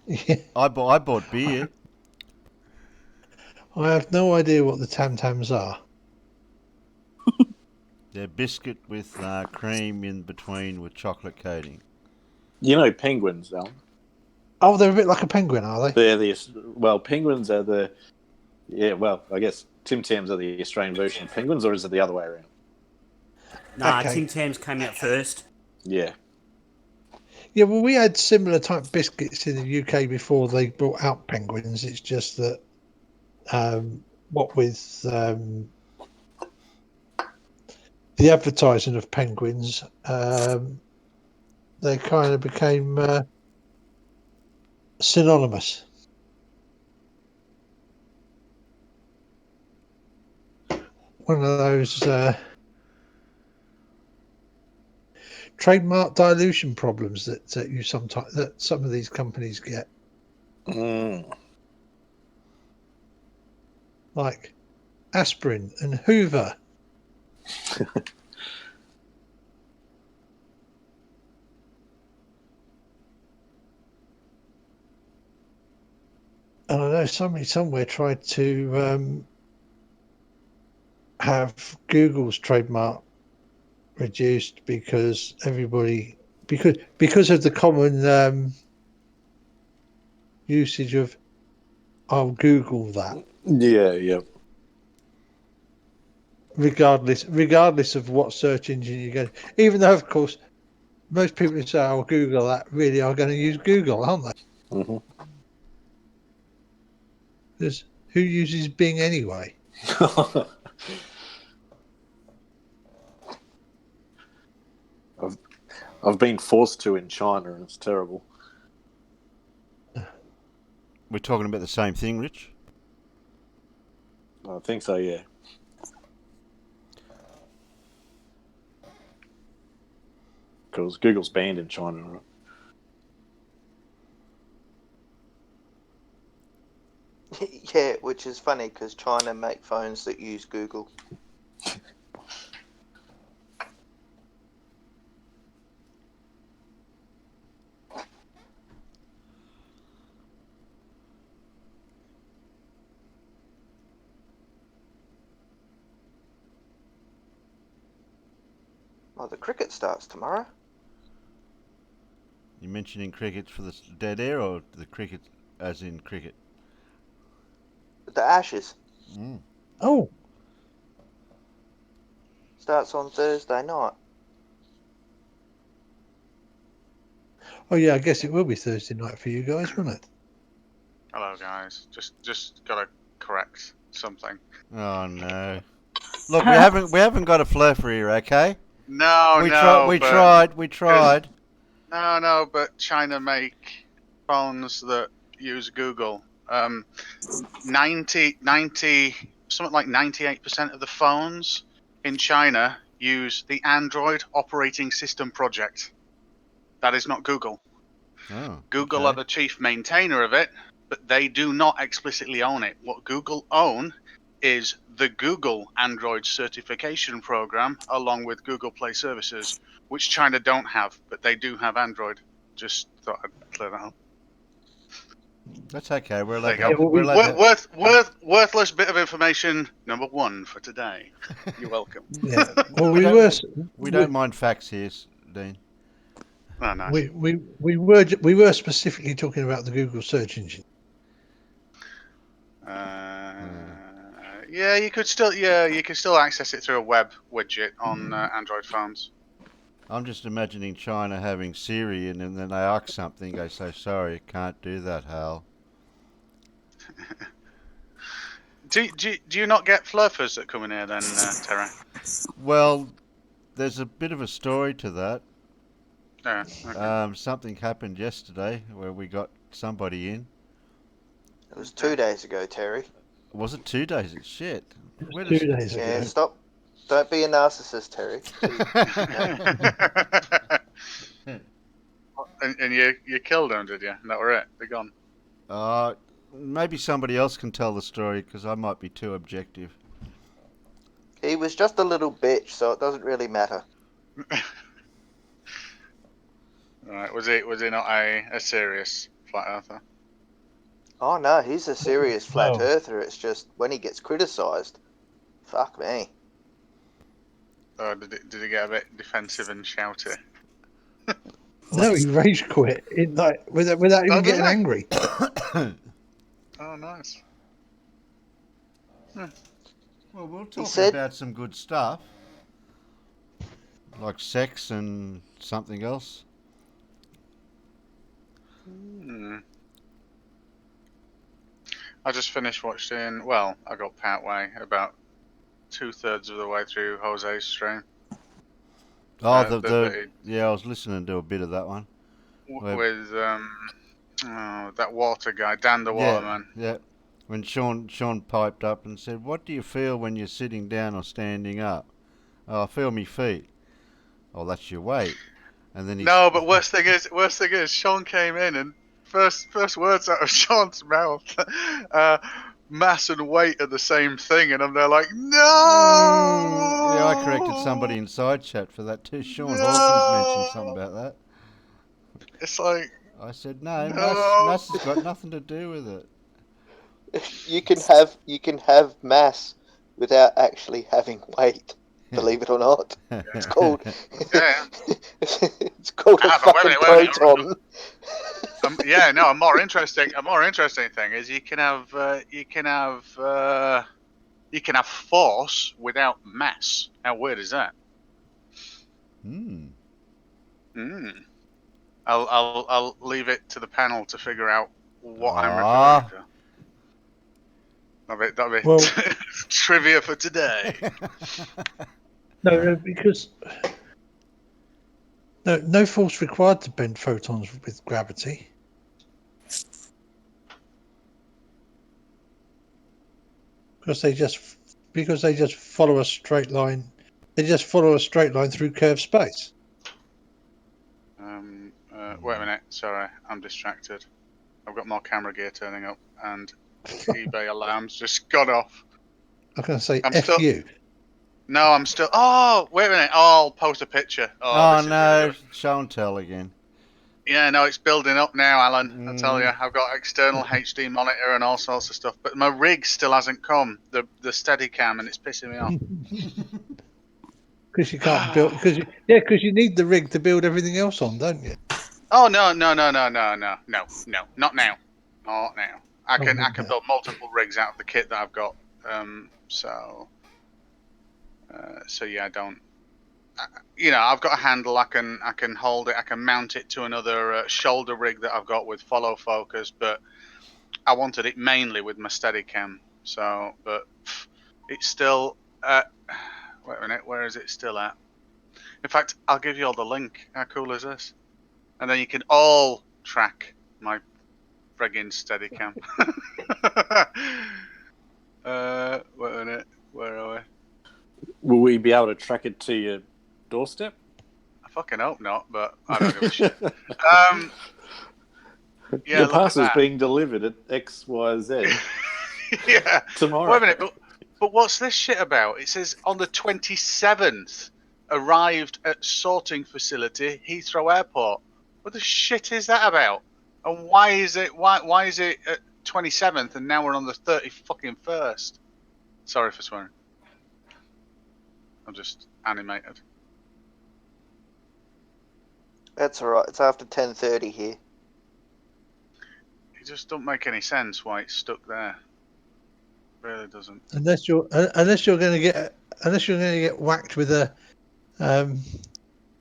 Yeah. I bought beer. I have no idea what the Tam Tams are. They're biscuit with cream in between with chocolate coating. You know penguins, Alan? Oh, they're a bit like a penguin, are they? They're penguins are the... Yeah, well, I guess Tim Tams are the Australian version of penguins, or is it the other way around? Nah, Okay. Tim Tams came out first. Yeah. Yeah, well, we had similar type biscuits in the UK before they brought out penguins. It's just that, what with the advertising of penguins, they kind of became synonymous. One of those trademark dilution problems that some of these companies get. Like aspirin and Hoover. And I know somebody somewhere tried to have Google's trademark reduced because because of the common usage of "I'll Google that." Yeah. Regardless of what search engine you go, even though of course most people who say "I'll Google that" really are going to use Google, aren't they? Mm-hmm. Because who uses Bing anyway? I've been forced to in China, and it's terrible. We're talking about the same thing, Rich? I think so, yeah. Because Google's banned in China, right? Yeah, which is funny because China make phones that use Google. Oh, the cricket starts tomorrow. You mentioning cricket for the dead air or the cricket as in cricket? The Ashes. Mm. Oh. Starts on Thursday night. Oh yeah, I guess it will be Thursday night for you guys, won't it? Hello, guys. Just gotta correct something. Oh no! Look, we haven't got a fluffer here, okay? No, we no. tried. No, but China make phones that use Google. 90, something like 98% of the phones in China use the Android operating system project. That is not Google. Oh, Google are the chief maintainer of it, but they do not explicitly own it. What Google own is the Google Android certification program along with Google Play services, which China don't have, but they do have Android. Just thought I'd clear that up. That's okay. We're There allowed you to. Worthless bit of information number one for today. You're welcome. Yeah. Well, we don't mind facts here, Dean. Oh, nice. We were specifically talking about the Google search engine. Yeah, you could still access it through a web widget on Android phones. I'm just imagining China having Siri and then they ask something, they say, sorry, can't do that, Hal. Do you not get flurfers that come in here then, Terra? Well, there's a bit of a story to that. Yeah, okay. Something happened yesterday where we got somebody in. It was 2 days ago, Terry. Was it 2 days? Shit. It was 2 days ago. Yeah, stop. Don't be a narcissist, Terry. And you killed them, did you? And that were it? They're gone? Maybe somebody else can tell the story because I might be too objective. He was just a little bitch, so it doesn't really matter. Right, was he not a serious flat earther? Oh no, he's a serious flat No. earther. It's just when he gets criticised, fuck me. Did he get a bit defensive and shouty? No, he rage quit without even getting angry. Oh, nice. Well, we're talking about some good stuff, like sex and something else. I just finished watching. Well, I got part way, about 2/3 of the way through Jose's stream. Oh, yeah, I was listening to a bit of that one. With that water guy, Dan the Waterman. Yeah. When Sean piped up and said, "What do you feel when you're sitting down or standing up?" "Oh, I feel me feet." "Oh, that's your weight." And then No, but worst thing is, Sean came in and first words out of Sean's mouth, mass and weight are the same thing, and I'm there like, no. Yeah, I corrected somebody in side chat for that too. Sean Hawkins mentioned something about that. It's like, I said, no, no. mass has got nothing to do with it. You can have mass without actually having weight. Believe it or not, it's called it's called a fucking proton. A more interesting thing is you can have force without mass. How weird is that? I'll leave it to the panel to figure out what I'm referring to. That'll be Well, trivia for today. No, because no force required to bend photons with gravity. Because they just follow a straight line. They just follow a straight line through curved space. Wait a minute. Sorry, I'm distracted. I've got more camera gear turning up, and eBay alarms just gone off. I'm going to say you. No, I'm still. Oh, wait a minute. Oh, I'll post a picture. Oh no, show and tell again. Yeah, no, it's building up now, Alan. I tell you, I've got external HD monitor and all sorts of stuff, but my rig still hasn't come. The Steadicam, and it's pissing me off. Because you can't build. Because you need the rig to build everything else on, don't you? Oh no, not now. Not now. I can build multiple rigs out of the kit that I've got. So yeah, I don't. I've got a handle. I can hold it. I can mount it to another shoulder rig that I've got with follow focus, but I wanted it mainly with my Steadicam. So, but it's still. Wait a minute. Where is it still at? In fact, I'll give you all the link. How cool is this? And then you can all track my friggin' Steadicam. Wait a minute. Where are we? Will we be able to track it to your doorstep? I fucking hope not, but I don't give a shit. Yeah, your parcel's being delivered at XYZ. Yeah. Tomorrow. Wait a minute, but what's this shit about? It says on the 27th, arrived at sorting facility, Heathrow Airport. What the shit is that about? And why is it at 27th and now we're on the 31st? Sorry for swearing. I'm just animated. That's all right. It's after 10:30 here. It just don't make any sense why it's stuck there. It really doesn't. Unless you're going to get whacked with a.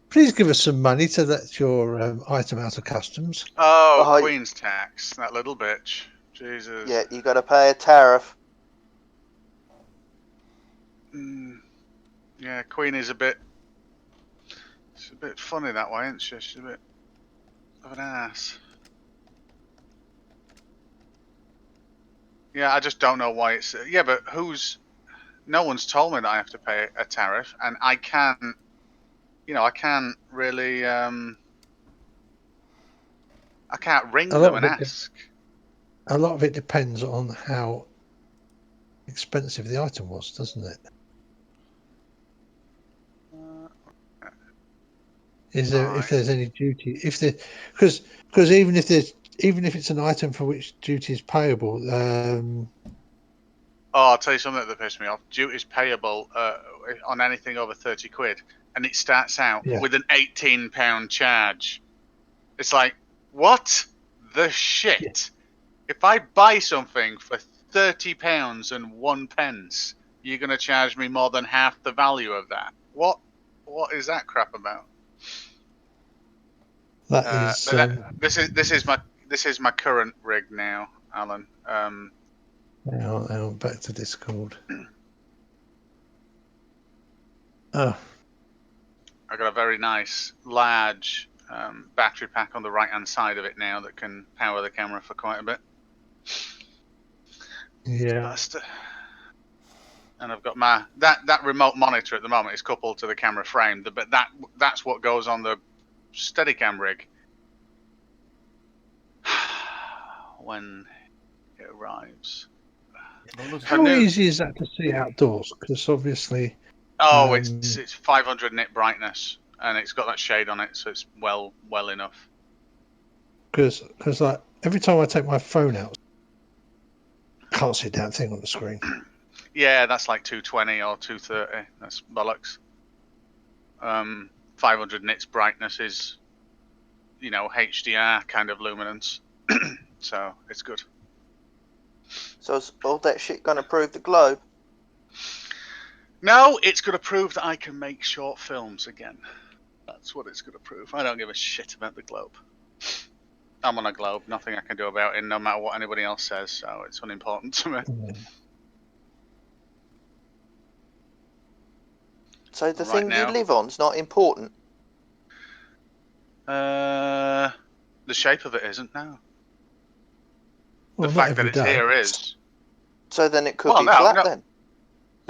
Please give us some money to let your item out of customs. Oh, Queen's tax, that little bitch. Jesus. Yeah, you got to pay a tariff. Yeah, Queen is a bit. She's a bit funny that way, isn't she? She's a bit of an ass. Yeah, I just don't know why it's. Yeah, but no one's told me that I have to pay a tariff, and I can't. I can't really. I can't ring them and ask. A lot of it depends on how expensive the item was, doesn't it? Is there if there's any duty because even if it's an item for which duty is payable, I'll tell you something that pissed me off. Duty's payable on anything over 30 quid, and it starts out with an £18 charge. It's like, what the shit? Yeah. If I buy something for £30 and 1 pence, you're going to charge me more than half the value of that. What is that crap about? This is my current rig now, Alan. hang on, back to Discord. I got a very nice large battery pack on the right hand side of it now that can power the camera for quite a bit. Yeah. And I've got my that remote monitor at the moment is coupled to the camera frame, but that's what goes on the Steadicam rig when it arrives. How easy is that to see outdoors? Because obviously, it's 500 nit brightness, and it's got that shade on it, so it's well enough. Because like every time I take my phone out, I can't see a damn thing on the screen. Yeah, that's like 220 or 230. That's bollocks. 500 nits brightness is, HDR kind of luminance, so it's good. So is all that shit going to prove the globe? No, it's going to prove that I can make short films again. That's what it's going to prove. I don't give a shit about the globe. I'm on a globe. Nothing I can do about it, no matter what anybody else says, so it's unimportant to me. So the thing you live on's not important? The shape of it isn't, no. Well, the fact that it's here is. So then it could be flat then.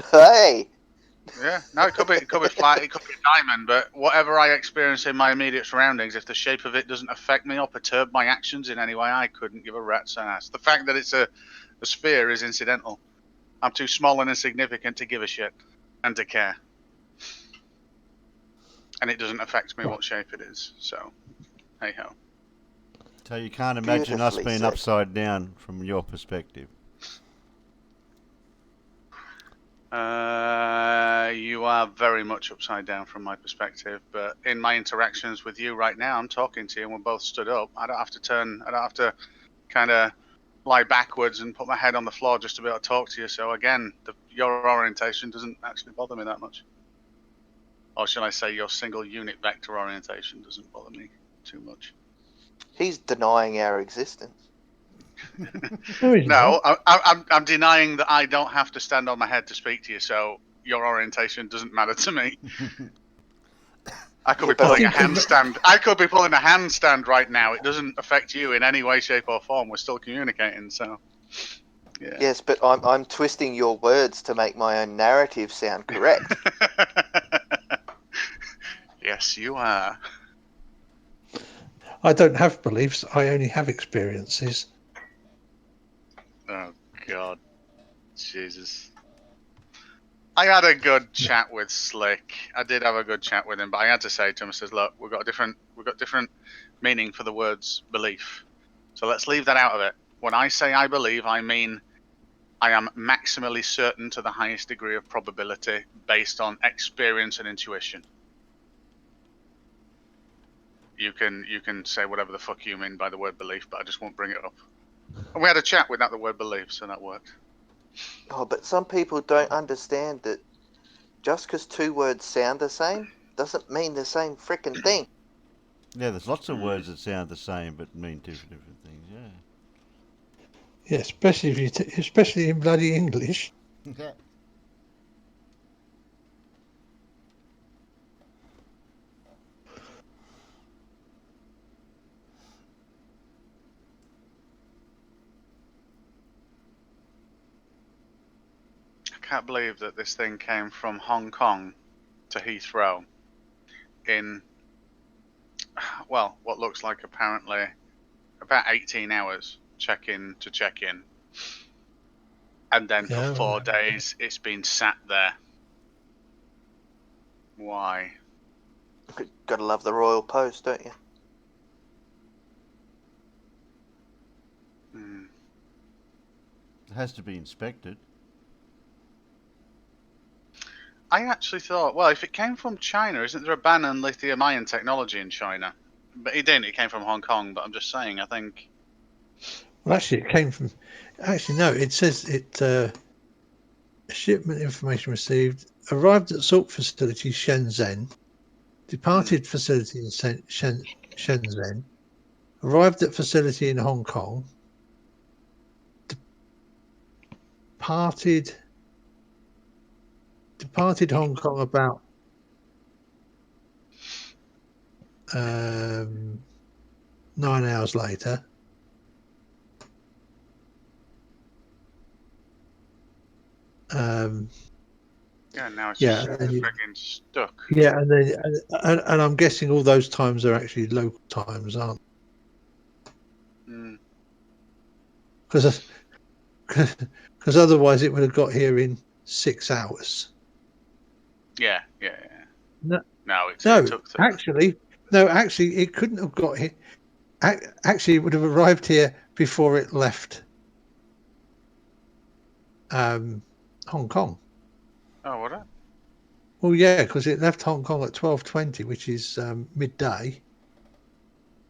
Hey! Yeah, no, it could be flat, it could be a diamond, but whatever I experience in my immediate surroundings, if the shape of it doesn't affect me or perturb my actions in any way, I couldn't give a rat's ass. The fact that it's a sphere is incidental. I'm too small and insignificant to give a shit and to care. And it doesn't affect me what shape it is, so hey ho. So you can't imagine us being upside down from your perspective? You are very much upside down from my perspective, but in my interactions with you right now, I'm talking to you and we're both stood up. I don't have to kind of lie backwards and put my head on the floor just to be able to talk to you. So again, your orientation doesn't actually bother me that much. Or shall I say your single unit vector orientation doesn't bother me too much. He's denying our existence. No, I'm denying that I don't have to stand on my head to speak to you, so your orientation doesn't matter to me. I could be pulling a handstand. I could be pulling a handstand right now. It doesn't affect you in any way, shape, or form. We're still communicating, so. Yeah. Yes, but I'm twisting your words to make my own narrative sound correct. Yes, you are. I don't have beliefs. I only have experiences. Oh God, Jesus. I had a good chat with Slick. I did have a good chat with him, but I had to say to him, I says, look, we've got different meaning for the words belief. So let's leave that out of it. When I say I believe, I mean I am maximally certain to the highest degree of probability based on experience and intuition. You can say whatever the fuck you mean by the word belief, but I just won't bring it up. And we had a chat without the word belief, so that worked. Oh, but some people don't understand that just because two words sound the same doesn't mean the same frickin' thing. Yeah, there's lots of words that sound the same but mean different things. Yeah. Yeah, especially in bloody English. Yeah. I can't believe that this thing came from Hong Kong to Heathrow in, well, what looks like apparently about 18 hours check-in to check-in. And then for 4 days, it's been sat there. Why? Gotta love the Royal Post, don't you? It has to be inspected. I actually thought, well, if it came from China, isn't there a ban on lithium-ion technology in China? But it didn't. It came from Hong Kong. But I'm just saying, I think. Well, actually, it came from. Actually, no. It says it. Shipment information received. Arrived at salt facility Shenzhen. Departed facility in Shenzhen. Arrived at facility in Hong Kong. Departed Hong Kong about 9 hours later. Yeah, now it's Yeah, just frigging stuck. Yeah, and I'm guessing all those times are actually local times, aren't Mm. Because otherwise it would have got here in 6 hours. Yeah. No, it took. actually, it couldn't have got here. Actually, it would have arrived here before it left Hong Kong. Oh, would it? Well, yeah, because it left Hong Kong at 12:20, which is midday,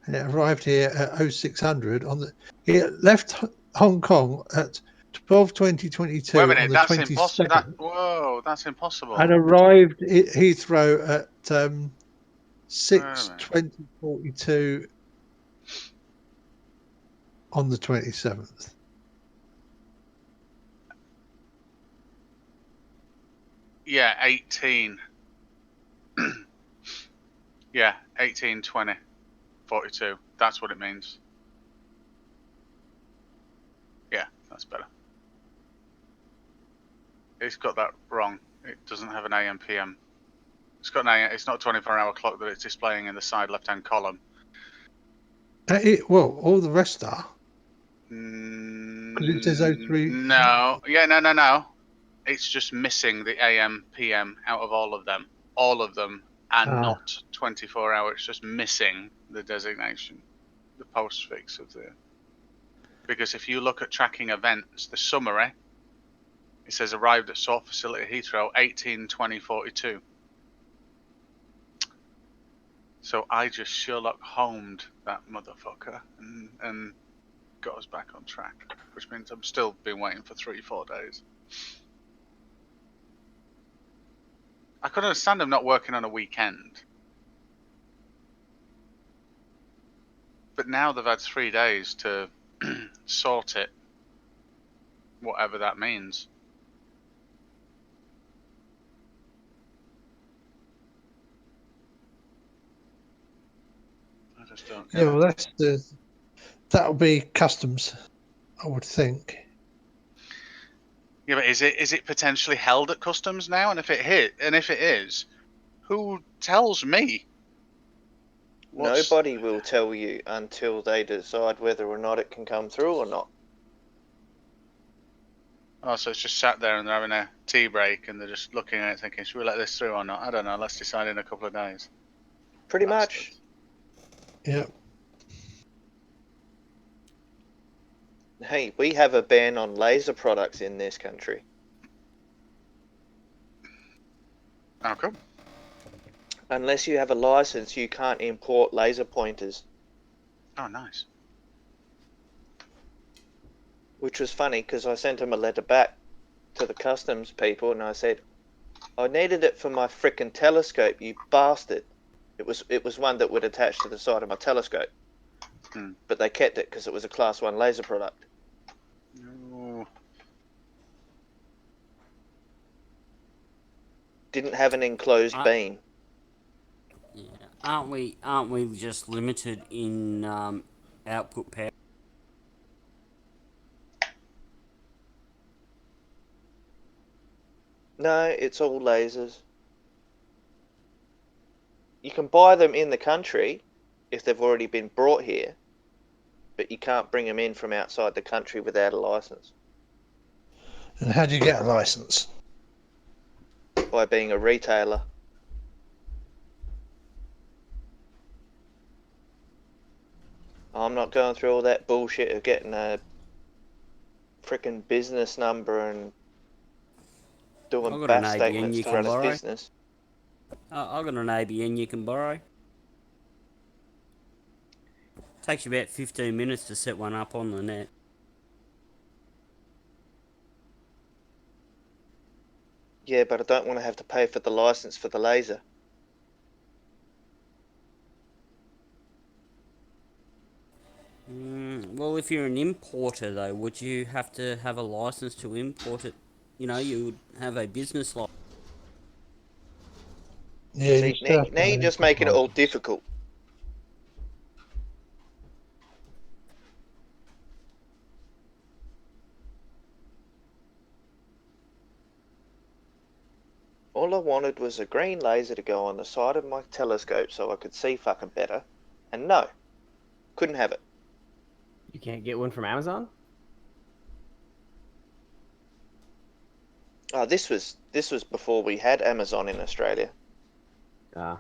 and it arrived here at 0600 on the. It left Hong Kong at 12:20:22 Wait a minute, on the that's impossible. 22nd. Whoa, that's impossible. And arrived at Heathrow at 6:20:42 on the 27th. Yeah, 18. Yeah, 18:20:42. That's what it means. Yeah, that's better. It's got that wrong. It doesn't have an AM PM. It's got it's not a 24-hour clock that it's displaying in the side left-hand column. Well, all the rest are. Because it says 03. No. Yeah, no. It's just missing the AM PM out of all of them. All of them are not 24-hour. It's just missing the designation, the postfix of the. Because if you look at tracking events, the summary, it says arrived at sort facility Heathrow 18:20:42. So I just Sherlock Holmed that motherfucker and got us back on track, which means I'm still been waiting for 3-4 days. I could understand them not working on a weekend, but now they've had 3 days to sort it, whatever that means. I just don't get Yeah, well, that'll be customs, I would think. Yeah, but is it potentially held at customs now? And if it is, who tells me? Nobody will tell you until they decide whether or not it can come through or not. Oh, so it's just sat there and they're having a tea break and they're just looking at it thinking, should we let this through or not? I don't know, let's decide in a couple of days. Pretty much. Yeah. Hey, we have a ban on laser products in this country. How come? Unless you have a license, you can't import laser pointers. Oh, nice. Which was funny because I sent them a letter back to the customs people and I said, I needed it for my frickin' telescope, you bastard. It was one that would attach to the side of my telescope. But they kept it because it was a class 1 laser product. Oh. Didn't have an enclosed beam. Yeah. Aren't we just limited in output power? No, it's all lasers. You can buy them in the country if they've already been brought here, but you can't bring them in from outside the country without a license. And how do you get a license? By being a retailer. I'm not going through all that bullshit of getting a freaking business number and doing I've got an BAF ABN statements you to can run his borrow. business. I've got an ABN you can borrow. Takes you about 15 minutes to set one up on the net. Yeah, but I don't want to have to pay for the license for the laser. Well, if you're an importer, though, would you have to have a license to import it? You know, you would have a business license. Yeah, See, now you're just making it all difficult. All I wanted was a green laser to go on the side of my telescope so I could see fucking better. And no, couldn't have it. You can't get one from Amazon? Oh, this was before we had Amazon in Australia. Ah.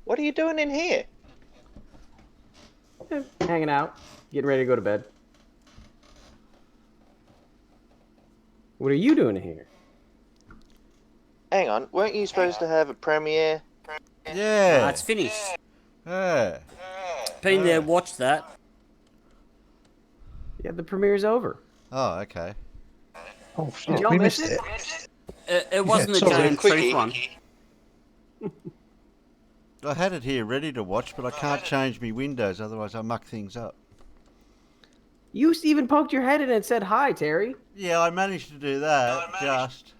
What are you doing in here? Hanging out, getting ready to go to bed. What are you doing here? Hang on, weren't you supposed to have a premiere? Yeah. It's finished. Yeah. Been there, watched that. Yeah, the premiere's over. Oh, okay. Oh shit, Did y'all we miss missed it? It wasn't the sorry. Giant Truth one. I had it here ready to watch, but I can't change my windows, otherwise I muck things up. You even poked your head in and said hi, Terry. Yeah, I managed to do that, just.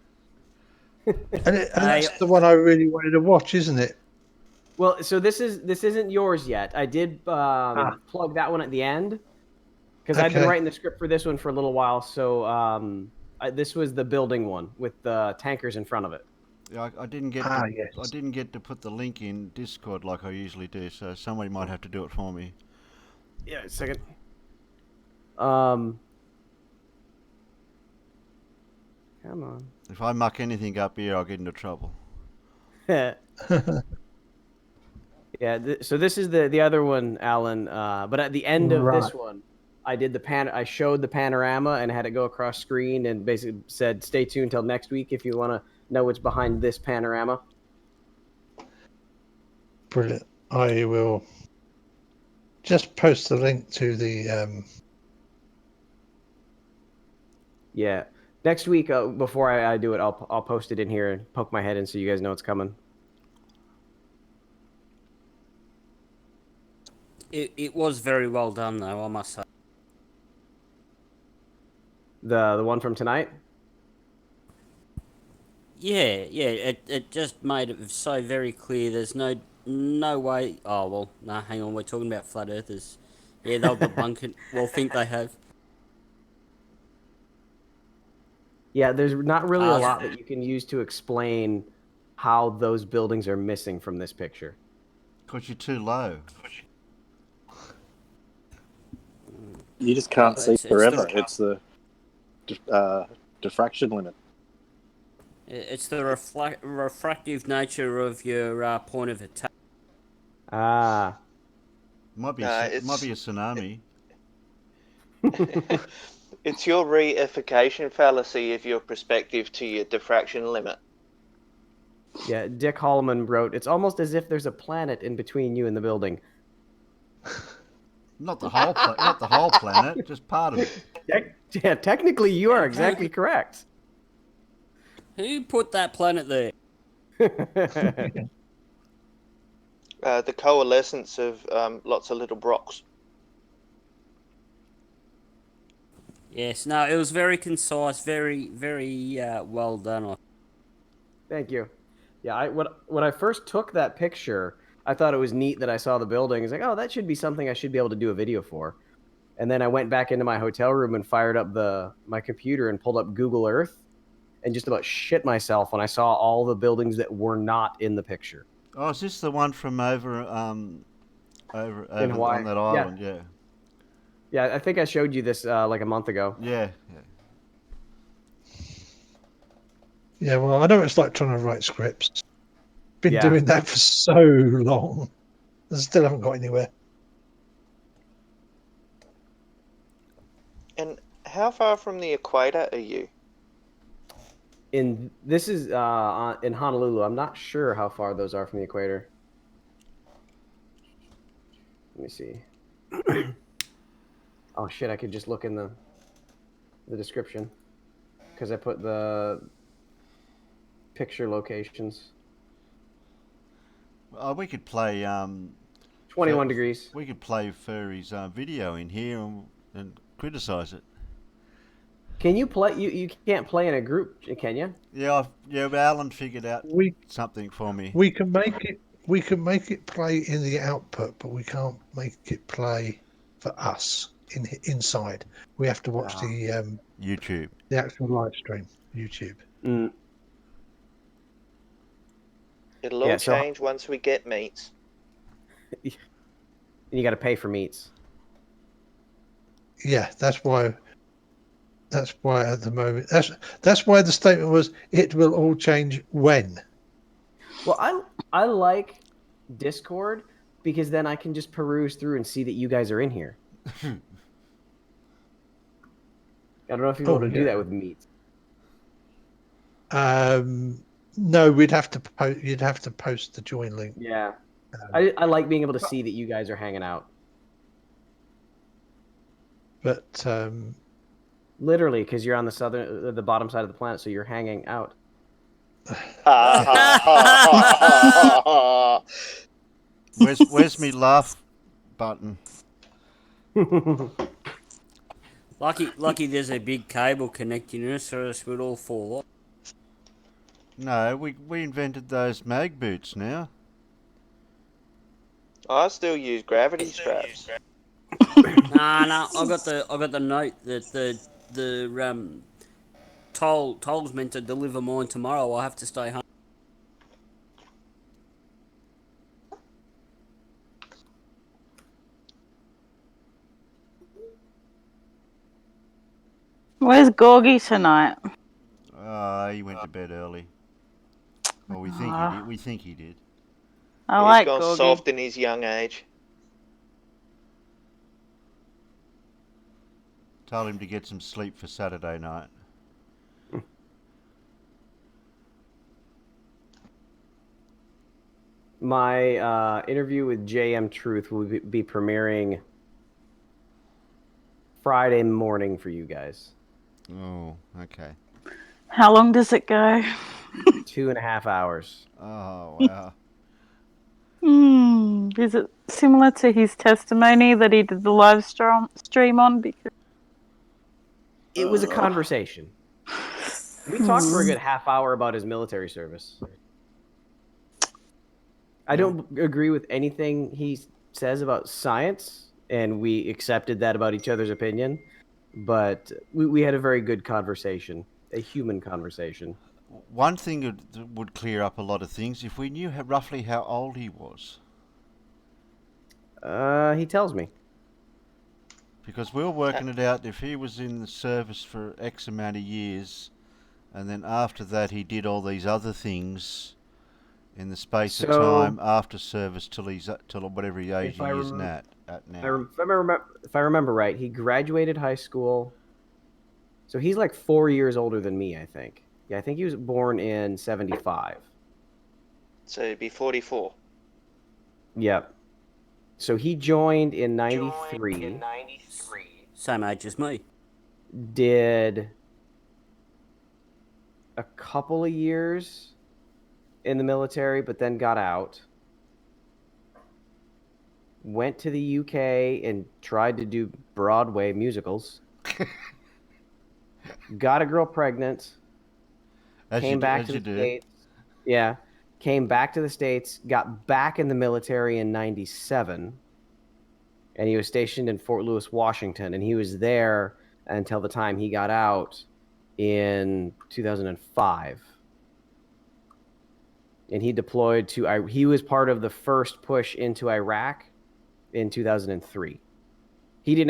And that's the one I really wanted to watch, isn't it? Well, so this isn't yours yet. I did plug that one at the end because I've been writing the script for this one for a little while. So this was the building one with the tankers in front of it. Yeah, I didn't get. I didn't get to put the link in Discord like I usually do, so somebody might have to do it for me. Yeah, a second. Come on. If I muck anything up here, I'll get into trouble. Yeah. So this is the other one, Alan. But at the end of this one, I did I showed the panorama and had it go across screen and basically said, "Stay tuned till next week if you want to know what's behind this panorama." Brilliant. I will just post the link to the. Yeah. Next week, before I do it, I'll post it in here and poke my head in so you guys know it's coming. It was very well done, though, I must say. The one from tonight? Yeah. It just made it so very clear. There's no way. Oh well, no. Hang on, we're talking about flat earthers. Yeah, they'll debunk it. Well, think they have. Yeah, there's not really a lot that you can use to explain how those buildings are missing from this picture. Because you're too low. You just can't see forever. It's the diffraction limit. It's the refractive nature of your point of attack. Might be a tsunami. It's your reification fallacy of your perspective to your diffraction limit. Yeah, Dick Holloman wrote, "It's almost as if there's a planet in between you and the building." Not the whole planet, just part of it. Yeah, technically you are exactly correct. Who put that planet there? The coalescence of lots of little rocks. Yes, no, it was very concise, very well done. Thank you. Yeah, when I first took that picture, I thought it was neat that I saw the building. It's like, oh, that should be something I should be able to do a video for. And then I went back into my hotel room and fired up my computer and pulled up Google Earth and just about shit myself when I saw all the buildings that were not in the picture. Oh, is this the one from over in Hawaii? On that island? Yeah. Yeah, I think I showed you this like a month ago. Yeah. Yeah, well, I know it's like trying to write scripts. Been doing that for so long. I still haven't got anywhere. And how far from the equator are you? This is in Honolulu. I'm not sure how far those are from the equator. Let me see. Oh shit! I could just look in the description because I put the picture locations. We could play 21 degrees. We could play Furry's video in here and criticize it. Can you play? You can't play in a group, can you? Yeah, but Alan figured out something for me. We can make it. We can make it play in the output, but we can't make it play for us inside. We have to watch the YouTube, the actual live stream, YouTube. Mm. It'll all change once we get meats. You got to pay for meats. Yeah, that's why. That's why at the moment. That's why the statement was, "It will all change when." Well, I like Discord because then I can just peruse through and see that you guys are in here. I don't know if you're able to do that with meats. No, we'd have to you'd have to post the join link. Yeah, I like being able to see that you guys are hanging out. But literally, because you're on the bottom side of the planet, so you're hanging out. Where's me laugh button? Lucky there's a big cable connecting us, or else we'd all fall off. No, we invented those mag boots now. I still use gravity straps. Nah, I got the note that the toll's meant to deliver mine tomorrow. I'll have to stay home. Where's Gorgie tonight? He went to bed early. Well, we think he did. We think he did. He's gone soft in his young age. Told him to get some sleep for Saturday night. My interview with JM Truth will be premiering Friday morning for you guys. Oh, okay. How long does it go? 2.5 hours. Oh, wow. Is it similar to his testimony that he did the live stream on? Because it was a conversation. We talked for a good half hour about his military service. I don't agree with anything he says about science, and we accepted that about each other's opinion. But we had a very good conversation, a human conversation. One thing would clear up a lot of things if we knew roughly how old he was. He tells me. Because we were working it out, if he was in the service for X amount of years, and then after that he did all these other things in the space of time after service till whatever age he is at now. If I remember right, he graduated high school. So he's like 4 years older than me, I think. Yeah, I think he was born in 75. So he'd be 44. Yep. So he joined in 93. Same age as me. Did a couple of years in the military, but then got out. Went to the UK and tried to do Broadway musicals. Got a girl pregnant. Came back to the States. Yeah. Came back to the States, got back in the military in 97. And he was stationed in Fort Lewis, Washington. And he was there until the time he got out in 2005. And he deployed to, he was part of the first push into Iraq in 2003. He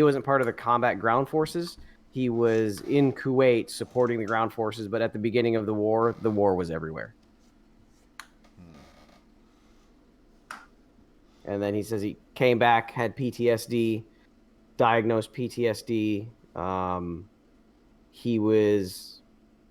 wasn't part of the combat ground forces. He was in Kuwait supporting the ground forces, but at the beginning of the war was everywhere. And then he says he came back, had PTSD, diagnosed PTSD, He was,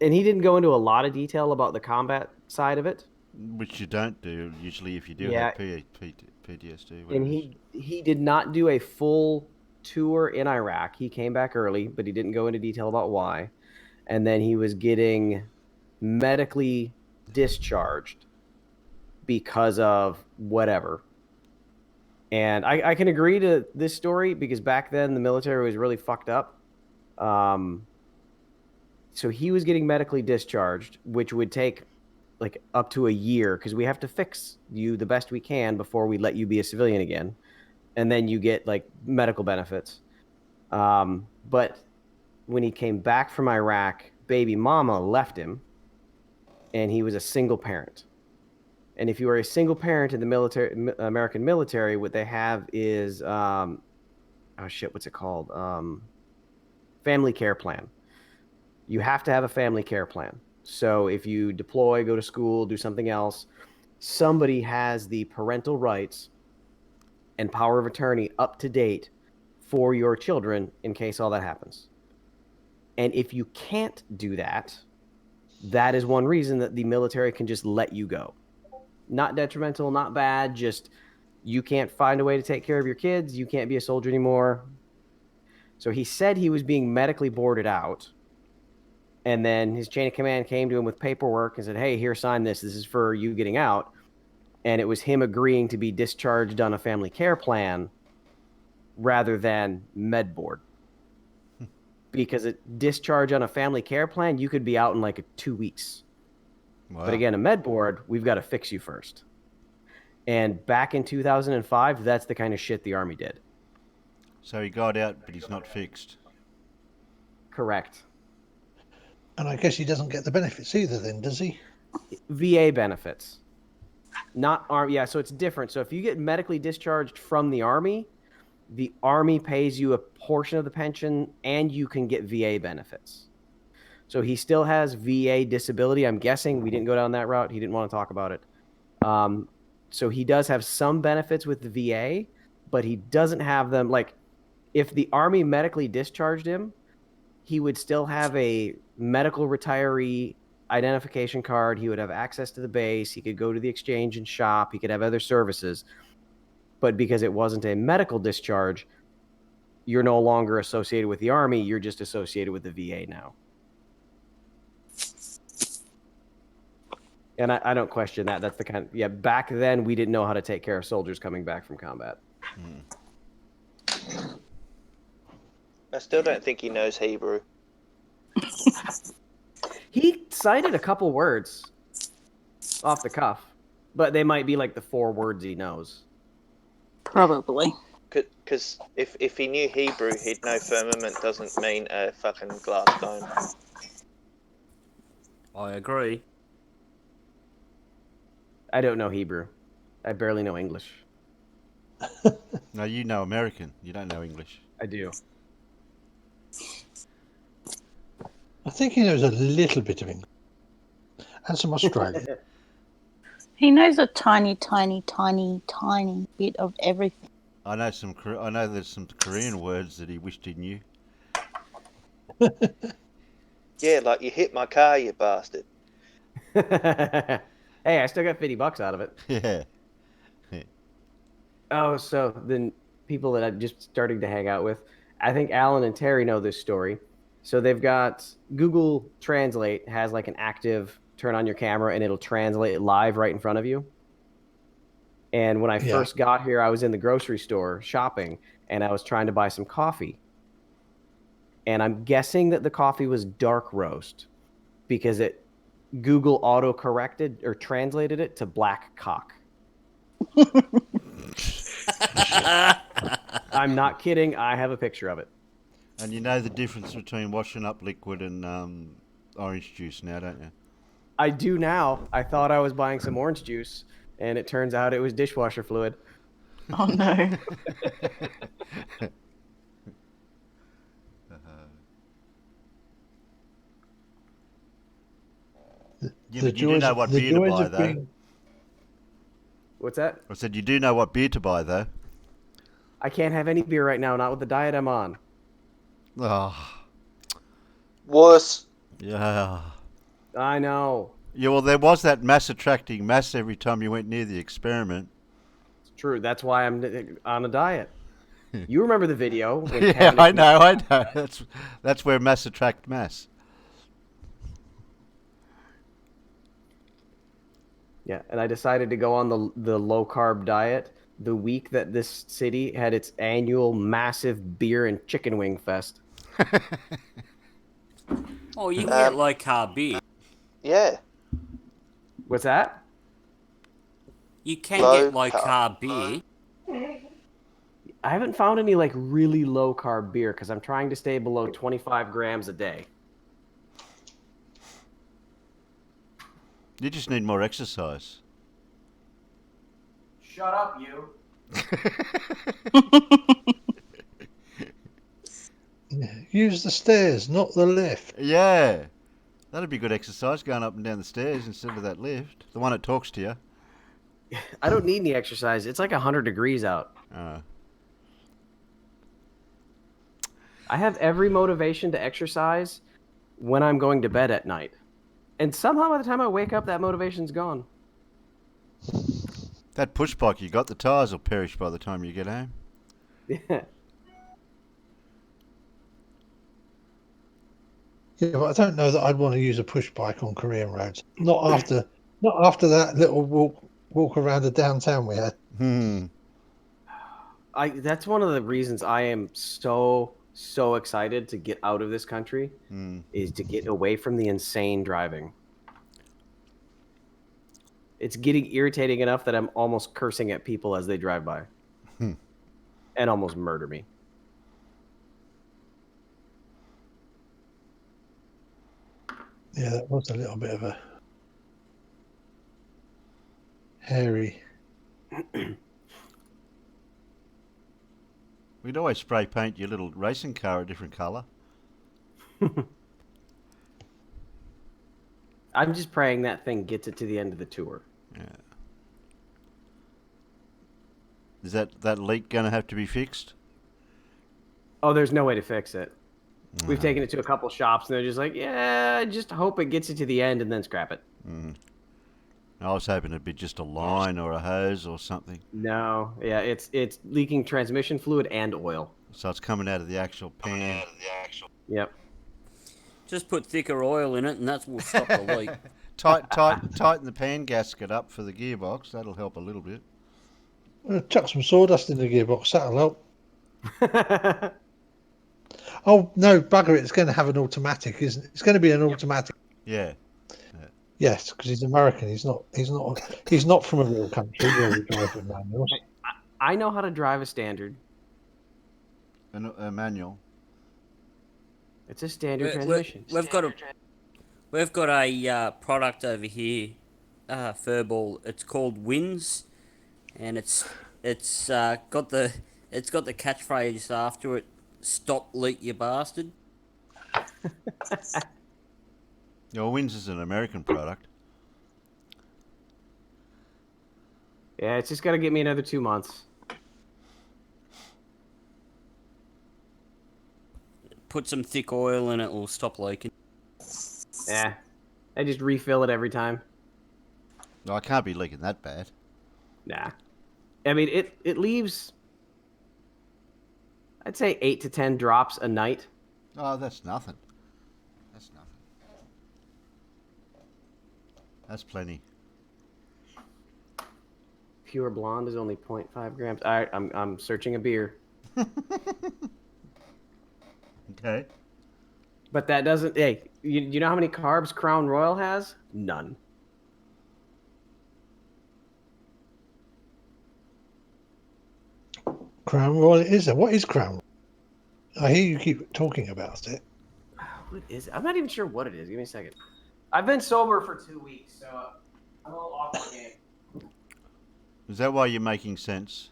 and he didn't go into a lot of detail about the combat side of it. Which you don't do usually if you do Yeah. have PTSD. And he did not do a full tour in Iraq. He came back early, but he didn't go into detail about why. And then he was getting medically discharged because of whatever. And I can agree to this story because back then the military was really fucked up. So he was getting medically discharged, which would take like up to a year because we have to fix you the best we can before we let you be a civilian again. And then you get like medical benefits. But when he came back from Iraq, baby mama left him and he was a single parent. And if you are a single parent in the military, American military, what they have is, oh shit, what's it called? Family care plan. You have to have a family care plan. So if you deploy, go to school, do something else, somebody has the parental rights and power of attorney up to date for your children in case all that happens. And if you can't do that, that is one reason that the military can just let you go. Not detrimental, not bad, just you can't find a way to take care of your kids, you can't be a soldier anymore. So he said he was being medically boarded out. And then his chain of command came to him with paperwork and said, hey, here, sign this. This is for you getting out. And it was him agreeing to be discharged on a family care plan rather than med board. Because a discharge on a family care plan, you could be out in like 2 weeks. Wow. But again, a med board, we've got to fix you first. And back in 2005, that's the kind of shit the Army did. So he got out, but he's not fixed. Correct. And I guess he doesn't get the benefits either then, does he? VA benefits. Not Army. Yeah, so it's different. So if you get medically discharged from the Army pays you a portion of the pension and you can get VA benefits. So he still has VA disability. I'm guessing we didn't go down that route. He didn't want to talk about it. So he does have some benefits with the VA, but he doesn't have them. Like if the Army medically discharged him, he would still have a medical retiree identification card. He would have access to the base. He could go to the exchange and shop. He could have other services. But because it wasn't a medical discharge, you're no longer associated with the Army. You're just associated with the VA now. And I don't question that. That's the kind of, yeah, back then we didn't know how to take care of soldiers coming back from combat. I still don't think he knows Hebrew. He cited a couple words off the cuff, but they might be like the 4 words he knows. Probably. Because if he knew Hebrew, he'd know firmament doesn't mean a fucking glass dome. I agree. I don't know Hebrew. I barely know English. No, you know American. You don't know English. I do. I think he knows a little bit of English. And some Australian. He knows a tiny, tiny, tiny, tiny bit of everything. I know there's some Korean words that he wished he knew. Yeah, like you hit my car, you bastard. Hey, I still got $50 out of it. Yeah. Oh, so then people that I'm just starting to hang out with, I think Alan and Terry know this story. So they've got Google Translate has like an active turn on your camera and it'll translate it live right in front of you. And when I first got here, I was in the grocery store shopping and I was trying to buy some coffee. And I'm guessing that the coffee was dark roast because Google auto corrected or translated it to black cock. I'm not kidding. I have a picture of it. And you know the difference between washing up liquid and orange juice now, don't you? I do now. I thought I was buying some orange juice, and it turns out it was dishwasher fluid. Oh, no. Yeah, but you do know what beer to buy, though. What's that? I said you do know what beer to buy, though. I can't have any beer right now, not with the diet I'm on. Oh. Worse. Yeah. I know. Yeah, well, there was that mass attracting mass every time you went near the experiment. It's true. That's why I'm on a diet. You remember the video when Yeah, Cavendish I know. That's where mass attract mass. Yeah, and I decided to go on the low carb diet the week that this city had its annual massive beer and chicken wing fest. Oh, you can get low carb beer. Yeah. What's that? You can get low carb beer. I haven't found any like really low carb beer because I'm trying to stay below 25 grams a day. You just need more exercise. Shut up, you. Use the stairs, not the lift. Yeah. That'd be good exercise, going up and down the stairs instead of that lift. The one that talks to you. I don't need any exercise. It's like 100 degrees out. I have every motivation to exercise when I'm going to bed at night. And somehow by the time I wake up, that motivation's gone. That push bike you got, the tyres will perish by the time you get home. Yeah. Yeah, but I don't know that I'd want to use a push bike on Korean roads. Not after that little walk around the downtown we had. That's one of the reasons I am so excited to get out of this country is to get away from the insane driving. It's getting irritating enough that I'm almost cursing at people as they drive by and almost murder me. Yeah, that was a little bit of a hairy. We'd always spray paint your little racing car a different colour. I'm just praying that thing gets it to the end of the tour. Yeah. Is that leak going to have to be fixed? Oh, there's no way to fix it. We've taken it to a couple shops, and they're just like, yeah, just hope it gets it to the end and then scrap it. I was hoping it'd be just a line or a hose or something. No, yeah, it's leaking transmission fluid and oil. So it's coming out of the actual pan. Yep. Just put thicker oil in it, and that will stop the leak. Tighten the pan gasket up for the gearbox. That'll help a little bit. Chuck some sawdust in the gearbox. That'll help. Oh no, bugger it! It's going to have an automatic, isn't it? It's going to be an automatic. Yeah. Yes, because he's American. He's not from a real country where we drive with manuals. I know how to drive a standard. A manual. It's a standard transmission. We've got a product over here, Furball. It's called Wins, and it's got the catchphrase after it. Stop leak, you bastard. Well, Wins is an American product. Yeah, it's just got to get me another 2 months. Put some thick oil in it, will stop leaking. Yeah, I just refill it every time. No, I can't be leaking that bad. Nah. I mean, it leaves, I'd say 8 to 10 drops a night. Oh, that's nothing. That's plenty. Pure blonde is only 0.5 grams. All right, I'm searching a beer. Okay. But that doesn't. Hey, you know how many carbs Crown Royal has? None. Crown Royal is there? What is Crown Royal? I hear you keep talking about it. What is it? I'm not even sure what it is. Give me a second. I've been sober for 2 weeks, so I'm a little off my game. Is that why you're making sense?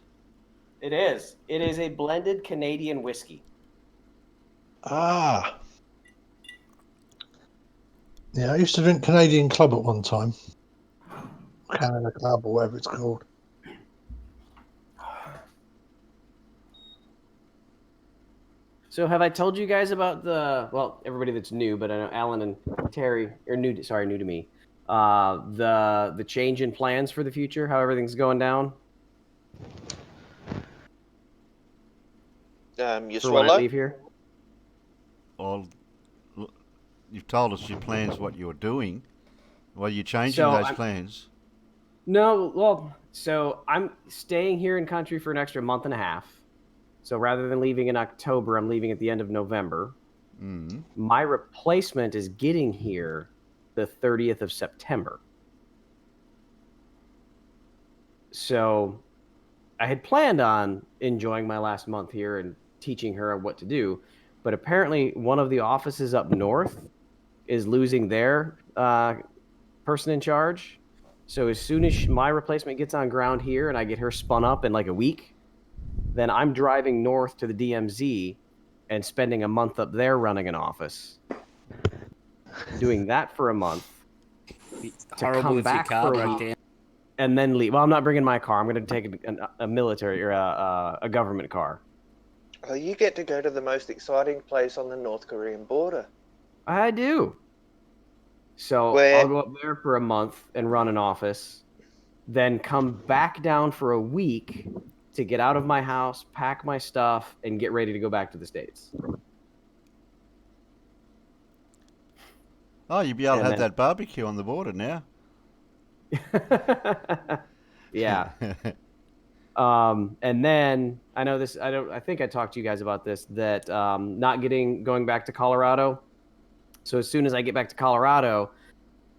It is. It is a blended Canadian whiskey. Ah. Yeah, I used to drink Canadian Club at one time. Canada Club or whatever it's called. So have I told you guys about everybody that's new, but I know Alan and Terry are new to me. The change in plans for the future, how everything's going down. You for when I swallow? leave here. Well, you've told us your plans, what you're doing. Well, you're changing those plans. No, well, so I'm staying here in country for an extra month and a half. So rather than leaving in October, I'm leaving at the end of November. My replacement is getting here the 30th of September. So I had planned on enjoying my last month here and teaching her what to do. But apparently one of the offices up north is losing their person in charge. So as soon as my replacement gets on ground here and I get her spun up in like a week, then I'm driving north to the DMZ and spending a month up there running an office. Doing that for a month. To come back for a week and then leave. Well, I'm not bringing my car. I'm going to take a military or a government car. Oh, you get to go to the most exciting place on the North Korean border. I do. So I'll go up there for a month and run an office, then come back down for a week to get out of my house, pack my stuff, and get ready to go back to the States. Oh, you'll be able to have that barbecue on the border now. Yeah. And then I know this. I think I talked to you guys about this. That going back to Colorado. So as soon as I get back to Colorado,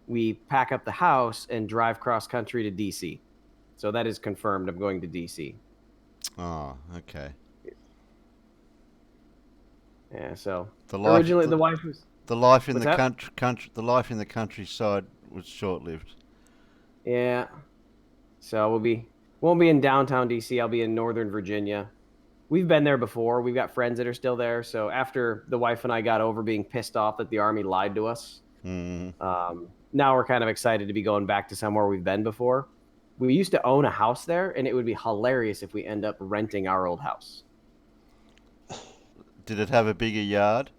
we pack up the house and drive cross country to DC. So that is confirmed. I'm going to DC. Oh, okay. Yeah. So originally the wife was the life in the life in the countryside was short-lived. Yeah. So won't be in downtown DC. I'll be in Northern Virginia. We've been there before. We've got friends that are still there. So after the wife and I got over being pissed off that the Army lied to us, now we're kind of excited to be going back to somewhere we've been before. We used to own a house there, and it would be hilarious if we end up renting our old house. Did it have a bigger yard?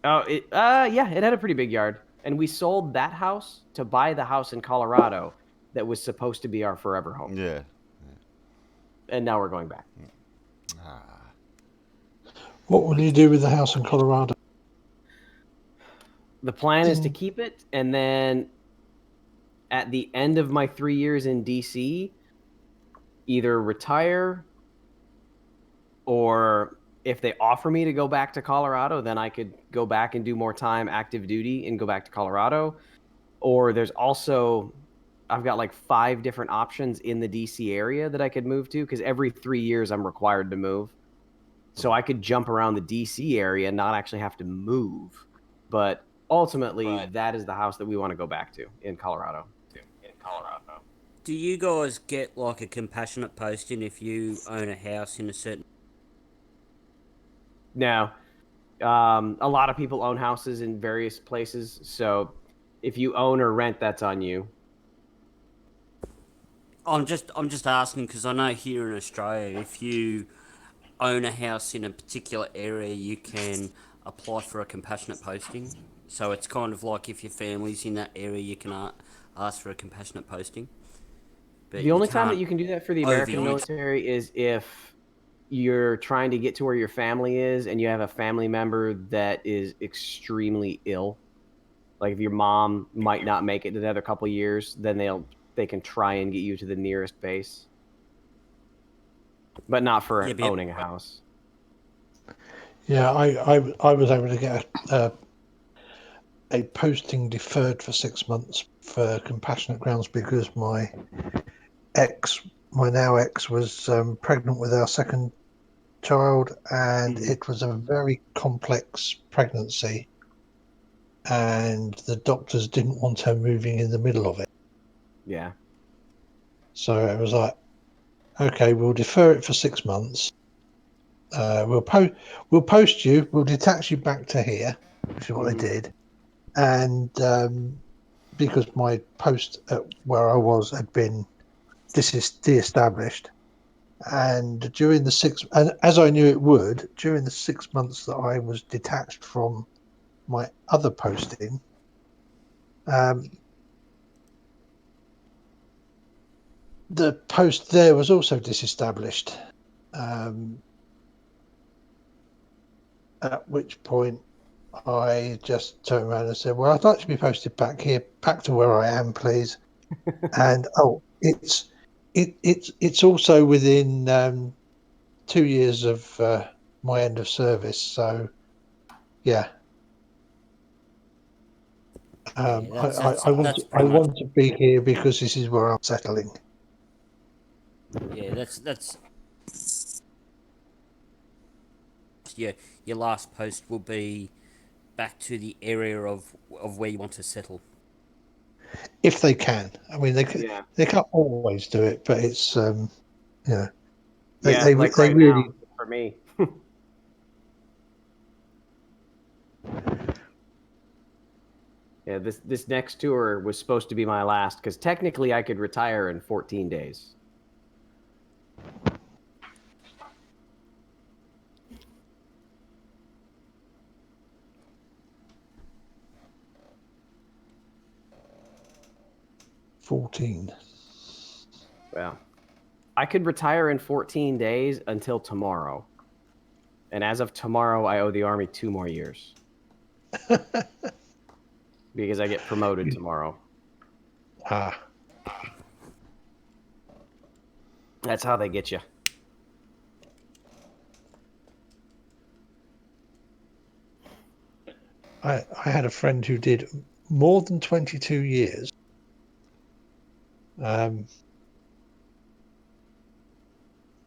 Oh, yeah, it had a pretty big yard. And we sold that house to buy the house in Colorado that was supposed to be our forever home. Yeah. And now we're going back. What will you do with the house in Colorado? The plan is to keep it, and then at the end of my 3 years in DC, either retire, or if they offer me to go back to Colorado, then I could go back and do more time active duty and go back to Colorado. Or there's also, I've got like 5 different options in the DC area that I could move to, because every 3 years I'm required to move. So I could jump around the DC area and not actually have to move. But ultimately, that is the house that we want to go back to in Colorado. Do you guys get like a compassionate posting if you own a house in a certain... No. A lot of people own houses in various places. So if you own or rent, that's on you. I'm just asking because I know here in Australia, if you own a house in a particular area, you can apply for a compassionate posting. So it's kind of like if your family's in that area, you can ask for a compassionate posting. But the only time that you can do that for the American military is if you're trying to get to where your family is and you have a family member that is extremely ill. Like if your mom might not make it another couple of years, then they can try and get you to the nearest base. But not for owning a house. Yeah, I was able to get a posting deferred for 6 months for compassionate grounds because my now ex, was pregnant with our second child, and it was a very complex pregnancy, and the doctors didn't want her moving in the middle of it. Yeah. So it was like, okay, we'll defer it for 6 months. We'll post you. We'll detach you back to here, which is what they did. And because my post at where I was had been de-established, And during the and as I knew it would, during the 6 months that I was detached from my other posting, the post there was also disestablished. At which point I just turned around and said, well, I'd like to be posted back here, back to where I am, please. And it's also within 2 years of my end of service. So yeah. I want to be here because this is where I'm settling. Yeah, that's your last post will be back to the area of where you want to settle. If they can. I mean, they can't always do it, but it's they like they right really now for me. Yeah, this next tour was supposed to be my last because technically I could retire in 14 days. Well, I could retire in 14 days until tomorrow. And as of tomorrow, I owe the Army 2 more years. Because I get promoted tomorrow. That's how they get you. I had a friend who did more than 22 years.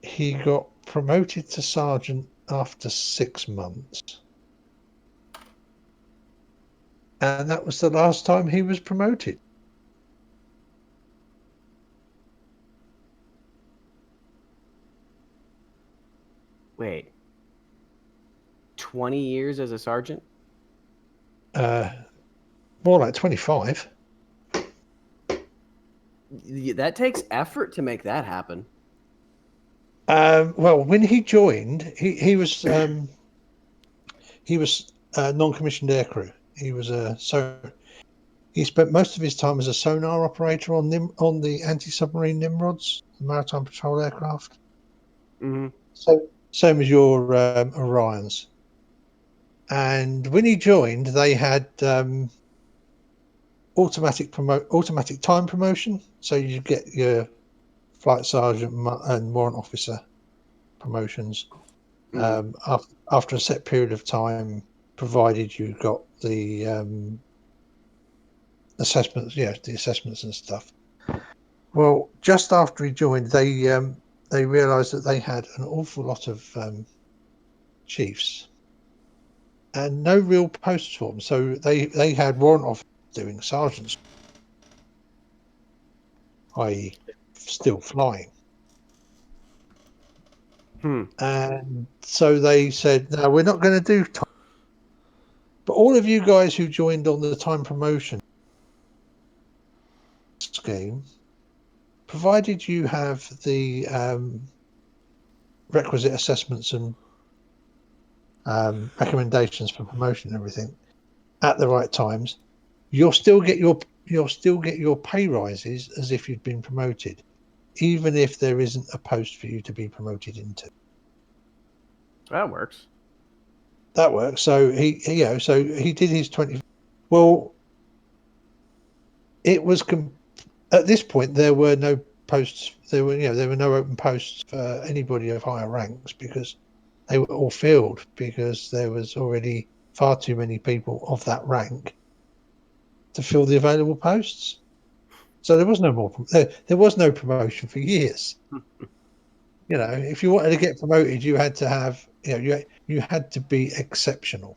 He got promoted to sergeant after 6 months. And that was the last time he was promoted. Wait. 20 years as a sergeant? More like 25. That takes effort to make that happen. Well, when he joined, he was non-commissioned aircrew. He was he spent most of his time as a sonar operator on the anti-submarine Nimrods, the maritime patrol aircraft. Mm-hmm. So same as your Orions. And when he joined, they had automatic time promotion. So you get your flight sergeant and warrant officer promotions after a set period of time, provided you got the assessments, the assessments and stuff. Well, just after he joined, they realised that they had an awful lot of chiefs and no real posts for them. So they had warrant officers doing sergeants, i.e., still flying. And so they said, no, we're not going to do time. But all of you guys who joined on the time promotion scheme, provided you have the requisite assessments and recommendations for promotion and everything at the right times, you'll still get your pay rises as if you'd been promoted, even if there isn't a post for you to be promoted into. That works. So he did his 20. Well, it was at this point there were no posts. There were no open posts for anybody of higher ranks because they were all filled because there was already far too many people of that rank to fill the available posts. So there was no more. There was no promotion for years. If you wanted to get promoted, you had to have. You had to be exceptional.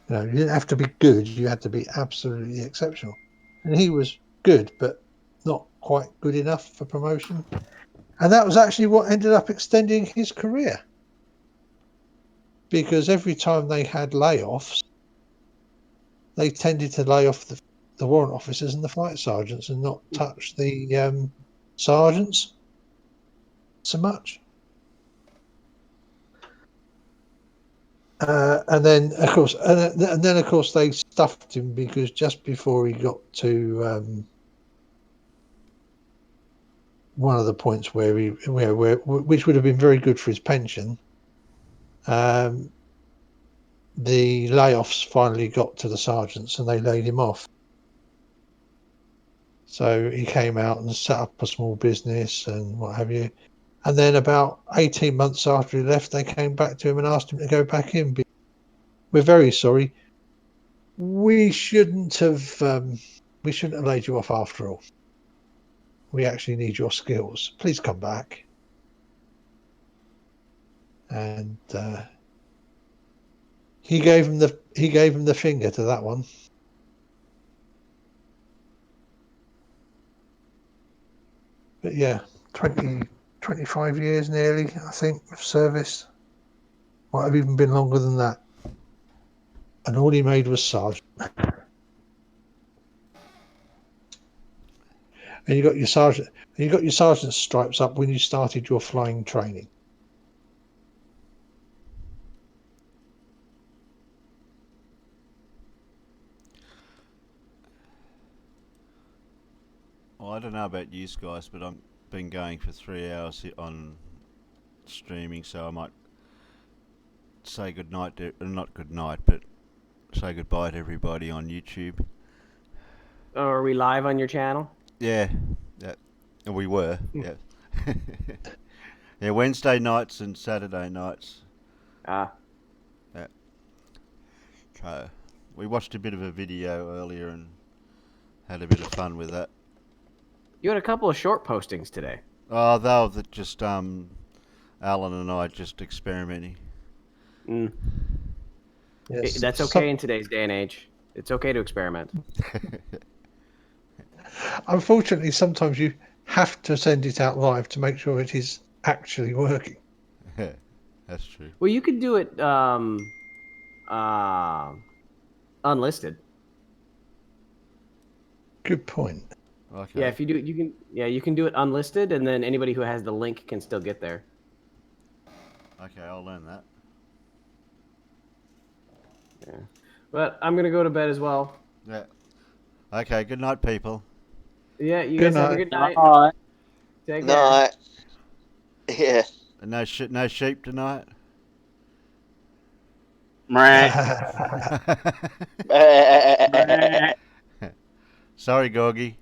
You didn't have to be good. You had to be absolutely exceptional. And he was good, but not quite good enough for promotion. And that was actually what ended up extending his career. Because every time they had layoffs, they tended to lay off the warrant officers and the flight sergeants and not touch the sergeants. so much. And then of course they stuffed him because just before he got to one of the points where which would have been very good for his pension, the layoffs finally got to the sergeants and they laid him off. So he came out and set up a small business and what have you. And then about 18 months after he left, they came back to him and asked him to go back in. We're very sorry. We shouldn't have laid you off after all. We actually need your skills. Please come back. And he gave him the finger to that one. But yeah, 25 years nearly, I think, of service. Might have even been longer than that. And all he made was sergeant. And you got your sergeant stripes up when you started your flying training. Well, I don't know about you guys, but I've been going for 3 hours on streaming, so I might say goodnight to, not goodnight, but say goodbye to everybody on YouTube. Oh, are we live on your channel? Yeah, we were. Yeah, yeah. Wednesday nights and Saturday nights. Ah. Yeah. So we watched a bit of a video earlier and had a bit of fun with that. You had a couple of short postings today. Oh, they were just Alan and I just experimenting. Mm. Yes. That's okay in today's day and age. It's okay to experiment. Unfortunately, sometimes you have to send it out live to make sure it is actually working. That's true. Well, you could do it unlisted. Good point. Okay. Yeah, if you do, you can do it unlisted, and then anybody who has the link can still get there. Okay, I'll learn that. Yeah, but I'm gonna go to bed as well. Yeah. Okay. Good night, people. Yeah, you guys have a good night. Night. Take Night. care. Yeah. No sheep tonight. Sorry, Gorgie.